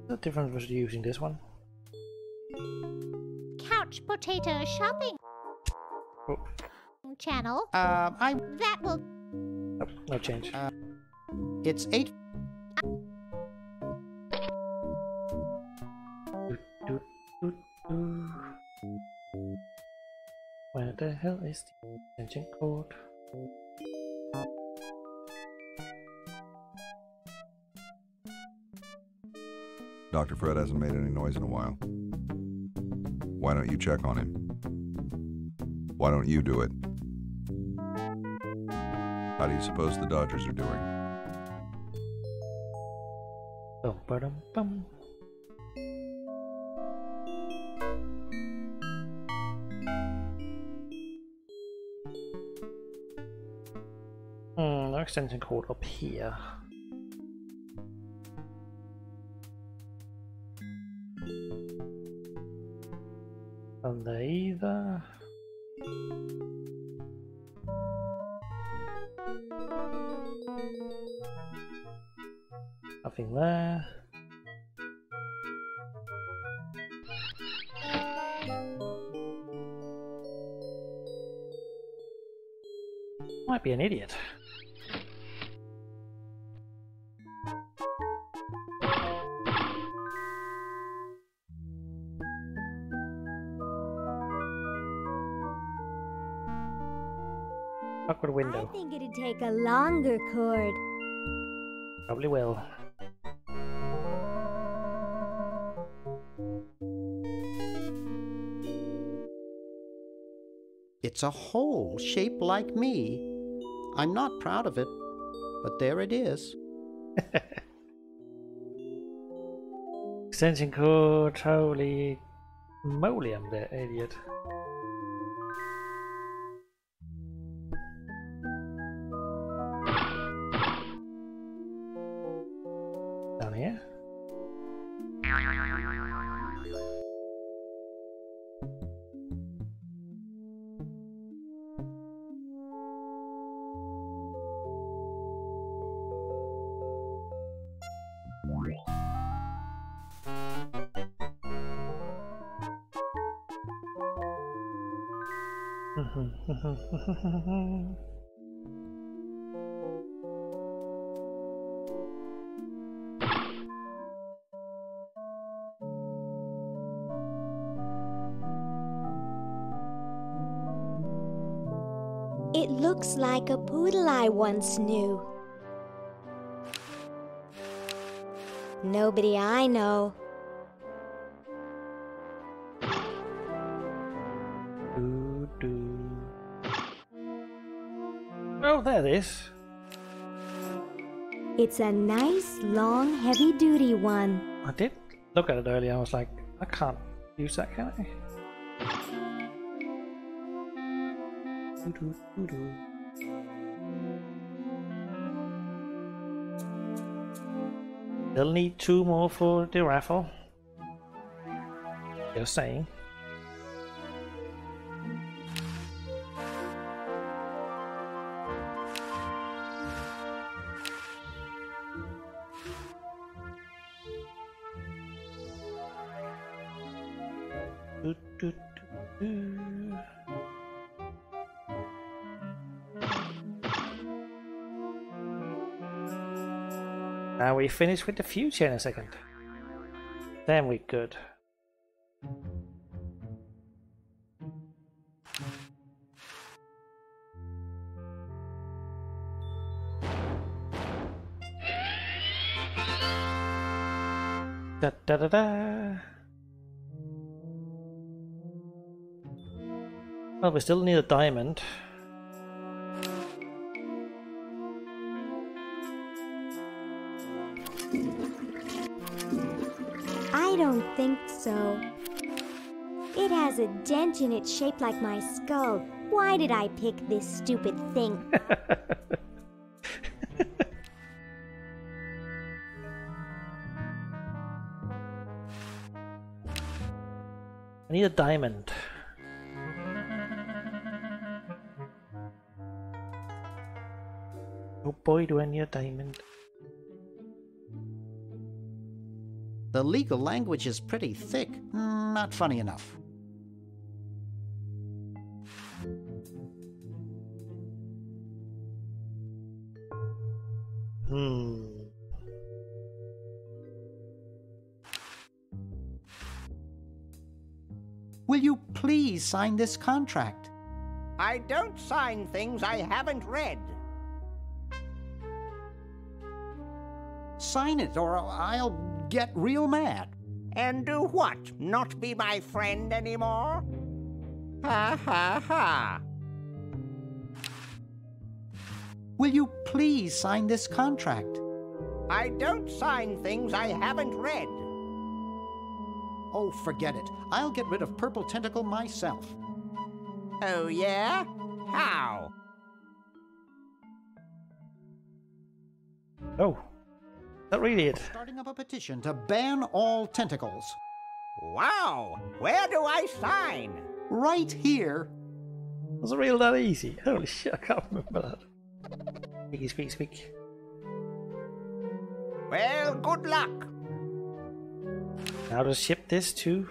The difference was using this one. Couch Potato Shopping Channel. That will. Oh, no change. It's 8. Where the hell is the extension code? Dr. Fred hasn't made any noise in a while. Why don't you check on him? Why don't you do it? How do you suppose the Dodgers are doing? Bum. No extension code up here. And there either. Nothing there. Might be an idiot. Awkward window. I think it'd take a longer cord. Probably will. It's a hole shaped like me. I'm not proud of it, but there it is. Extension code, holy moly, I'm the idiot. Down here. It looks like a poodle I once knew. Nobody I know. Oh, there it is. It's a nice, long, heavy-duty one. I did look at it earlier. I was like, I can't use that, can I? They'll need 2 more for the raffle. Just saying. Now we finish with the future in a second. Then we're good. Da da da da. Well, we still need a diamond. I don't think so. It has a dent in it shaped like my skull. Why did I pick this stupid thing? I need a diamond. Oh boy, do I need a diamond. The legal language is pretty thick. Not funny enough. Will you please sign this contract? I don't sign things I haven't read. Sign it or I'll get real mad. And do what? Not be my friend anymore? Ha ha ha. Will you please sign this contract? I don't sign things I haven't read. Oh, forget it. I'll get rid of Purple Tentacle myself. Oh, yeah? How? Oh. That really it. Starting up a petition to ban all tentacles. Wow! Where do I sign? Right here. Was it really that easy? Holy shit, I can't remember that. Speak. Well, good luck. Now to ship this to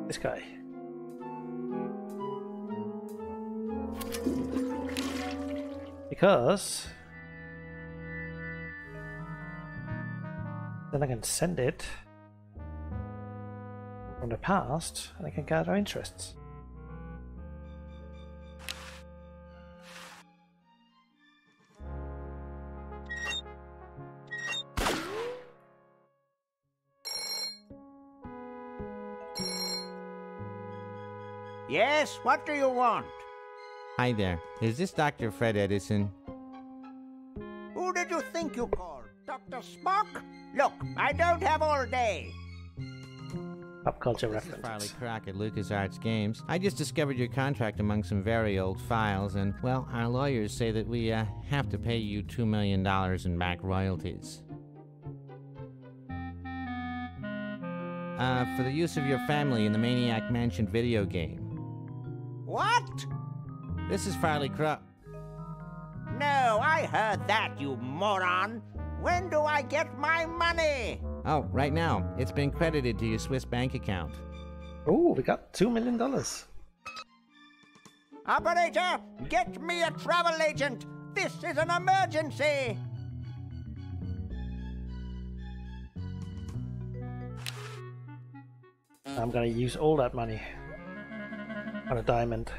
this guy. Because then I can send it from the past and I can gather interests. Yes, what do you want? Hi there. Is this Dr. Fred Edison? Who did you think you called? Dr. Spock? Look, I don't have all day. Pop culture This is reference. Farley Crock at LucasArts Games. I just discovered your contract among some very old files, and, well, our lawyers say that we have to pay you $2 million in back royalties. For the use of your family in the Maniac Mansion video game. What? This is Farley Crock. No, I heard that, you moron. When do I get my money? Oh, right now. It's been credited to your Swiss bank account. Oh, we got $2 million. Operator, get me a travel agent. This is an emergency. I'm gonna use all that money on a diamond.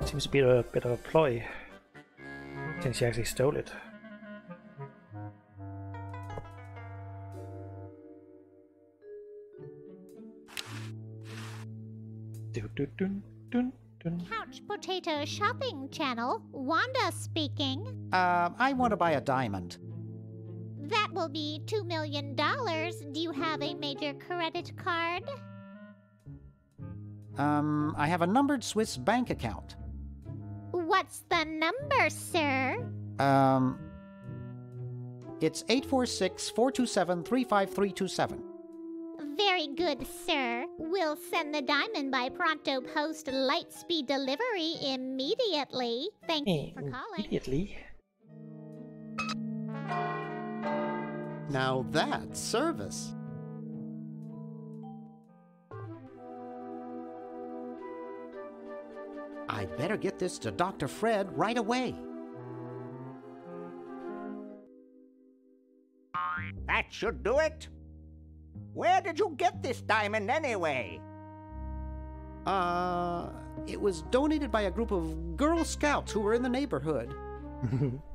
Seems to be a bit of a ploy since she actually stole it. Couch Potato Shopping Channel, Wanda speaking. I want to buy a diamond. That will be $2 million. Do you have a major credit card? I have a numbered Swiss bank account. What's the number, sir? It's 846-427-35327. Very good, sir. We'll send the diamond by pronto post lightspeed delivery immediately. Thank you for calling. Immediately? Now that's service. I'd better get this to Dr. Fred right away. That should do it. Where did you get this diamond anyway? It was donated by a group of Girl Scouts who were in the neighborhood.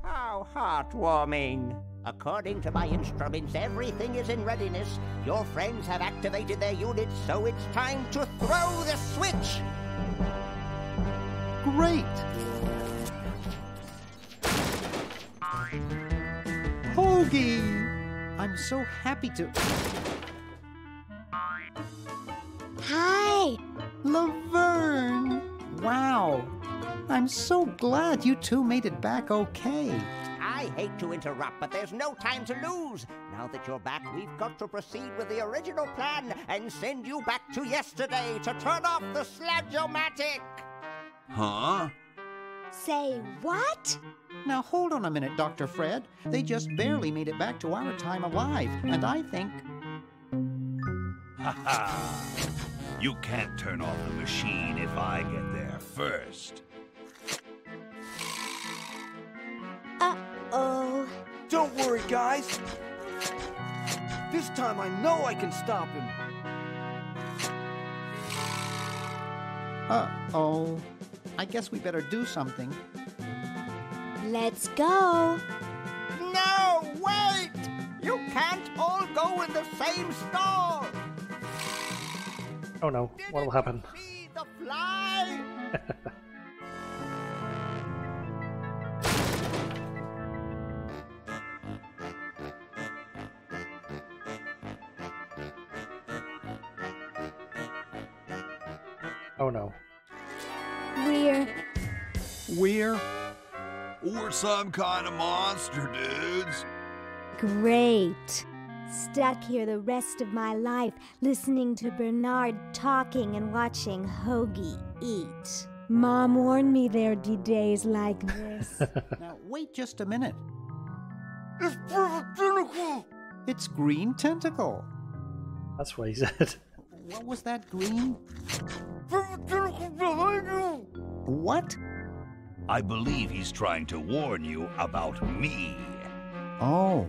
How heartwarming. According to my instruments, everything is in readiness. Your friends have activated their units, so it's time to throw the switch. Great! Hoagie! I'm so happy to... Hi! Laverne! Wow! I'm so glad you two made it back okay. I hate to interrupt, but there's no time to lose. Now that you're back, we've got to proceed with the original plan and send you back to yesterday to turn off the Sludge-O-Matic. Huh? Say what? Now hold on a minute, Dr. Fred. They just barely made it back to our time alive, and I think... Ha ha! You can't turn off the machine if I get there first. Uh-oh. Don't worry, guys. This time I know I can stop him. Uh-oh. I guess we better do something. Let's go. No, wait! You can't all go in the same stall. Oh no, what will happen? See the fly? Oh no. We're some kind of monster, dudes. Great. Stuck here the rest of my life, listening to Bernard talking and watching Hoagie eat. Mom warned me there'd be days like this. Now, wait just a minute. It's Perfect Tentacle! It's Green Tentacle. That's what he said. What was that, Green? Perfect Tentacle behind you! What? I believe he's trying to warn you about me. Oh.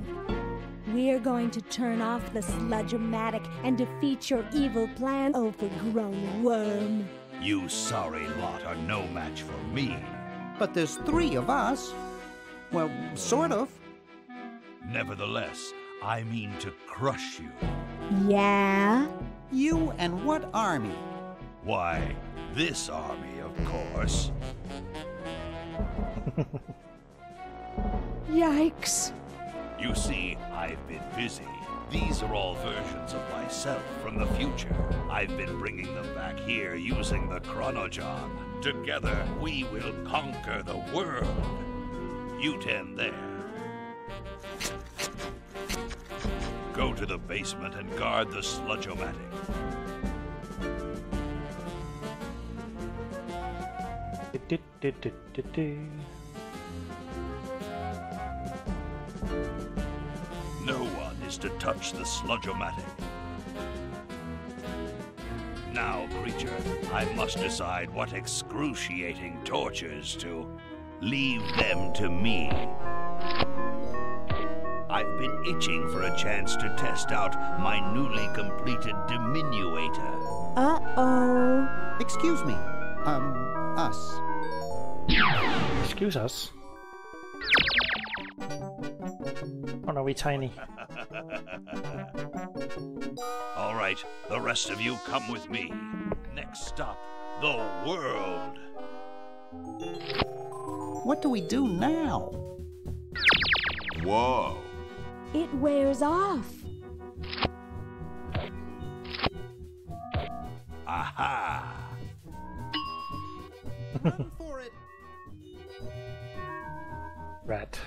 We're going to turn off the Sludge-O-Matic and defeat your evil plan, overgrown worm. You sorry lot are no match for me. But there's 3 of us. Well, sort of. Nevertheless, I mean to crush you. Yeah? You and what army? Why, this army, of course. Yikes. You see, I've been busy. These are all versions of myself from the future. I've been bringing them back here using the Chronojob. Together, we will conquer the world. You 10 there. Go to the basement and guard the Sludge-O-Matic. No one is to touch the Sludge-O-Matic. Now, creature, I must decide what excruciating tortures to leave them to me. I've been itching for a chance to test out my newly completed diminuator. Uh-oh. Excuse me. Us. Excuse us? Oh no, we tiny. All right, the rest of you come with me. Next stop, the world. What do we do now? Whoa. It wears off. Aha! Run for it. Rat.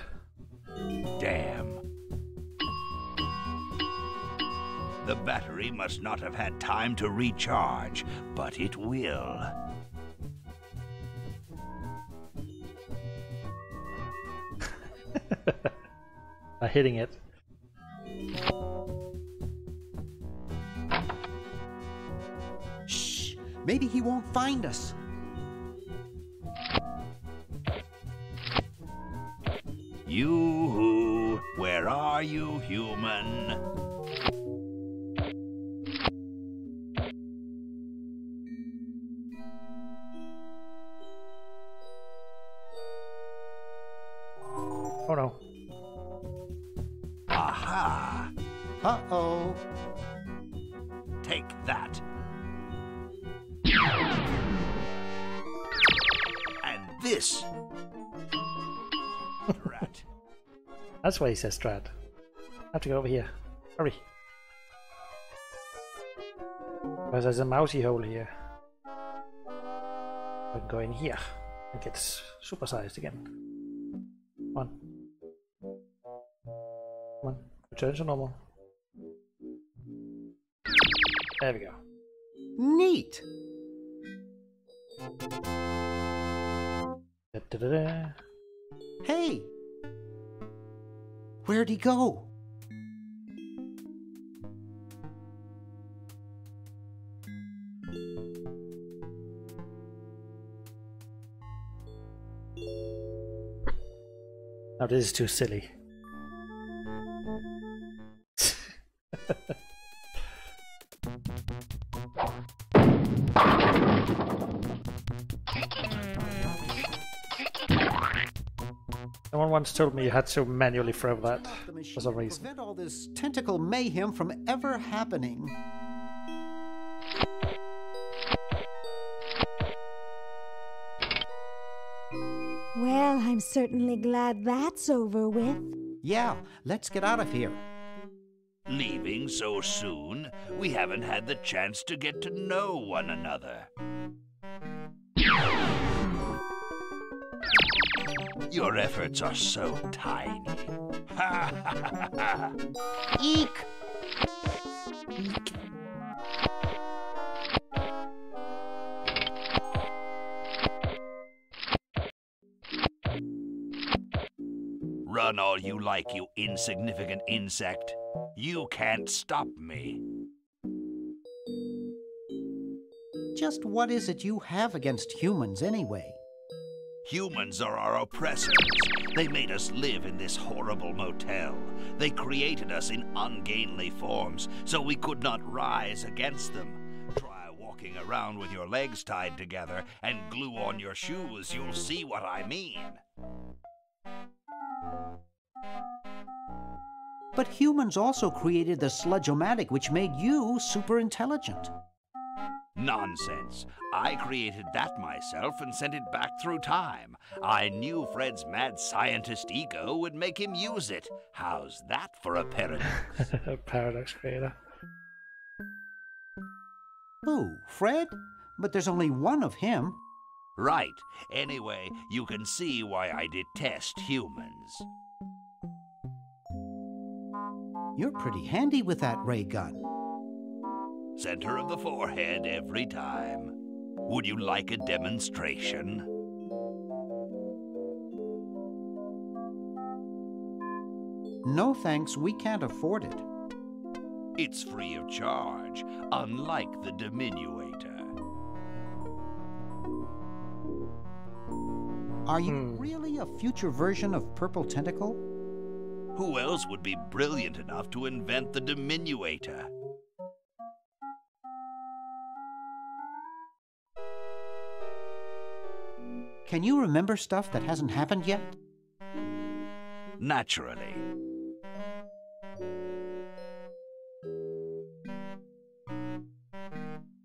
Damn. The battery must not have had time to recharge, but it will. I hitting it. Shh! Maybe he won't find us. You, where are you, human? Oh no. Aha! Uh-oh. Take that. And this. Rat. That's why he says Strat. I have to go over here. Hurry. Because there's a mousy hole here. I can go in here and get supersized again. Come on. Come on. Return to normal. There we go. Neat. Da-da-da-da. Hey! Where'd he go? Now this is too silly. Someone once told me you had to manually throw that for some reason. Prevent all this tentacle mayhem from ever happening. Well, I'm certainly glad that's over with. Yeah, let's get out of here. Leaving so soon? We haven't had the chance to get to know one another. Your efforts are so tiny. Ha ha ha ha! Eek! Eek. Run all you like, you insignificant insect. You can't stop me. Just what is it you have against humans, anyway? Humans are our oppressors. They made us live in this horrible motel. They created us in ungainly forms, so we could not rise against them. Try walking around with your legs tied together and glue on your shoes. You'll see what I mean. But humans also created the sludge-o-matic, which made you super intelligent. Nonsense. I created that myself and sent it back through time. I knew Fred's mad scientist ego would make him use it. How's that for a paradox? Paradox creator. Who, Fred? But there's only one of him. Right. Anyway, you can see why I detest humans. You're pretty handy with that ray gun. Center of the forehead every time. Would you like a demonstration? No thanks, we can't afford it. It's free of charge, unlike the diminuator. Are you really a future version of Purple Tentacle? Who else would be brilliant enough to invent the diminuator? Can you remember stuff that hasn't happened yet? Naturally.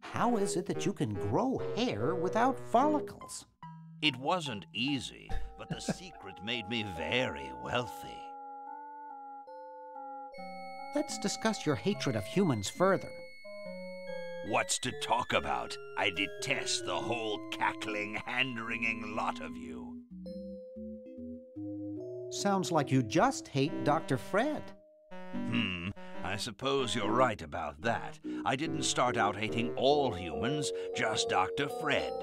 How is it that you can grow hair without follicles? It wasn't easy, but the secret made me very wealthy. Let's discuss your hatred of humans further. What's to talk about? I detest the whole cackling, hand-wringing lot of you. Sounds like you just hate Dr. Fred. I suppose you're right about that. I didn't start out hating all humans, just Dr. Fred.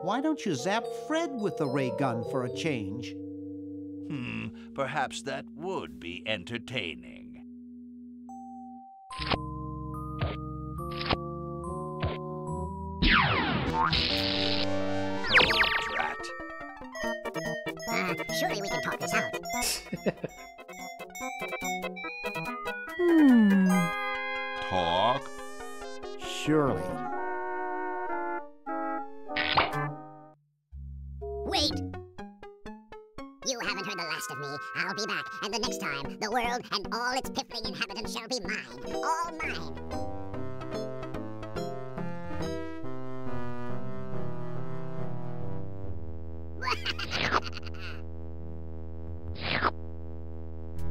Why don't you zap Fred with the ray gun for a change? Perhaps that would be entertaining. Surely we can talk this out. Talk? Surely. Wait! You haven't heard the last of me. I'll be back, and the next time, the world and all its piffling inhabitants shall be mine. All mine.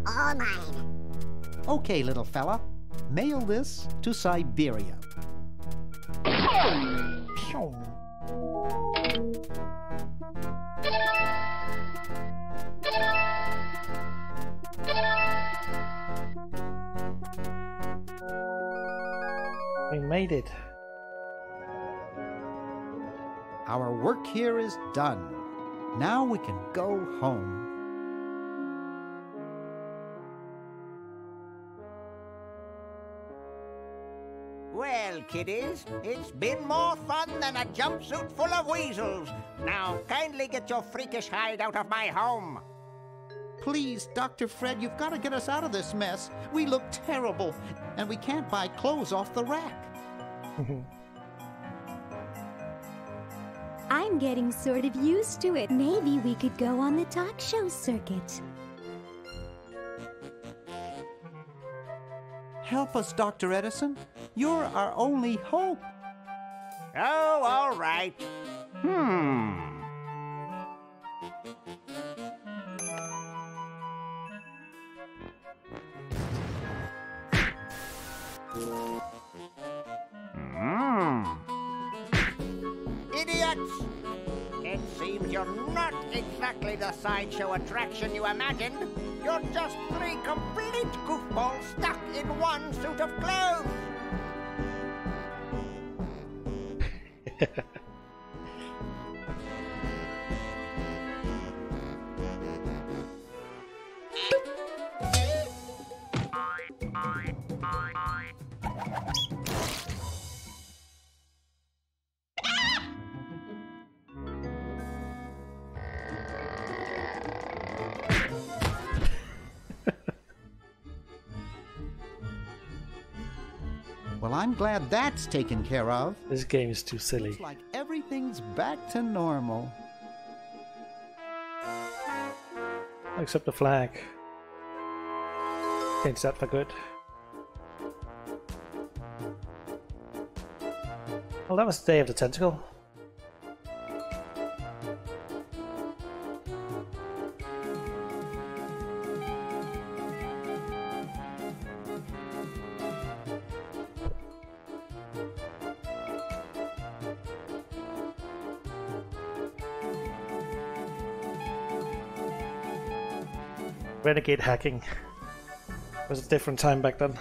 All mine. Okay, little fella. Mail this to Siberia. We made it. Our work here is done. Now we can go home. Well, kiddies, it's been more fun than a jumpsuit full of weasels. Now, kindly get your freakish hide out of my home. Please, Dr. Fred, you've got to get us out of this mess. We look terrible, and we can't buy clothes off the rack. I'm getting sort of used to it. Maybe we could go on the talk show circuit. Help us, Dr. Edison. You're our only hope. Oh, all right. Idiots! It seems you're not exactly the sideshow attraction you imagined. You're just three complete goofballs stuck in one suit of clothes. Well, I'm glad that's taken care of. This game is too silly. Looks like everything's back to normal. Except the flag. Change that for good. Well, that was the day of the tentacle. Renegade hacking. It was a different time back then.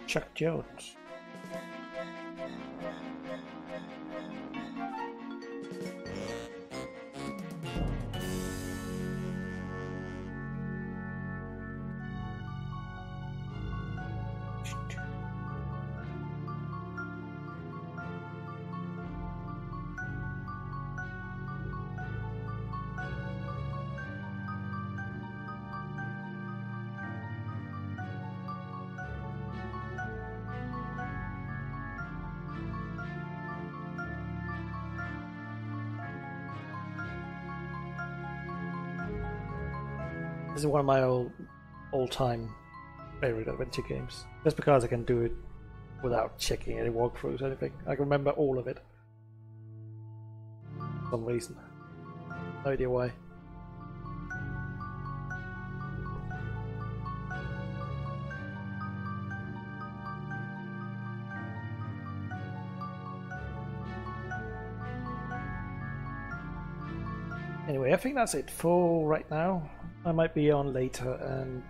Chuck Jones. This is one of my all-time favorite adventure games. Just because I can do it without checking any walkthroughs or anything. I can remember all of it. For some reason. No idea why. Anyway, I think that's it for right now. I might be on later, and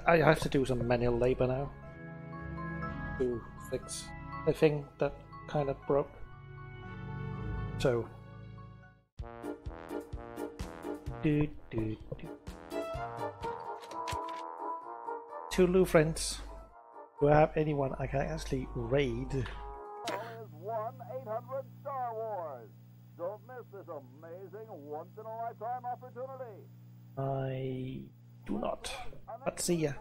I have to do some manual labor now to fix the thing that kind of broke. So, Toodaloo friends, do I have anyone I can actually raid? Is 1-800 Star Wars. Don't miss this amazing once-in-a-lifetime opportunity. I do not. But see ya.